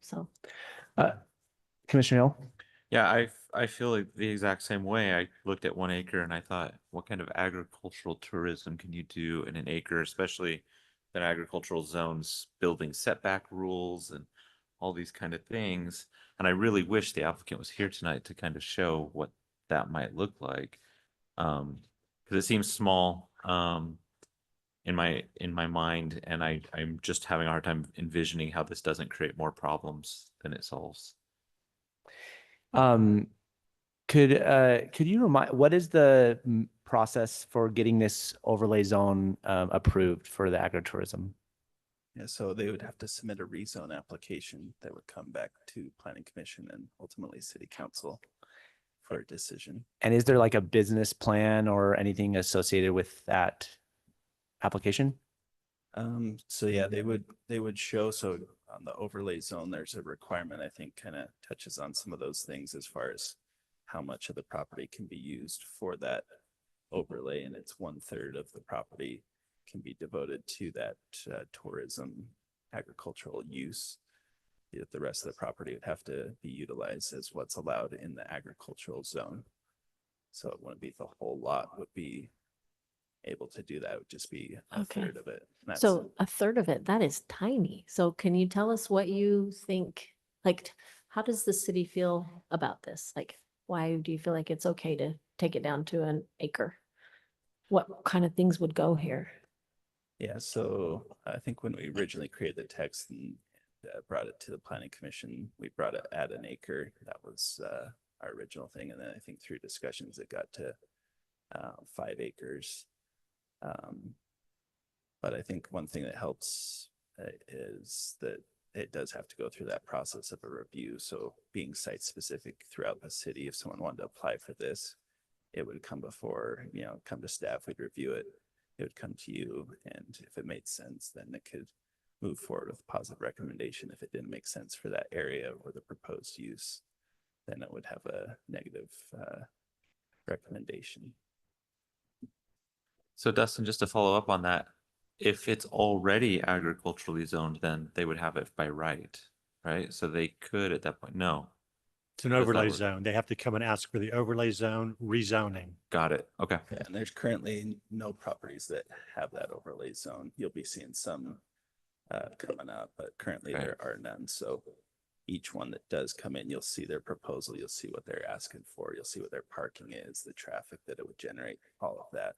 so.
Commissioner Hill?
Yeah, I feel like the exact same way. I looked at 1 acre and I thought, what kind of agricultural tourism can you do in an acre, especially that agricultural zones building setback rules and all these kind of things. And I really wish the applicant was here tonight to kind of show what that might look like. Because it seems small in my mind, and I'm just having a hard time envisioning how this doesn't create more problems than it solves.
Could you remind, what is the process for getting this overlay zone approved for the agritourism?
Yeah, so they would have to submit a rezone application that would come back to Planning Commission and ultimately City Council for a decision.
And is there a business plan or anything associated with that application?
So yeah, they would show, so on the overlay zone, there's a requirement, I think kind of touches on some of those things as far as how much of the property can be used for that overlay, and it's 1/3 of the property can be devoted to that tourism agricultural use. the rest of the property would have to be utilized as what's allowed in the agricultural zone. So it wouldn't be the whole lot would be able to do that. It would just be a
Okay.
third of it. And that's-
So a third of it, that is tiny. So can you tell us what you think, like, how does the city feel about this? Like, why do you feel like it's okay to take it down to an acre? What kind of things would go here?
Yeah, so I think when we originally created the text and brought it to the planning commission, we brought it at an acre. That was our original thing. And then I think through discussions, it got to 5 acres. But I think one thing that helps is that it does have to go through that process of a review. So being site specific throughout the city, if someone wanted to apply for this, it would come before, come to staff, we'd review it. It would come to you. And if it made sense, then it could move forward with a positive recommendation. If it didn't make sense for that area or the proposed use, then it would have a negative recommendation.
So Dustin, just to follow up on that, if it's already agriculturally zoned, then they would have it by right, right? So they could at that point, no.
It's an
Does that
overlay
work?
zone. They have to come and ask for the overlay zone rezoning.
Got it. Okay.
Yeah, and there's currently no properties that have that overlay zone. You'll be seeing some coming up, but currently
Okay.
there are none. So each one that does come in, you'll see their proposal, you'll see what they're asking for, you'll see what their parking is, the traffic that it would generate, all of that.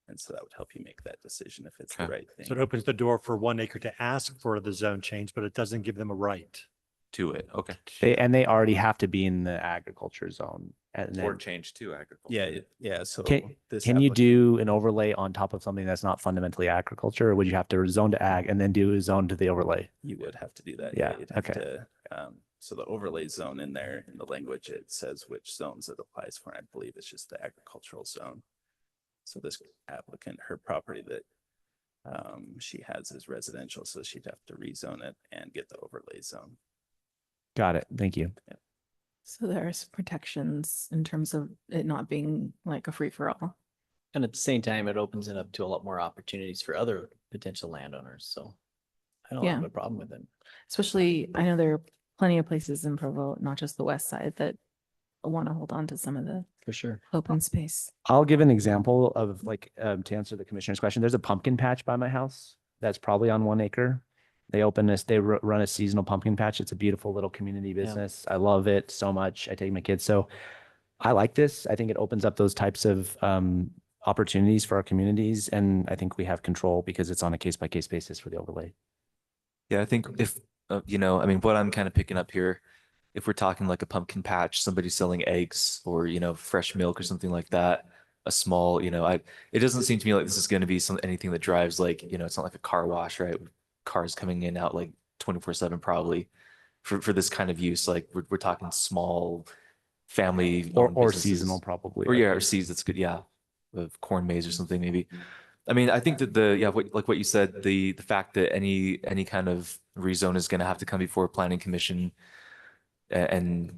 And so that would help you make that decision if it's the right thing.
So it opens the door for 1 acre to ask for the zone change, but it doesn't give them a right.
To it. Okay.
They already have to be in the agriculture zone. And
Or
then
change to agriculture.
Yeah. So
can
this
you do an overlay on top of something that's not fundamentally agriculture, or would you have to zone to ag and then do a zone to the overlay?
You would have to do that.
Yeah,
You'd have
okay.
to, so the overlay zone in there, in the language, it says which zones it applies for. I believe it's just the agricultural zone. So this applicant, her property that she has is residential, so she'd have to rezone it and get the overlay zone.
Got it. Thank you.
So there's protections in terms of it not being like a free for all.
And at the same time, it opens it up to a lot more opportunities for other potential landowners. So I don't have
Yeah.
a problem with it.
Especially, I know there are plenty of places in Provo, not just the west side, that want to hold on to some of the
For sure.
open space.
I'll give an example of to answer the commissioner's question. There's a pumpkin patch by my house that's probably on 1 acre. They run a seasonal pumpkin patch. It's a beautiful little community business. I love it so much. I take my kids. So I like this. I think it opens up those types of opportunities for our communities. And I think we have control because it's on a case by case basis for the overlay.
Yeah, I think if, I mean, what I'm kind of picking up here, if we're talking like a pumpkin patch, somebody selling eggs or, fresh milk or something like that, a small, it doesn't seem to me like this is going to be anything that drives like, it's not like a car wash, right? Cars coming in out like 24/7 probably for this kind of use. Like we're talking small family
Or seasonal probably.
Or or seeds. That's good. Yeah. Of corn maze or something maybe. I mean, I think that like what you said, the fact that any kind of rezone is going to have to come before planning commission and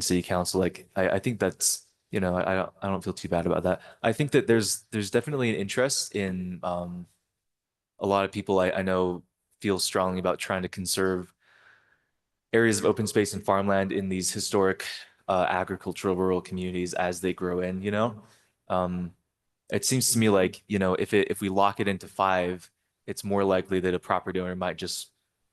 city council. Like, I think that's, I don't feel too bad about that. I think that there's definitely an interest in, a lot of people I know feel strongly about trying to conserve areas of open space and farmland in these historic, agricultural rural communities as they grow in, it seems to me like, if we lock it into 5, it's more likely that a property owner might just,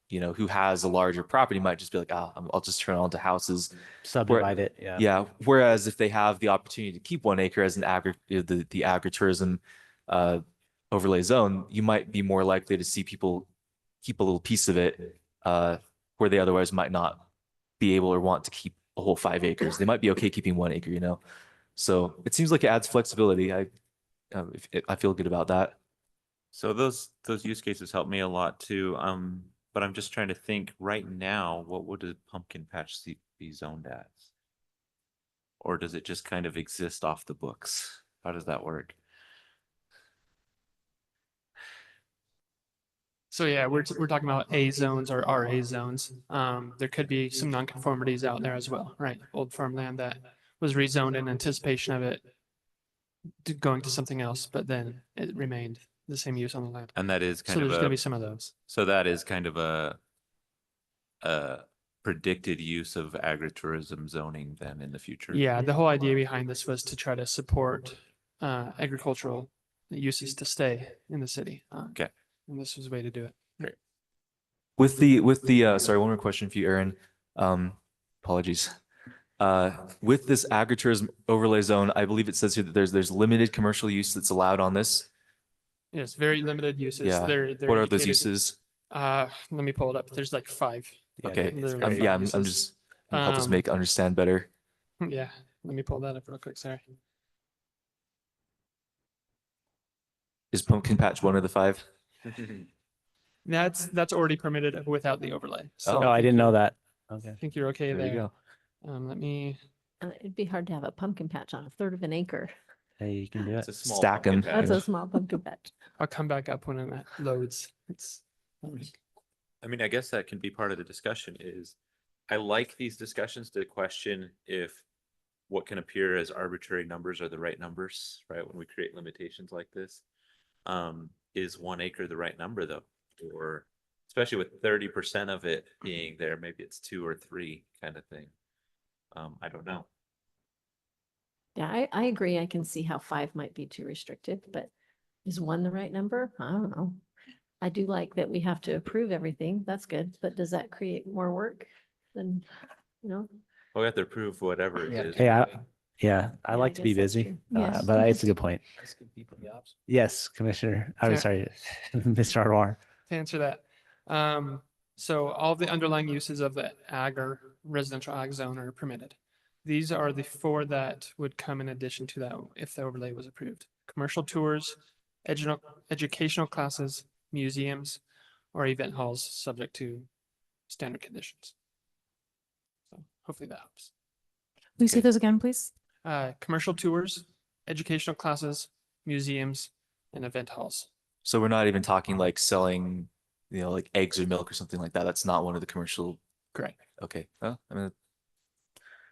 who has a larger property might just be like, I'll just turn it on to houses.
Subdivide it. Yeah.
Yeah. Whereas if they have the opportunity to keep 1 acre as the agritourism overlay zone, you might be more likely to see people keep a little piece of it where they otherwise might not be able or want to keep a whole 5 acres. They might be okay keeping 1 acre, So it seems like it adds flexibility. I feel good about that.
So those use cases help me a lot too. But I'm just trying to think right now, what would a pumpkin patch be zoned as? Or does it just kind of exist off the books? How does that work?
So yeah, we're talking about A zones or RA zones. There could be some nonconformities out there as well, right? Old farmland that was rezoned in anticipation of it going to something else, but then it remained the same use on the land.
And that is
So
kind of
there's going to be some of those.
So that is kind of predicted use of agritourism zoning then in the future?
Yeah, the whole idea behind this was to try to support agricultural uses to stay in the city.
Okay.
And this was a way to do it.
Great.
With the sorry, one more question for you, Aaron. Apologies. With this agritourism overlay zone, I believe it says here that there's limited commercial use that's allowed on this.
Yes, very limited uses.
Yeah.
They're
What are those
indicated-
uses?
Let me pull it up. There's like 5.
Okay.
There are
I'm
5
I'm
uses.
just help us make understand better.
Yeah, let me pull that up real quick. Sorry.
Is pumpkin patch one of the 5?
That's already permitted without the overlay. So
Oh, I didn't know that. Okay.
I think you're okay
There you
there.
go.
Let me.
It'd be hard to have a pumpkin patch on a third of an acre.
Hey, you can do it.
It's a small
Stack 'em.
pumpkin
That's
patch.
a small pumpkin patch.
I'll come back up when that loads. It's.
I mean, I guess that can be part of the discussion is I like these discussions to question if what can appear as arbitrary numbers are the right numbers, right? When we create limitations like this. Is 1 acre the right number though? Or especially with 30% of it being there, maybe it's 2 or 3 kind of thing. I don't know.
Yeah, I agree. I can see how 5 might be too restrictive, but is 1 the right number? I don't know. I do like that we have to approve everything. That's good, but does that create more work than, you know?
We have to approve whatever it is.
Hey, I
Yeah,
like
I
to be
guess that's
busy,
true. Yes.
but it's a good point.
Let's give people the option.
Yes, Commissioner. I'm
Yeah.
sorry, Mr. Arwar.
To answer that. So all the underlying uses of the residential ag zone are permitted. These are the 4 that would come in addition to that if the overlay was approved. Commercial tours, educational classes, museums, or event halls subject to standard conditions. So hopefully that helps.
Will you say those again, please?
Commercial tours, educational classes, museums, and event halls.
So we're not even talking like selling, like eggs or milk or something like that. That's not one of the commercial.
Correct.
Okay. Well, I mean,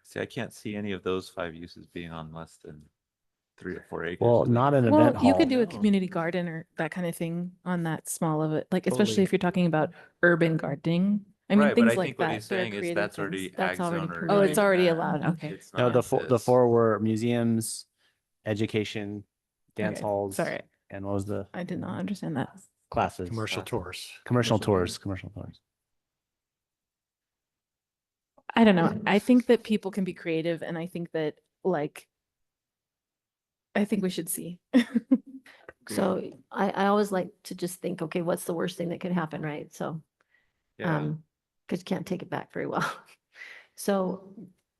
See, I can't see any of those 5 uses being on less than 3 or 4 acres.
Well, not an
Well,
event
you
hall.
could do a community garden or that kind of thing on that small of it, like especially
Totally.
if you're talking about urban gardening. I mean,
Right, but
things
I
like
think what
that.
he's
They're
saying is
creative
that's
things.
already
That's
ag
already
zone or
permitted.
Oh, it's already
that.
allowed. Okay.
It's
No,
not
the
this.
4 were museums, education, dance
Okay,
halls.
sorry.
And what was the
I did not understand that.
classes?
Commercial tours.
Commercial tours.
I don't know. I think that people can be creative and I think that I think we should see.
So I always like to just think, okay, what's the worst thing that could happen, right? So,
Yeah.
because you can't take it back very well. So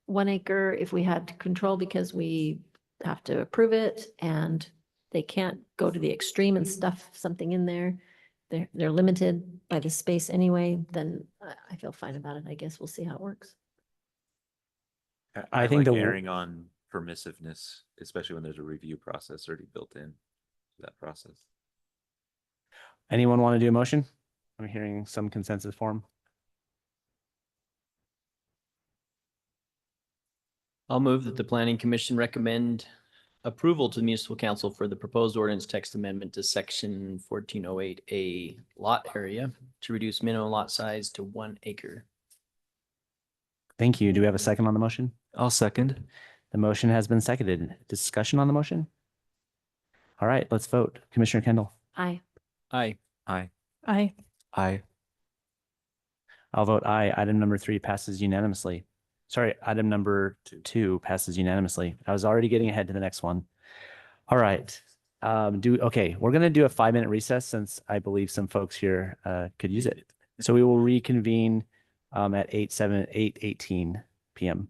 1 acre, if we had control because we have to approve it and they can't go to the extreme and stuff something in there. They're limited by the space anyway, then I feel fine about it. I guess we'll see how it works.
I think
like
the-
erring on permissiveness, especially when there's a review process already built in to that process.
Anyone want to do a motion? I'm hearing some consensus form.
I'll move that the planning commission recommend approval to the municipal council for the proposed ordinance text amendment to section 1408A lot area to reduce minimum lot size to 1 acre.
Thank you. Do we have a second on the motion?
I'll second.
The motion has been seconded. Discussion on the motion? All right, let's vote. Commissioner Kendall.
Aye.
Aye.
Aye.
Aye.
Aye.
I'll vote aye. Item number 3 passes unanimously. Sorry, item number 2 passes unanimously. I was already getting ahead to the next one. All right. Okay, we're going to do a 5-minute recess since I believe some folks here could use it. So we will reconvene at 8:18 p.m.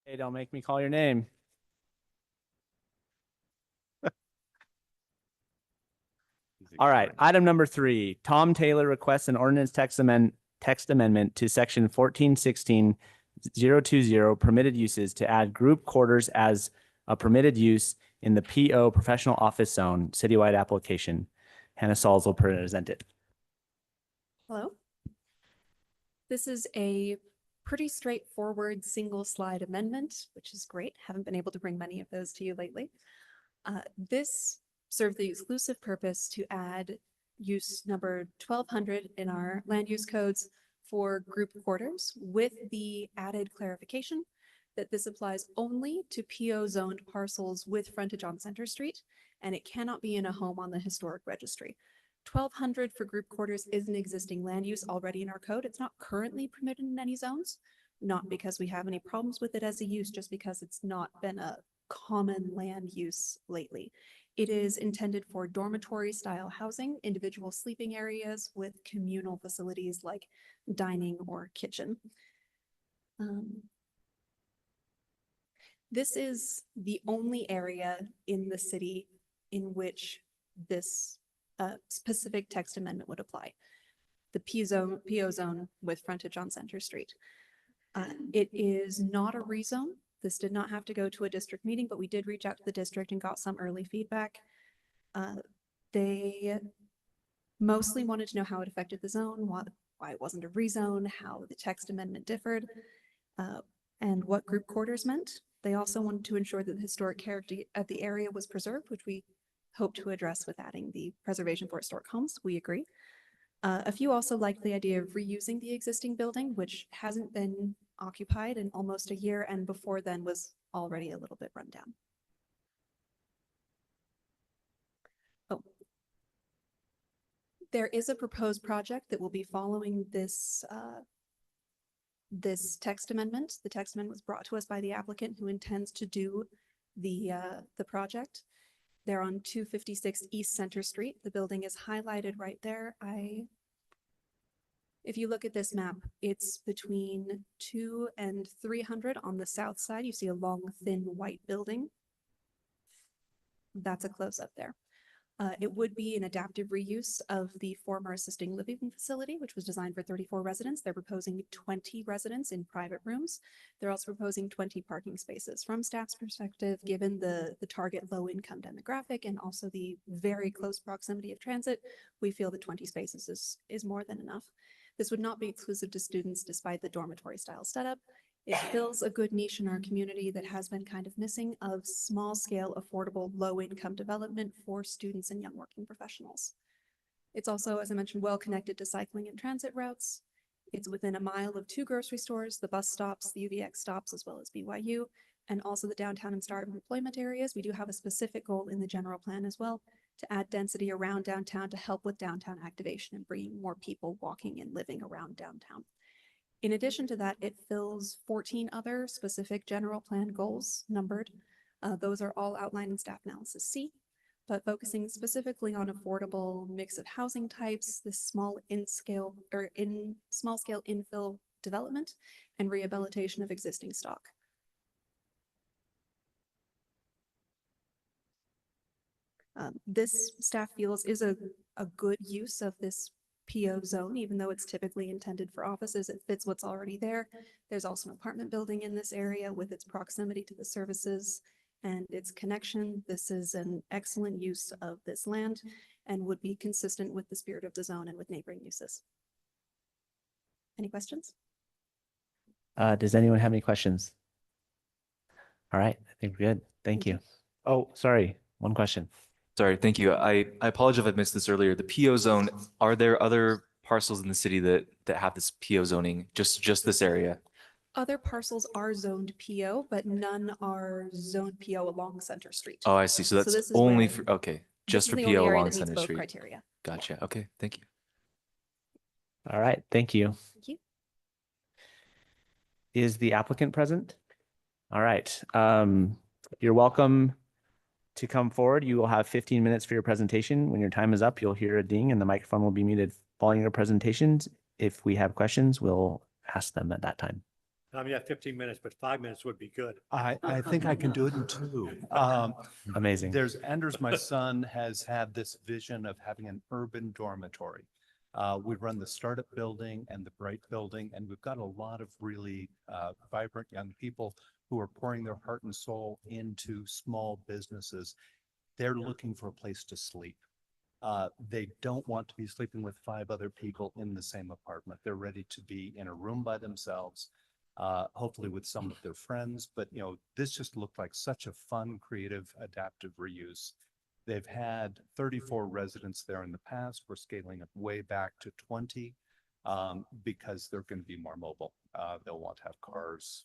Hey, don't make me call your name. All right, item number 3, Tom Taylor requests an ordinance text amendment to section 1416.020 permitted uses to add group quarters as a permitted use in the PO professional office zone citywide application. Hannah Sauls will present it.
Hello. This is a pretty straightforward single slide amendment, which is great. Haven't been able to bring many of those to you lately. This serves the exclusive purpose to add use number 1200 in our land use codes for group quarters, with the added clarification that this applies only to PO zoned parcels with frontage on Center Street, and it cannot be in a home on the historic registry. 1200 for group quarters is an existing land use already in our code. It's not currently permitted in any zones, not because we have any problems with it as a use, just because it's not been a common land use lately. It is intended for dormitory style housing, individual sleeping areas with communal facilities like dining or kitchen. This is the only area in the city in which this specific text amendment would apply. The PO zone with frontage on Center Street. It is not a rezone. This did not have to go to a district meeting, but we did reach out to the district and got some early feedback. They mostly wanted to know how it affected the zone, why it wasn't a rezone, how the text amendment differed, and what group quarters meant. They also wanted to ensure that the historic character of the area was preserved, which we hope to address with adding the preservation for historic homes. We agree. A few also liked the idea of reusing the existing building, which hasn't been occupied in almost a year, and before then was already a little bit run down. Oh. There is a proposed project that will be following this this text amendment. The text amendment was brought to us by the applicant who intends to do the project. They're on 256 East Center Street. The building is highlighted right there. If you look at this map, it's between 200 and 300 on the south side. You see a long, thin white building. That's a close-up there. It would be an adaptive reuse of the former assisted living facility, which was designed for 34 residents. They're proposing 20 residents in private rooms. They're also proposing 20 parking spaces. From staff's perspective, given the target low-income demographic and also the very close proximity of transit, we feel that 20 spaces is more than enough. This would not be exclusive to students despite the dormitory style setup. It fills a good niche in our community that has been kind of missing of small scale, affordable, low income development for students and young working professionals. It's also, as I mentioned, well connected to cycling and transit routes. It's within a mile of 2 grocery stores, the bus stops, the UVX stops, as well as BYU, and also the downtown and startup employment areas. We do have a specific goal in the general plan as well to add density around downtown to help with downtown activation and bringing more people walking and living around downtown. In addition to that, it fills 14 other specific general plan goals numbered. Those are all outlined in staff analysis C, but focusing specifically on affordable mix of housing types, this small scale infill development and rehabilitation of existing stock. This staff feels is a good use of this PO zone, even though it's typically intended for offices. It fits what's already there. There's also an apartment building in this area with its proximity to the services and its connection. This is an excellent use of this land and would be consistent with the spirit of the zone and with neighboring uses. Any questions?
Does anyone have any questions? All right, I think we're good. Thank you. Oh, sorry, one question.
Sorry, thank you. I apologize if I missed this earlier. The PO zone, are there other parcels in the city that have this PO zoning, just this area?
Other parcels are zoned PO, but none are zoned PO along Center Street.
Oh, I see. So that's
this is
only
where-
for, okay, just
this
for
is the only
PO
area
along
that meets
Center
both
Street.
criteria.
Gotcha. Okay, thank you.
All right, thank you.
Thank you.
Is the applicant present? All right, you're welcome to come forward. You will have 15 minutes for your presentation. When your time is up, you'll hear a ding and the microphone will be muted following your presentations. If we have questions, we'll ask them at that time.
I mean, 15 minutes, but 5 minutes would be good.
I think I can do it in 2.
Amazing.
There's Anders, my son, has had this vision of having an urban dormitory. We run the startup building and the Bright building, and we've got a lot of really vibrant young people who are pouring their heart and soul into small businesses. They're looking for a place to sleep. They don't want to be sleeping with 5 other people in the same apartment. They're ready to be in a room by themselves, hopefully with some of their friends. But, you know, this just looked like such a fun, creative, adaptive reuse. They've had 34 residents there in the past. We're scaling it way back to 20 because they're going to be more mobile. They'll want to have cars,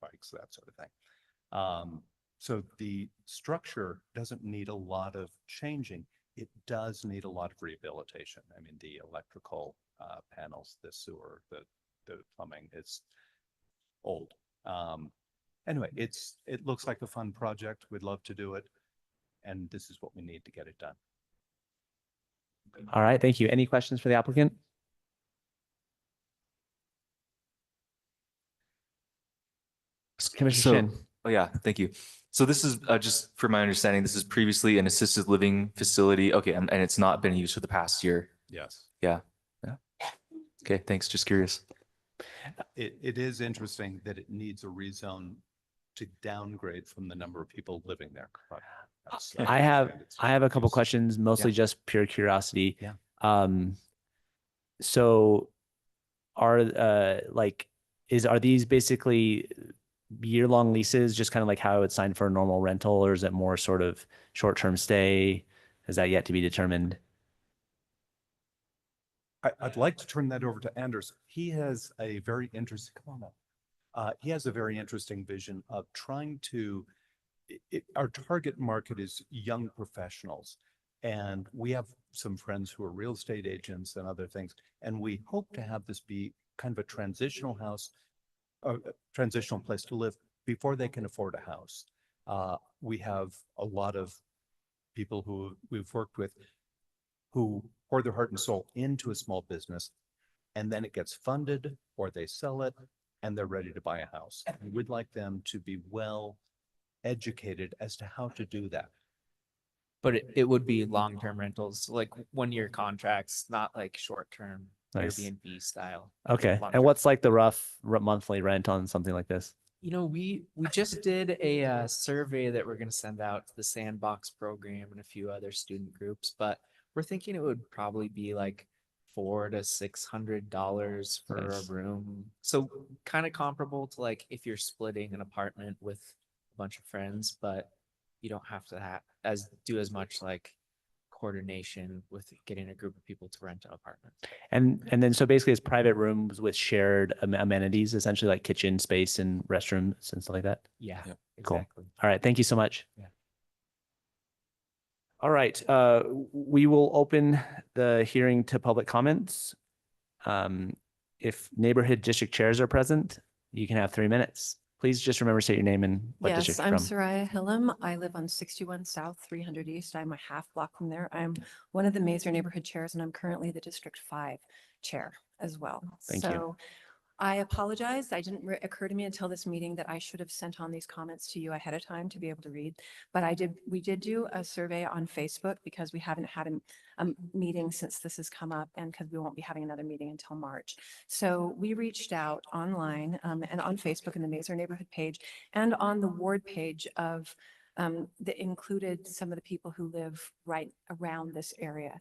bikes, that sort of thing. So the structure doesn't need a lot of changing. It does need a lot of rehabilitation. I mean, the electrical panels, the sewer, the plumbing, it's old. Anyway, it looks like a fun project. We'd love to do it. And this is what we need to get it done.
All right, thank you. Any questions for the applicant? Commissioner Shin.
Oh yeah, thank you. So this is just for my understanding, this is previously an assisted living facility. Okay, and it's not been used for the past year.
Yes.
Yeah. Okay, thanks. Just curious.
It is interesting that it needs a rezone to downgrade from the number of people living there.
I have a couple questions, mostly just pure curiosity.
Yeah.
So are are these basically year-long leases, just kind of like how I would sign for a normal rental, or is it more sort of short-term stay? Is that yet to be determined?
I'd like to turn that over to Anders. He has a very interesting, come on up. He has a very interesting vision of trying to, our target market is young professionals. And we have some friends who are real estate agents and other things. And we hope to have this be kind of a transitional house, a transitional place to live before they can afford a house. We have a lot of people who we've worked with who pour their heart and soul into a small business, and then it gets funded or they sell it and they're ready to buy a house. And we'd like them to be well educated as to how to do that.
But it would be long-term rentals, like 1-year contracts, not like short-term
Nice.
Airbnb style.
Okay.
Long-term.
And what's like the rough monthly rent on something like this?
You know, we just did a survey that we're going to send out to the Sandbox program and a few other student groups, but we're thinking it would probably be like $400 to $600 for
Nice.
a room. So kind of comparable to like if you're splitting an apartment with a bunch of friends, but you don't have to do as much like coordination with getting a group of people to rent an apartment.
And then so basically it's private rooms with shared amenities, essentially like kitchen space and restrooms and stuff like that.
Yeah,
Cool.
exactly.
All right. Thank you so much.
Yeah.
All right. We will open the hearing to public comments. If neighborhood district chairs are present, you can have 3 minutes. Please just remember to state your name and what
Yes,
district
I'm
you're from.
Soraya Hillam. I live on 61 South, 300 East. I'm a half block from there. I'm one of the Mazer neighborhood chairs, and I'm currently the District 5 chair as well.
Thank you.
So I apologize. I didn't occur to me until this meeting that I should have sent on these comments to you ahead of time to be able to read. But we did do a survey on Facebook because we haven't had a meeting since this has come up, and because we won't be having another meeting until March. So we reached out online and on Facebook in the Mazer neighborhood page and on the ward page of that included some of the people who live right around this area.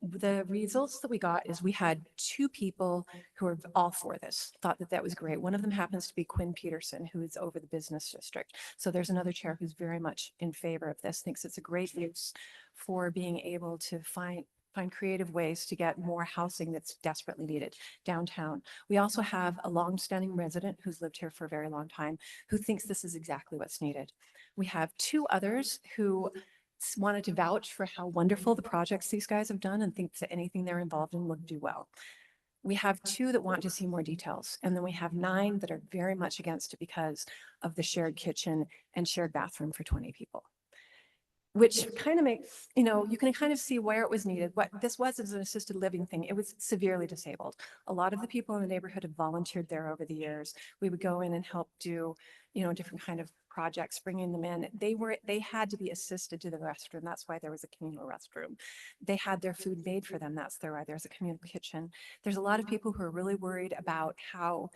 The results that we got is we had 2 people who are all for this, thought that that was great. One of them happens to be Quinn Peterson, who is over the business district. So there's another chair who's very much in favor of this, thinks it's a great use for being able to find creative ways to get more housing that's desperately needed downtown. We also have a longstanding resident who's lived here for a very long time who thinks this is exactly what's needed. We have 2 others who wanted to vouch for how wonderful the projects these guys have done and think that anything they're involved in would do well. We have 2 that want to see more details. And then we have 9 that are very much against it because of the shared kitchen and shared bathroom for 20 people. which kind of makes, you can kind of see where it was needed. What this was is an assisted living thing. It was severely disabled. A lot of the people in the neighborhood have volunteered there over the years. We would go in and help do, different kind of projects, bringing them in. They had to be assisted to the restroom. That's why there was a communal restroom. They had their food made for them. That's why there's a communal kitchen. There's a lot of people who are really worried about how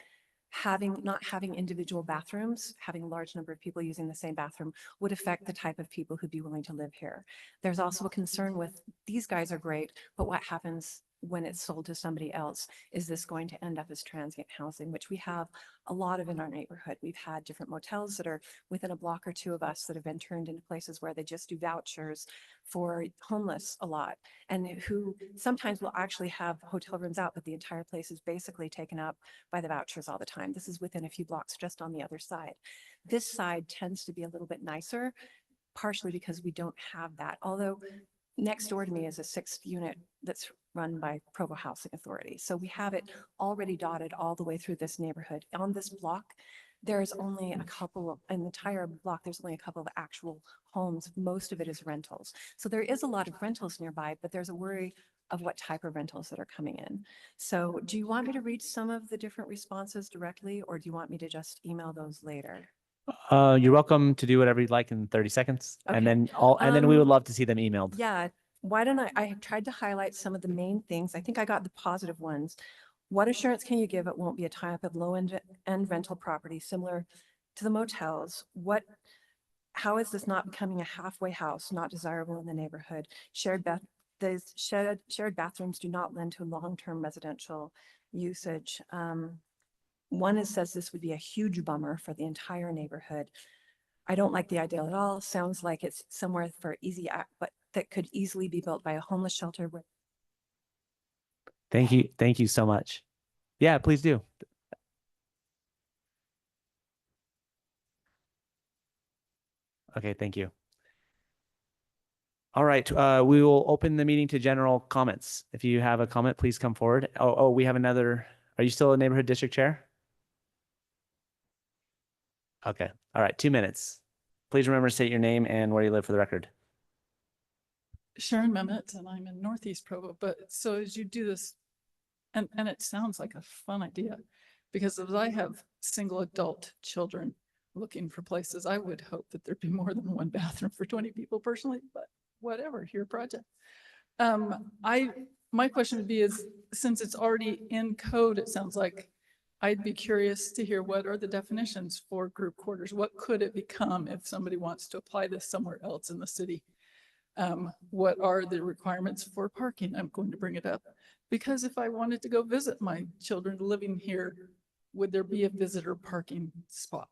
not having individual bathrooms, having a large number of people using the same bathroom would affect the type of people who'd be willing to live here. There's also a concern with, these guys are great, but what happens when it's sold to somebody else? Is this going to end up as transient housing, which we have a lot of in our neighborhood? We've had different motels that are within a block or two of us that have been turned into places where they just do vouchers for homeless a lot, and who sometimes will actually have hotel rooms out, but the entire place is basically taken up by the vouchers all the time. This is within a few blocks just on the other side. This side tends to be a little bit nicer, partially because we don't have that. Although next door to me is a 6th unit that's run by Provo Housing Authority. So we have it already dotted all the way through this neighborhood. On this block, there's only a couple of, in the entire block, there's only a couple of actual homes. Most of it is rentals. So there is a lot of rentals nearby, but there's a worry of what type of rentals that are coming in. So do you want me to read some of the different responses directly, or do you want me to just email those later?
You're welcome to do whatever you'd like in 30 seconds.
Okay.
And then we would love to see them emailed.
Yeah, why don't I tried to highlight some of the main things. I think I got the positive ones. What assurance can you give it won't be a type of low-end rental property similar to the motels? How is this not becoming a halfway house, not desirable in the neighborhood? Shared bathrooms do not lend to long-term residential usage. One says this would be a huge bummer for the entire neighborhood. I don't like the idea at all. Sounds like it's somewhere for easy act, but that could easily be built by a homeless shelter.
Thank you. Thank you so much. Yeah, please do. Okay, thank you. All right, we will open the meeting to general comments. If you have a comment, please come forward. Oh, we have another. Are you still a neighborhood district chair? Okay. All right, 2 minutes. Please remember to state your name and where you live for the record.
Sharon Mehmet, and I'm in Northeast Provo. But so as you do this, and it sounds like a fun idea, because as I have single adult children looking for places, I would hope that there'd be more than one bathroom for 20 people personally, but whatever, your project. My question would be is, since it's already in code, it sounds like I'd be curious to hear what are the definitions for group quarters? What could it become if somebody wants to apply this somewhere else in the city? What are the requirements for parking? I'm going to bring it up because if I wanted to go visit my children living here, would there be a visitor parking spot?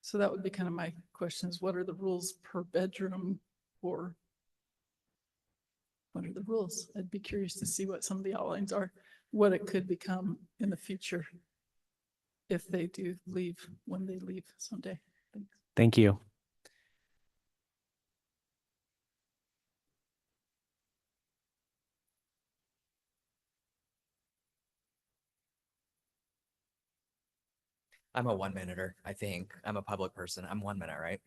So that would be kind of my questions. What are the rules per bedroom, or what are the rules? I'd be curious to see what some of the outlines are, what it could become in the future if they do leave, when they leave someday. Thanks.
Thank you.
I'm a 1-minuter, I think. I'm a public person. I'm 1 minute, right?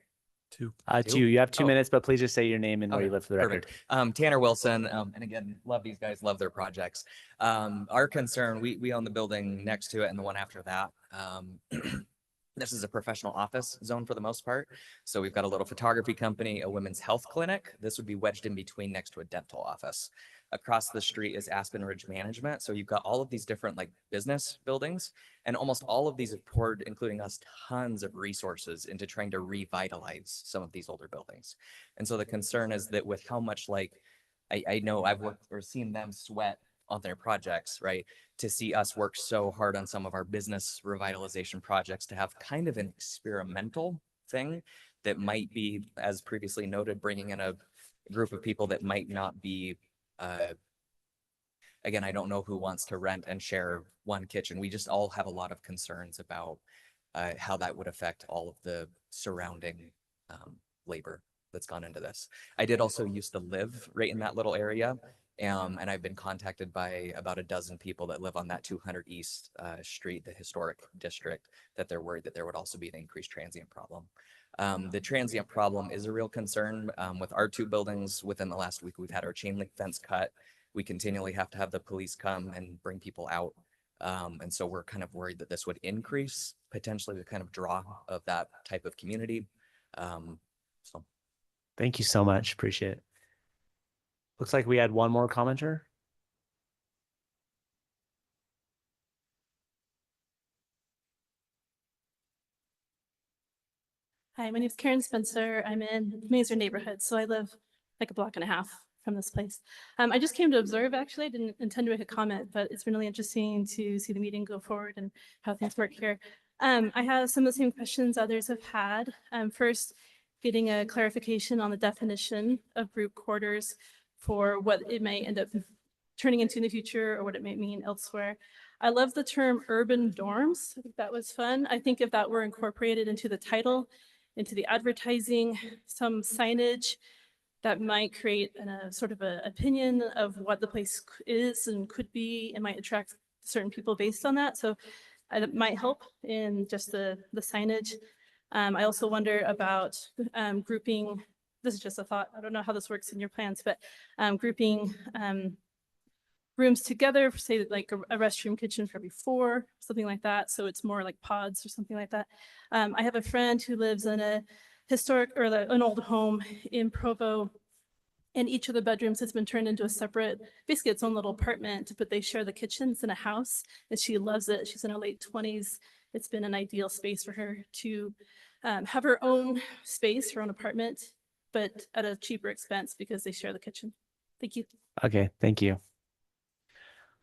Two. You have 2 minutes, but please just say your name and where you live for the record.
Tanner Wilson, and again, love these guys, love their projects. Our concern, we own the building next to it and the one after that. This is a professional office zone for the most part. So we've got a little photography company, a women's health clinic. This would be wedged in between next to a dental office. Across the street is Aspen Ridge Management. So you've got all of these different like business buildings, and almost all of these have poured, including us, tons of resources into trying to revitalize some of these older buildings. And so the concern is that with how much I know I've worked or seen them sweat on their projects, right? To see us work so hard on some of our business revitalization projects, to have kind of an experimental thing that might be, as previously noted, bringing in a group of people that might not be, again, I don't know who wants to rent and share one kitchen. We just all have a lot of concerns about how that would affect all of the surrounding labor that's gone into this. I did also used to live right in that little area. And I've been contacted by about a dozen people that live on that 200 East Street, the historic district, that they're worried that there would also be an increased transient problem. The transient problem is a real concern. With our two buildings, within the last week, we've had our chain link fence cut. We continually have to have the police come and bring people out. And so we're kind of worried that this would increase potentially the kind of draw of that type of community. So.
Thank you so much. Appreciate it. Looks like we had one more commenter.
Hi, my name is Karen Spencer. I'm in Mazer neighborhood, so I live like a block and a half from this place. I just came to observe, actually. I didn't intend to make a comment, but it's been really interesting to see the meeting go forward and how things work here. I have some of the same questions others have had. First, getting a clarification on the definition of group quarters for what it may end up turning into in the future or what it may mean elsewhere. I love the term urban dorms. I think that was fun. I think if that were incorporated into the title, into the advertising, some signage, that might create a sort of an opinion of what the place is and could be, and might attract certain people based on that. So it might help in just the signage. I also wonder about grouping. This is just a thought. I don't know how this works in your plans, but grouping rooms together, say like a restroom kitchen for every 4, something like that. So it's more like pods or something like that. I have a friend who lives in a historic or an old home in Provo, and each of the bedrooms has been turned into a separate, basically its own little apartment, but they share the kitchens in a house, and she loves it. She's in her late 20s. It's been an ideal space for her to have her own space, her own apartment, but at a cheaper expense because they share the kitchen. Thank you.
Okay, thank you.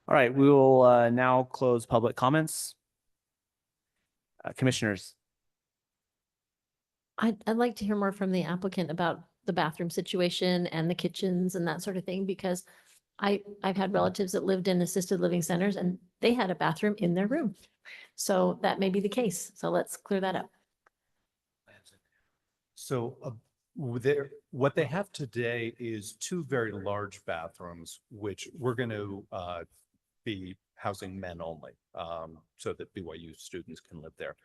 All right, we will now close public comments. Commissioners.
I'd like to hear more from the applicant about the bathroom situation and the kitchens and that sort of thing, because I've had relatives that lived in assisted living centers and they had a bathroom in their room. So that may be the case. So let's clear that up.
So what they have today is 2 very large bathrooms, which we're going to be housing men only, so that BYU students can live there.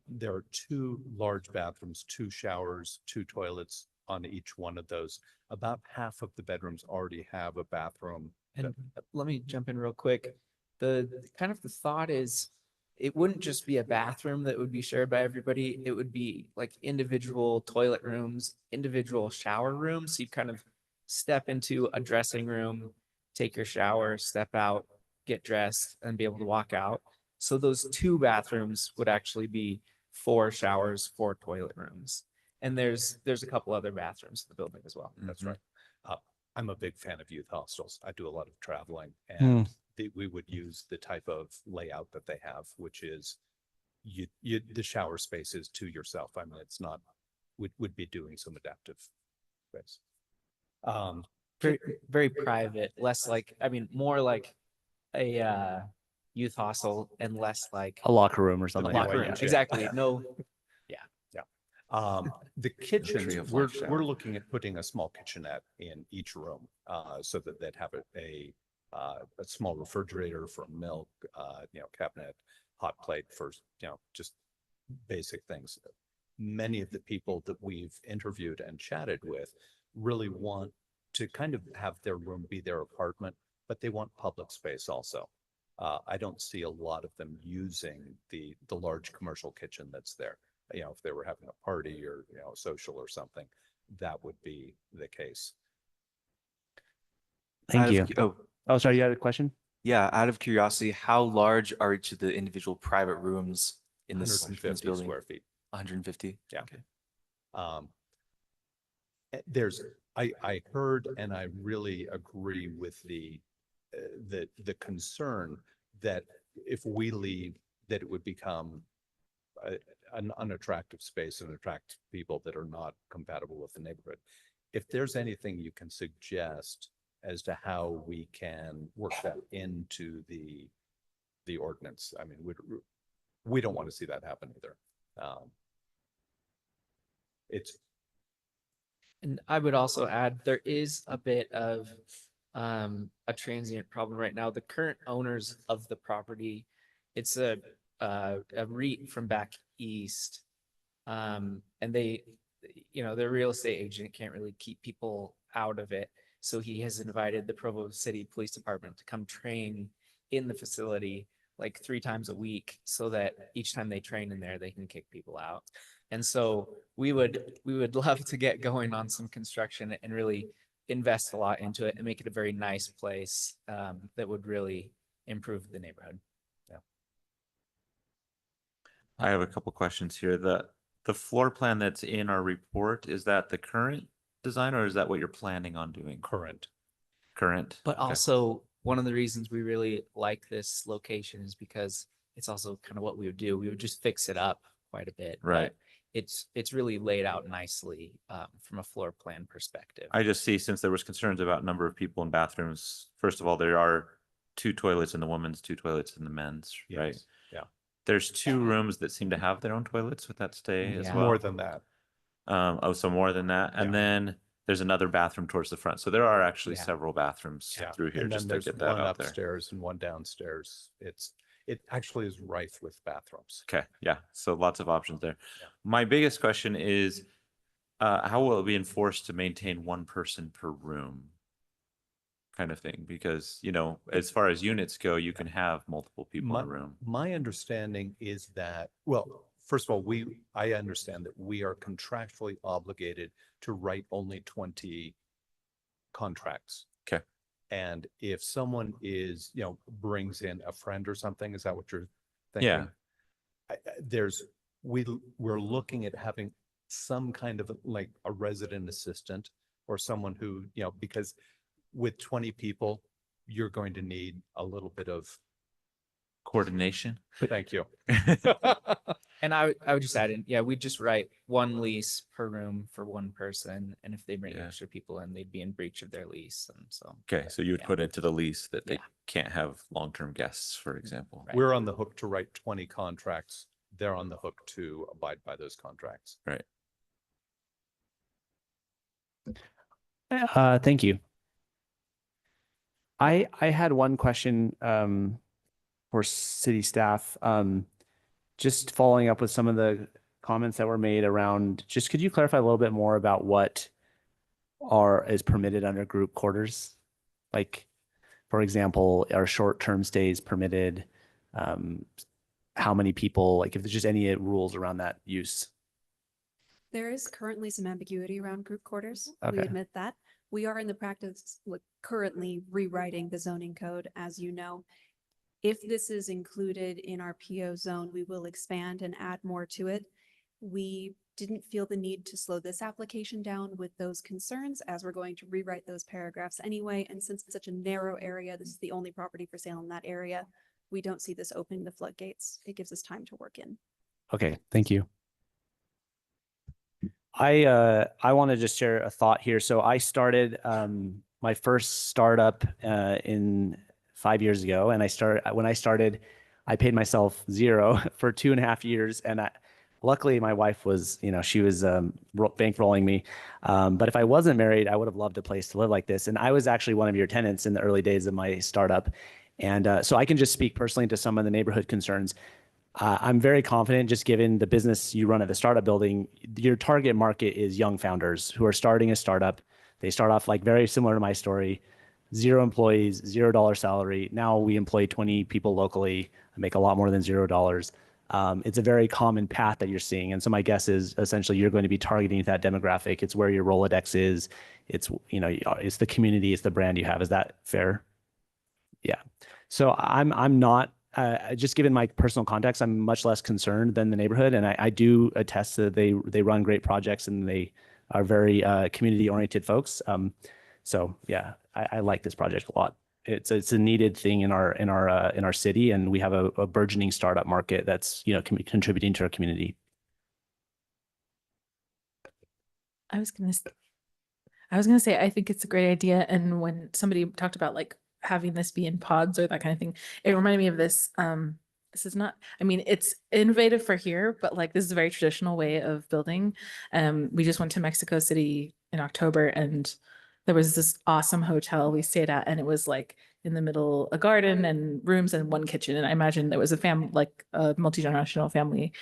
There are 2 large bathrooms, 2 showers, 2 toilets on each one of those. About half of the bedrooms already have a bathroom.
And let me jump in real quick. The kind of the thought is it wouldn't just be a bathroom that would be shared by everybody. It would be like individual toilet rooms, individual shower rooms. So you kind of step into a dressing room, take your shower, step out, get dressed, and be able to walk out. So those 2 bathrooms would actually be 4 showers, 4 toilet rooms. And there's a couple other bathrooms in the building as well.
That's right. I'm a big fan of youth hostels. I do a lot of traveling, and we would use the type of layout that they have, which is the shower space is to yourself. I mean, it's not, would be doing some adaptive space.
Very, very private, less like, I mean, more like a youth hostel and less like
a locker room or something.
Locker room. Exactly. No.
The kitchens, we're looking at putting a small kitchenette in each room, so that they'd have a small refrigerator for milk, cabinet, hot plate for, just basic things. Many of the people that we've interviewed and chatted with really want to kind of have their room be their apartment, but they want public space also. I don't see a lot of them using the large commercial kitchen that's there. If they were having a party or, a social or something, that would be the case.
Thank you. Oh, sorry, you had a question?
Yeah, out of curiosity, how large are each of the individual private rooms in this
150
building?
square feet.
150?
Yeah. Okay. I heard, and I really agree with the concern that if we leave, that it would become an unattractive space and attract people that are not compatible with the neighborhood. If there's anything you can suggest as to how we can work that into the ordinance, I mean, we don't want to see that happen either.
And I would also add, there is a bit of a transient problem right now. The current owners of the property, it's a REIT from back east. And they, their real estate agent can't really keep people out of it. So he has invited the Provo City Police Department to come train in the facility like 3 times a week so that each time they train in there, they can kick people out. And so we would love to get going on some construction and really invest a lot into it and make it a very nice place that would really improve the neighborhood.
Yeah.
I have a couple questions here. The floor plan that's in our report, is that the current design or is that what you're planning on doing?
Current.
Current.
But
Okay.
also one of the reasons we really like this location is because it's also kind of what we would do. We would just fix it up quite a bit.
Right.
But it's really laid out nicely from a floor plan perspective.
I just see, since there was concerns about number of people in bathrooms, first of all, there are 2 toilets in the women's, 2 toilets in the men's, right?
Yes. Yeah.
There's 2 rooms that seem to have their own toilets with that stay as
Yeah.
well.
More than that.
Oh, so more than that. And then there's another bathroom towards the front. So there are actually
Yeah.
several bathrooms through here,
And then
just to
there's
get that
one
out there.
upstairs and one downstairs. It actually is rife with bathrooms.
Okay, yeah, so lots of options there. My biggest question is, how will it be enforced to maintain 1 person per room? Kind of thing, because, as far as units go, you can have multiple people in a room.
My understanding is that, well, first of all, I understand that we are contractually obligated to write only 20 contracts.
Okay.
And if someone brings in a friend or something, is that what you're thinking?
Yeah.
We're looking at having some kind of like a resident assistant or someone who, because with 20 people, you're going to need a little bit of
Coordination.
Thank you.
And I would just add in, we'd just write 1 lease per room for 1 person. And if they bring extra people in, they'd be in breach of their lease. And so.
Okay, so you would put into the lease that they can't have long-term guests, for example.
Right.
We're on the hook to write 20 contracts. They're on the hook to abide by those contracts.
Right.
Thank you. I had one question for city staff. Just following up with some of the comments that were made around, just could you clarify a little bit more about what is permitted under group quarters? Like, for example, are short-term stays permitted? How many people, like if there's just any rules around that use?
There is currently some ambiguity around group quarters. We
Okay.
admit that. We are in the practice, currently rewriting the zoning code, as you know. If this is included in our PO zone, we will expand and add more to it. We didn't feel the need to slow this application down with those concerns, as we're going to rewrite those paragraphs anyway. And since it's such a narrow area, this is the only property for sale in that area, we don't see this opening the floodgates. It gives us time to work in.
Okay, thank you. I want to just share a thought here. So I started my first startup in 5 years ago, and when I started, I paid myself $0 for 2.5 years, and luckily my wife was, she was bankrolling me. But if I wasn't married, I would have loved a place to live like this. And I was actually one of your tenants in the early days of my startup, and so I can just speak personally to some of the neighborhood concerns. I'm very confident, just given the business you run at the startup building, your target market is young founders who are starting a startup. They start off like very similar to my story, 0 employees, $0 salary. Now we employ 20 people locally. I make a lot more than $0. It's a very common path that you're seeing. And so my guess is essentially you're going to be targeting that demographic. It's where your Rolodex is. It's, it's the community, it's the brand you have. Is that fair? Yeah. So I'm not, just given my personal context, I'm much less concerned than the neighborhood. And I do attest that they run great projects and they are very community oriented folks. So yeah, I like this project a lot. It's a needed thing in our city, and we have a burgeoning startup market that's contributing to our community.
I was gonna say, I think it's a great idea. And when somebody talked about like having this be in pods or that kind of thing, it reminded me of this. This is not, I mean, it's innovative for here, but like this is a very traditional way of building. We just went to Mexico City in October, and there was this awesome hotel we stayed at, and it was like in the middle, a garden and rooms and one kitchen. And I imagine there was a family, like a multi-generational family.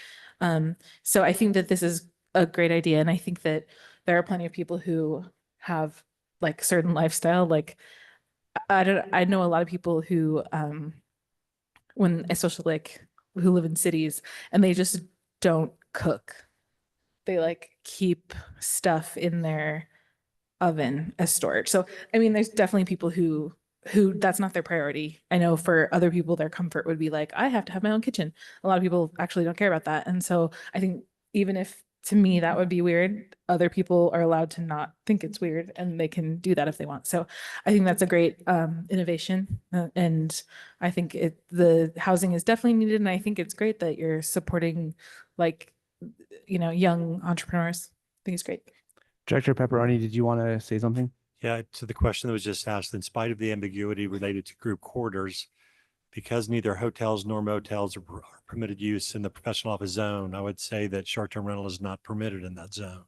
So I think that this is a great idea. And I think that there are plenty of people who have like certain lifestyle. Like I know a lot of people who, when especially like who live in cities and they just don't cook. They like keep stuff in their oven as storage. So, I mean, there's definitely people who that's not their priority. I know for other people, their comfort would be like, I have to have my own kitchen. A lot of people actually don't care about that. And so I think even if to me that would be weird, other people are allowed to not think it's weird and they can do that if they want. So I think that's a great innovation. And I think the housing is definitely needed. And I think it's great that you're supporting like, young entrepreneurs. I think it's great.
Director Pepperoni, did you want to say something?
Yeah, to the question that was just asked, in spite of the ambiguity related to group quarters, because neither hotels nor motels are permitted use in the professional office zone, I would say that short-term rental is not permitted in that zone.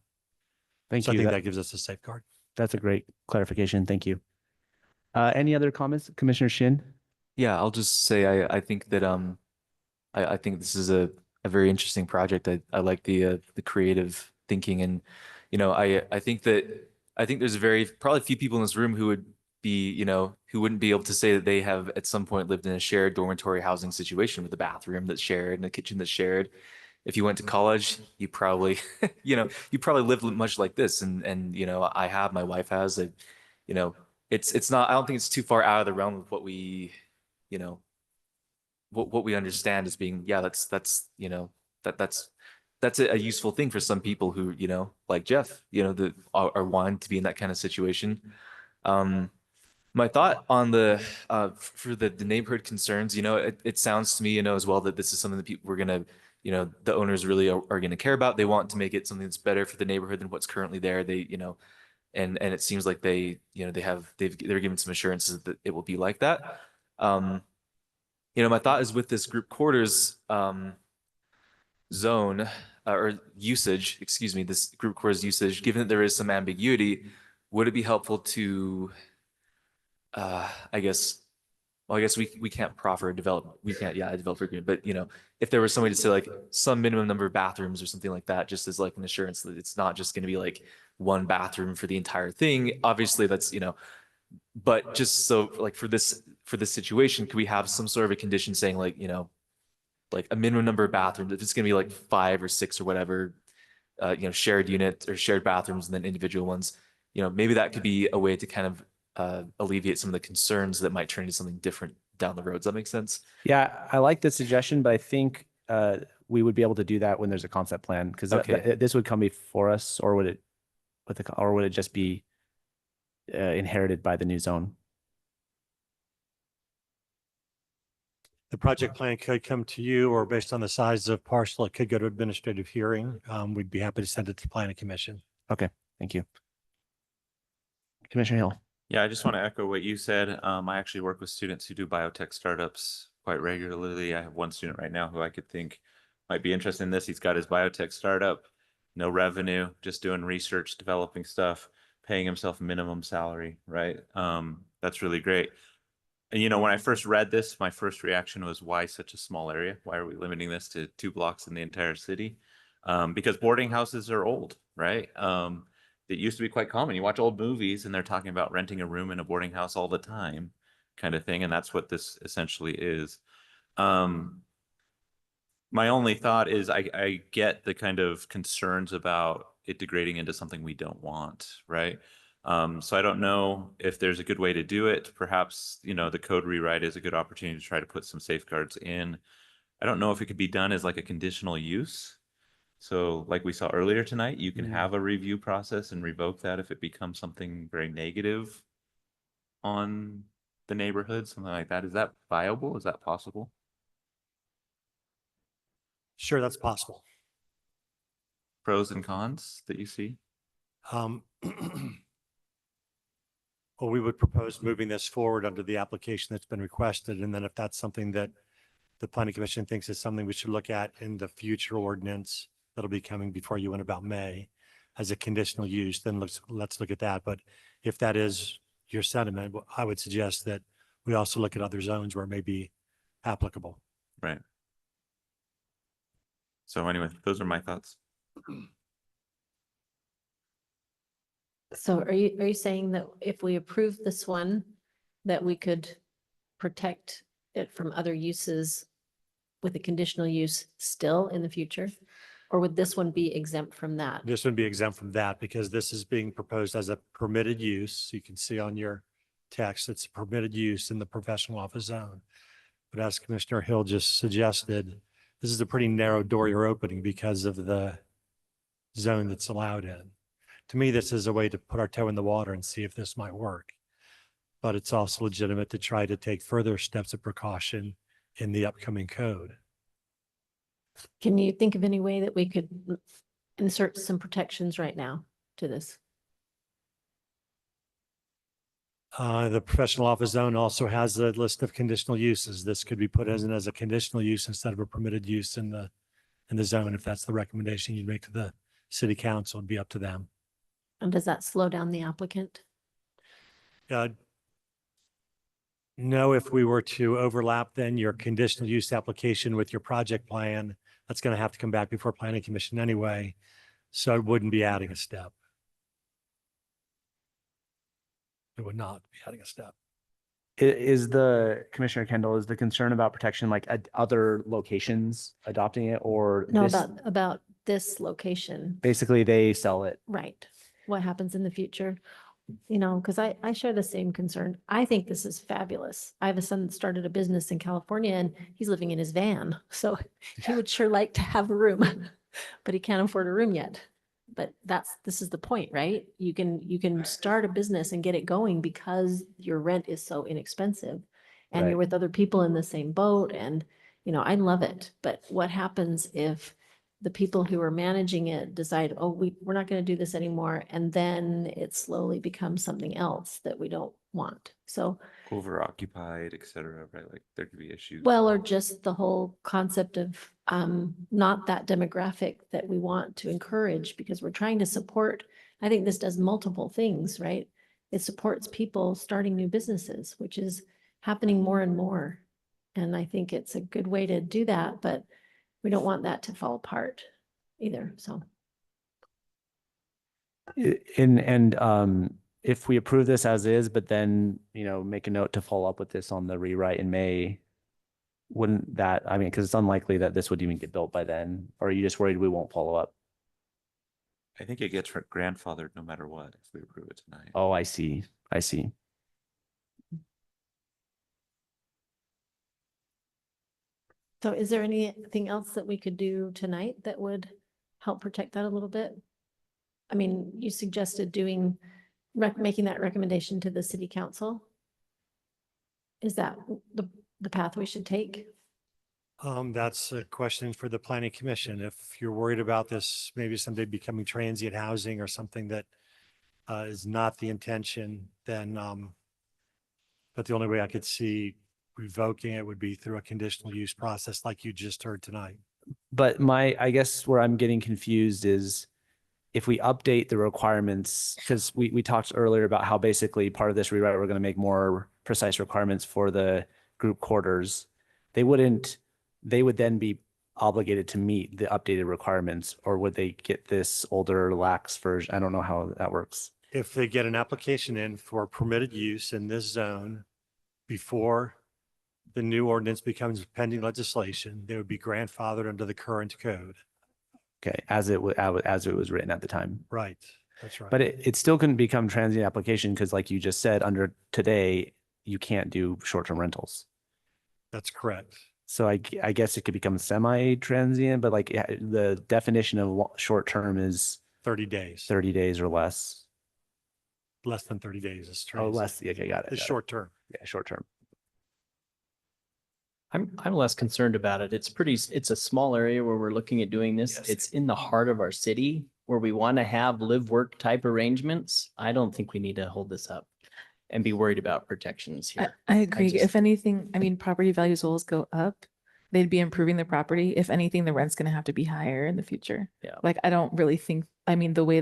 Thank
So
you.
I think that gives us a safeguard.
That's a great clarification. Thank you. Any other comments, Commissioner Shin?
Yeah, I'll just say I think that I think this is a very interesting project. I like the creative thinking, and I think there's probably few people in this room who would be who wouldn't be able to say that they have at some point lived in a shared dormitory housing situation with a bathroom that's shared and a kitchen that's shared. If you went to college, you probably you probably lived much like this, and my wife has it's not, I don't think it's too far out of the realm of what we what we understand as being, that's a useful thing for some people who, like Jeff, that are wanting to be in that kind of situation. My thought on for the neighborhood concerns, it sounds to me, as well, that this is something that people we're gonna, the owners really are gonna care about. They want to make it something that's better for the neighborhood than what's currently there. They, and it seems like they're given some assurances that it will be like that. My thought is with this group quarters zone or usage, excuse me, this group quarters usage, given that there is some ambiguity, would it be helpful to, I guess we can't proffer a development. We can't, a developer agreement, but if there was somebody to say like some minimum number of bathrooms or something like that, just as like an assurance that it's not just going to be like one bathroom for the entire thing. Obviously that's, but just so like for this situation, could we have some sort of a condition saying like, like a minimum number of bathrooms, if it's going to be like 5 or 6 or whatever, shared units or shared bathrooms and then individual ones, maybe that could be a way to kind of alleviate some of the concerns that might turn into something different down the road. Does that make sense?
Yeah, I like the suggestion, but I think we would be able to do that when there's a concept plan, because this would come before us, or would it just be inherited by the new zone?
The project plan could come to you, or based on the size of parcel, it could go to administrative hearing. We'd be happy to send it to the planning commission.
Okay, thank you. Commissioner Hill.
Yeah, I just want to echo what you said. I actually work with students who do biotech startups quite regularly. I have one student right now who I could think might be interested in this. He's got his biotech startup, no revenue, just doing research, developing stuff, paying himself minimum salary, right? That's really great. And when I first read this, my first reaction was, why such a small area? Why are we limiting this to 2 blocks in the entire city? Because boarding houses are old, right? It used to be quite common. You watch old movies and they're talking about renting a room in a boarding house all the time, kind of thing. And that's what this essentially is. My only thought is I get the kind of concerns about it degrading into something we don't want, right? So I don't know if there's a good way to do it. Perhaps, the code rewrite is a good opportunity to try to put some safeguards in. I don't know if it could be done as like a conditional use. So like we saw earlier tonight, you can have a review process and revoke that if it becomes something very negative on the neighborhood, something like that. Is that viable? Is that possible?
Sure, that's possible.
Pros and cons that you see?
Well, we would propose moving this forward under the application that's been requested. And then if that's something that the planning commission thinks is something we should look at in the future ordinance that'll be coming before you in about May, as a conditional use, then let's look at that. But if that is your sentiment, I would suggest that we also look at other zones where it may be applicable.
Right. So anyway, those are my thoughts.
So are you saying that if we approve this one, that we could protect it from other uses with a conditional use still in the future? Or would this one be exempt from that?
This would be exempt from that because this is being proposed as a permitted use. You can see on your text, it's a permitted use in the professional office zone. But as Commissioner Hill just suggested, this is a pretty narrow door you're opening because of the zone that's allowed in. To me, this is a way to put our toe in the water and see if this might work. But it's also legitimate to try to take further steps of precaution in the upcoming code.
Can you think of any way that we could insert some protections right now to this?
The professional office zone also has a list of conditional uses. This could be put as a conditional use instead of a permitted use in the zone. If that's the recommendation you'd make to the city council, it'd be up to them.
And does that slow down the applicant?
No, if we were to overlap then your conditional use application with your project plan, that's going to have to come back before Planning Commission anyway. So it wouldn't be adding a step. It would not be adding a step.
Is the Commissioner Kendall, is the concern about protection like other locations adopting it or
No,
this?
about this location,
Basically they sell it.
right? What happens in the future? You know, because I share the same concern. I think this is fabulous. I have a son that started a business in California and he's living in his van. So he would sure like to have a room, but he can't afford a room yet. But this is the point, right? You can start a business and get it going because your rent is so inexpensive and you're
Right.
with other people in the same boat. And, you know, I love it. But what happens if the people who are managing it decide, oh, we're not going to do this anymore. And then it slowly becomes something else that we don't want. So,
Overoccupied, et cetera, right? Like there could be issues.
well, or just the whole concept of not that demographic that we want to encourage because we're trying to support, I think this does multiple things, right? It supports people starting new businesses, which is happening more and more. And I think it's a good way to do that, but we don't want that to fall apart either, so.
If we approve this as is, but then, you know, make a note to follow up with this on the rewrite in May, wouldn't that, I mean, because it's unlikely that this would even get built by then, or are you just worried we won't follow up?
I think it gets grandfathered no matter what if we approve it tonight.
Oh, I see. I see.
So is there anything else that we could do tonight that would help protect that a little bit? I mean, you suggested making that recommendation to the city council. Is that the path we should take?
That's a question for the Planning Commission. If you're worried about this, maybe someday becoming transient housing or something that is not the intention, then, but the only way I could see revoking it would be through a conditional use process like you just heard tonight.
But I guess where I'm getting confused is if we update the requirements, because we talked earlier about how basically part of this rewrite, we're going to make more precise requirements for the group quarters. They would then be obligated to meet the updated requirements, or would they get this older lax version? I don't know how that works.
If they get an application in for permitted use in this zone before the new ordinance becomes pending legislation, they would be grandfathered under the current code.
Okay, as it was written at the time.
Right, that's right.
But it still couldn't become transient application because like you just said, under today, you can't do short-term rentals.
That's correct.
So I guess it could become semi-transient, but like the definition of short-term is
30 days.
30 days or less.
Less than 30 days is
Oh,
transient.
less. Okay, got it.
It's short term.
Yeah, short-term.
I'm less concerned about it. It's a small area where we're looking at doing this.
Yes.
It's in the heart of our city where we want to have live-work type arrangements. I don't think we need to hold this up and be worried about protections here.
I agree.
just-
If anything, I mean, property values always go up. they'd be improving the property. If anything, the rent's gonna have to be higher in the future.
Yeah.
Like, I don't really think, I mean, the way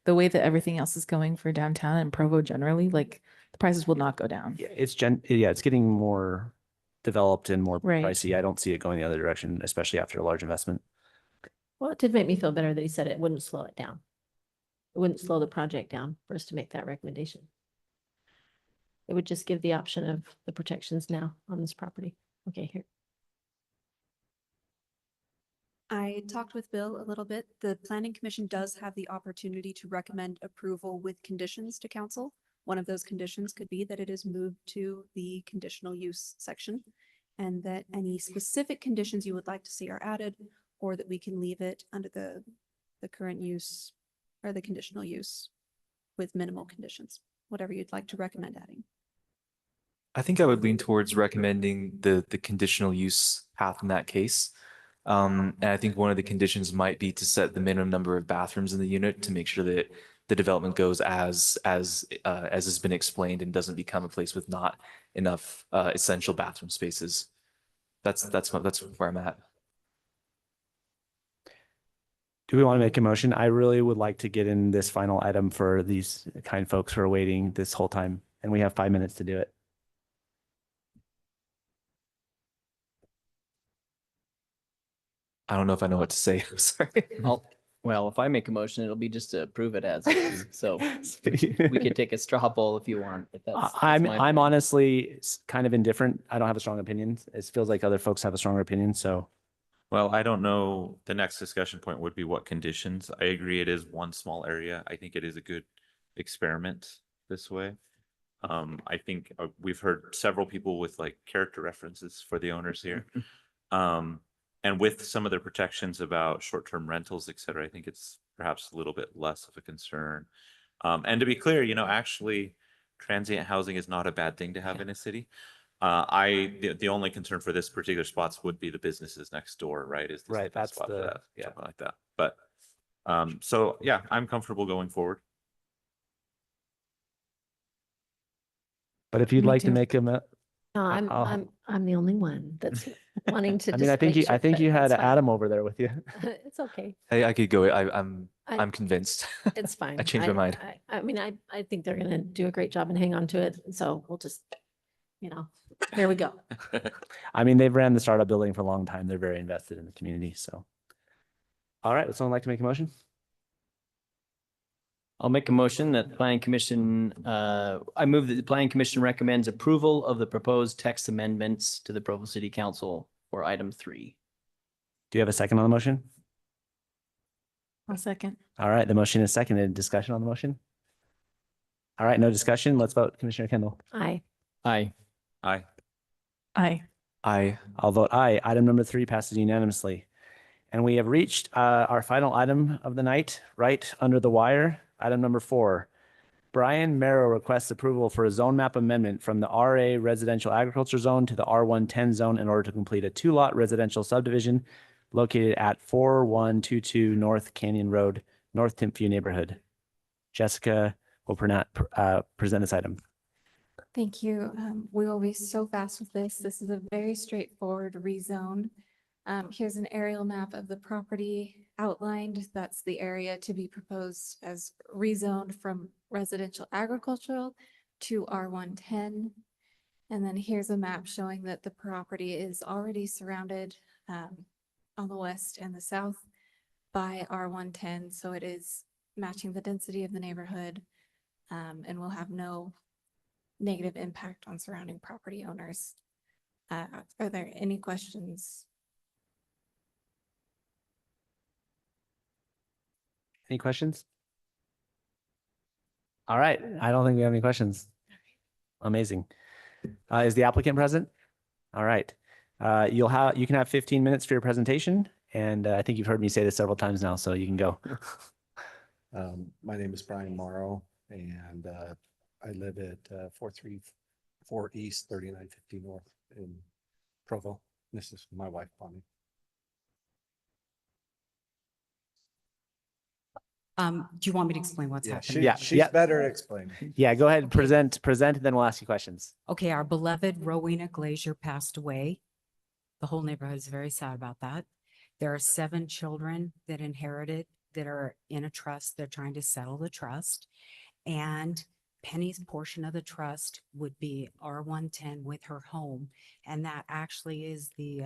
that everything else is going for downtown and Provo generally, like, the prices will not go down.
Yeah, it's getting more developed and more
Right.
pricey. I don't see it going the other direction, especially after a large investment.
Well, it did make me feel better that he said it wouldn't slow it down. It wouldn't slow the project down for us to make that recommendation. It would just give the option of the protections now on this property. Okay, here.
I talked with Bill a little bit. The Planning Commission does have the opportunity to recommend approval with conditions to council. One of those conditions could be that it is moved to the conditional use section, and that any specific conditions you would like to see are added, or that we can leave it under the current use or the conditional use with minimal conditions, whatever you'd like to recommend adding.
I think I would lean towards recommending the conditional use path in that case. And I think one of the conditions might be to set the minimum number of bathrooms in the unit to make sure that the development goes as has been explained and doesn't become a place with not enough essential bathroom spaces. That's where I'm at.
Do we want to make a motion? I really would like to get in this final item for these kind folks who are waiting this whole time, and we have 5 minutes to do it.
I don't know if I know what to say. I'm sorry.
Well, if I make a motion, it'll be just to approve it as is. So we could take a straw poll if you want. If that's
I'm
my
I'm
point.
honestly kind of indifferent. I don't have a strong opinion. It feels like other folks have a stronger opinion. So,
Well, I don't know. The next discussion point would be what conditions. I agree it is one small area. I think it is a good experiment this way. I think we've heard several people with like character references for the owners here. And with some of the protections about short-term rentals, et cetera, I think it's perhaps a little bit less of a concern. And to be clear, actually transient housing is not a bad thing to have in a city. The only concern for this particular spots would be the businesses next door, right? Is this
right.
the best
That's
spot for
the,
that,
yeah.
something like that. But so yeah, I'm comfortable going forward.
But if you'd
Me
like to
too.
make a,
No,
I'll-
I'm the only one that's wanting to.
I mean, I
just
think
make
I
sure,
think
but
you had
it's fine.
Adam over there with you.
It's okay.
I could go. I'm
I-
convinced.
It's fine.
I changed my mind.
I mean, I think they're gonna do a great job and hang on to it. So we'll just, there we go.
I mean, they've ran the startup building for a long time. They're very invested in the community. So, all right. Would someone like to make a motion?
I'll make a motion that the planning commission, I move that the planning commission recommends approval of the proposed text amendments to the Provo City Council for item 3.
Do you have a second on the motion?
I'll second.
All right. The motion is seconded. Discussion on the motion? All right. No discussion. Let's vote. Commissioner Kendall.
Aye.
Aye.
Aye.
Aye.
Aye.
I'll vote aye. Item number 3 passes unanimously. And we have reached our final item of the night, right under the wire. Item number 4. Brian Morrow requests approval for a zone map amendment from the RA Residential Agriculture Zone to the R1.10 Zone in order to complete a 2-lot residential subdivision located at 4122 North Canyon Road, North Timpview neighborhood. Jessica will present this item.
Thank you. We will be so fast with this. This is a very straightforward rezone. Here's an aerial map of the property outlined. That's the area to be proposed as rezoned from residential agricultural to R110. And then here's a map showing that the property is already surrounded on the west and the south by R110. So it is matching the density of the neighborhood and will have no negative impact on surrounding property owners. Are there any questions?
Any questions? All right. I don't think we have any questions. Amazing. Is the applicant present? All right. You can have 15 minutes for your presentation. And I think you've heard me say this several times now, so you can go.
My name is Brian Morrow, and I live at 434 East, 3950 North in Provo. This is my wife, Bonnie.
Do you want me to explain what's happening?
She's better at explaining.
Yeah, go ahead, present, and then we'll ask you questions.
Okay, our beloved Rowena Glazier passed away The whole neighborhood is very sad about that. There are 7 children that inherited that are in a trust. They're trying to settle the trust. And Penny's portion of the trust would be R110 with her home. And that actually is the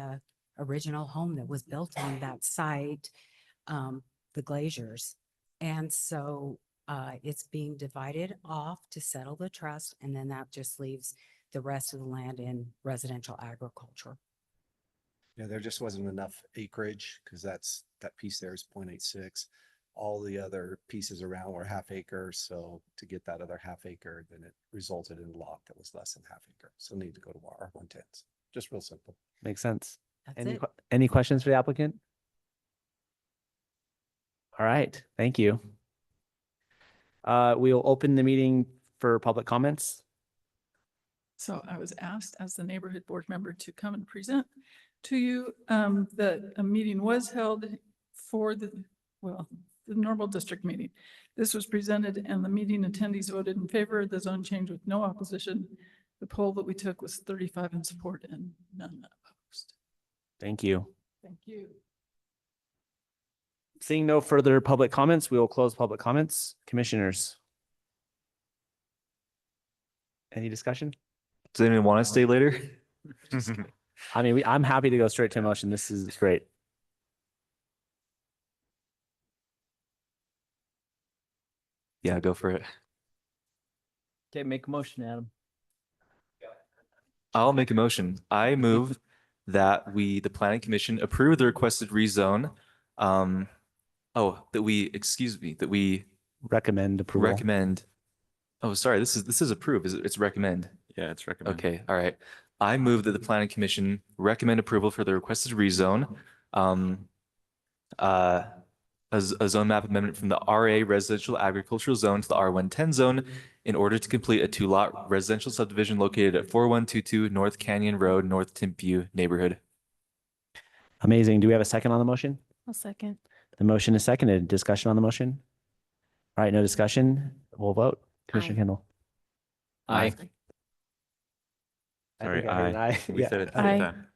original home that was built on that site, the Glaziers. And so it's being divided off to settle the trust. And then that just leaves the rest of the land in residential agriculture.
Yeah, there just wasn't enough acreage because that piece there is 0.86. All the other pieces around were half acre. So to get that other half acre, then it resulted in a lot that was less than half acre. So need to go to R110s. Just real simple.
Makes sense.
That's it.
Any questions for the applicant? All right, thank you. We will open the meeting for public comments.
So I was asked as the neighborhood board member to come and present to you that a meeting was held for the normal district meeting. This was presented and the meeting attendees voted in favor of the zone change with no opposition. The poll that we took was 35 in support and none opposed.
Thank you.
Thank you.
Seeing no further public comments, we will close public comments. Commissioners. Any discussion?
Does anyone want to stay later?
I mean, I'm happy to go straight to a motion. This is great.
Yeah, go for it.
Okay, make a motion, Adam.
I'll make a motion. I move that the planning commission approve the requested rezone. That we
recommend approval.
Recommend. Oh, sorry, this is approve. It's recommend.
Yeah, it's recommend.
Okay, all right. I move that the planning commission recommend approval for the requested rezone. A zone map amendment from the RA residential agricultural zone to the R110 zone in order to complete a 2-lot residential subdivision located at 4122 North Canyon Road, North Timpview neighborhood.
Amazing. Do we have a second on the motion?
I'll second.
The motion is seconded. Discussion on the motion? All right, no discussion. We'll vote. Commissioner Kendall.
Aye.
Sorry,
think I heard an
aye. We
Yeah.
said it at the
Aye.
same time.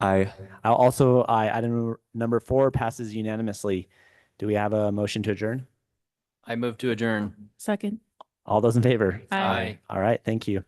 Aye.
I'll also aye. Item number 4 passes unanimously. Do we have a motion to adjourn?
I move to adjourn.
Second.
All those in favor?
Aye.
All right, thank you.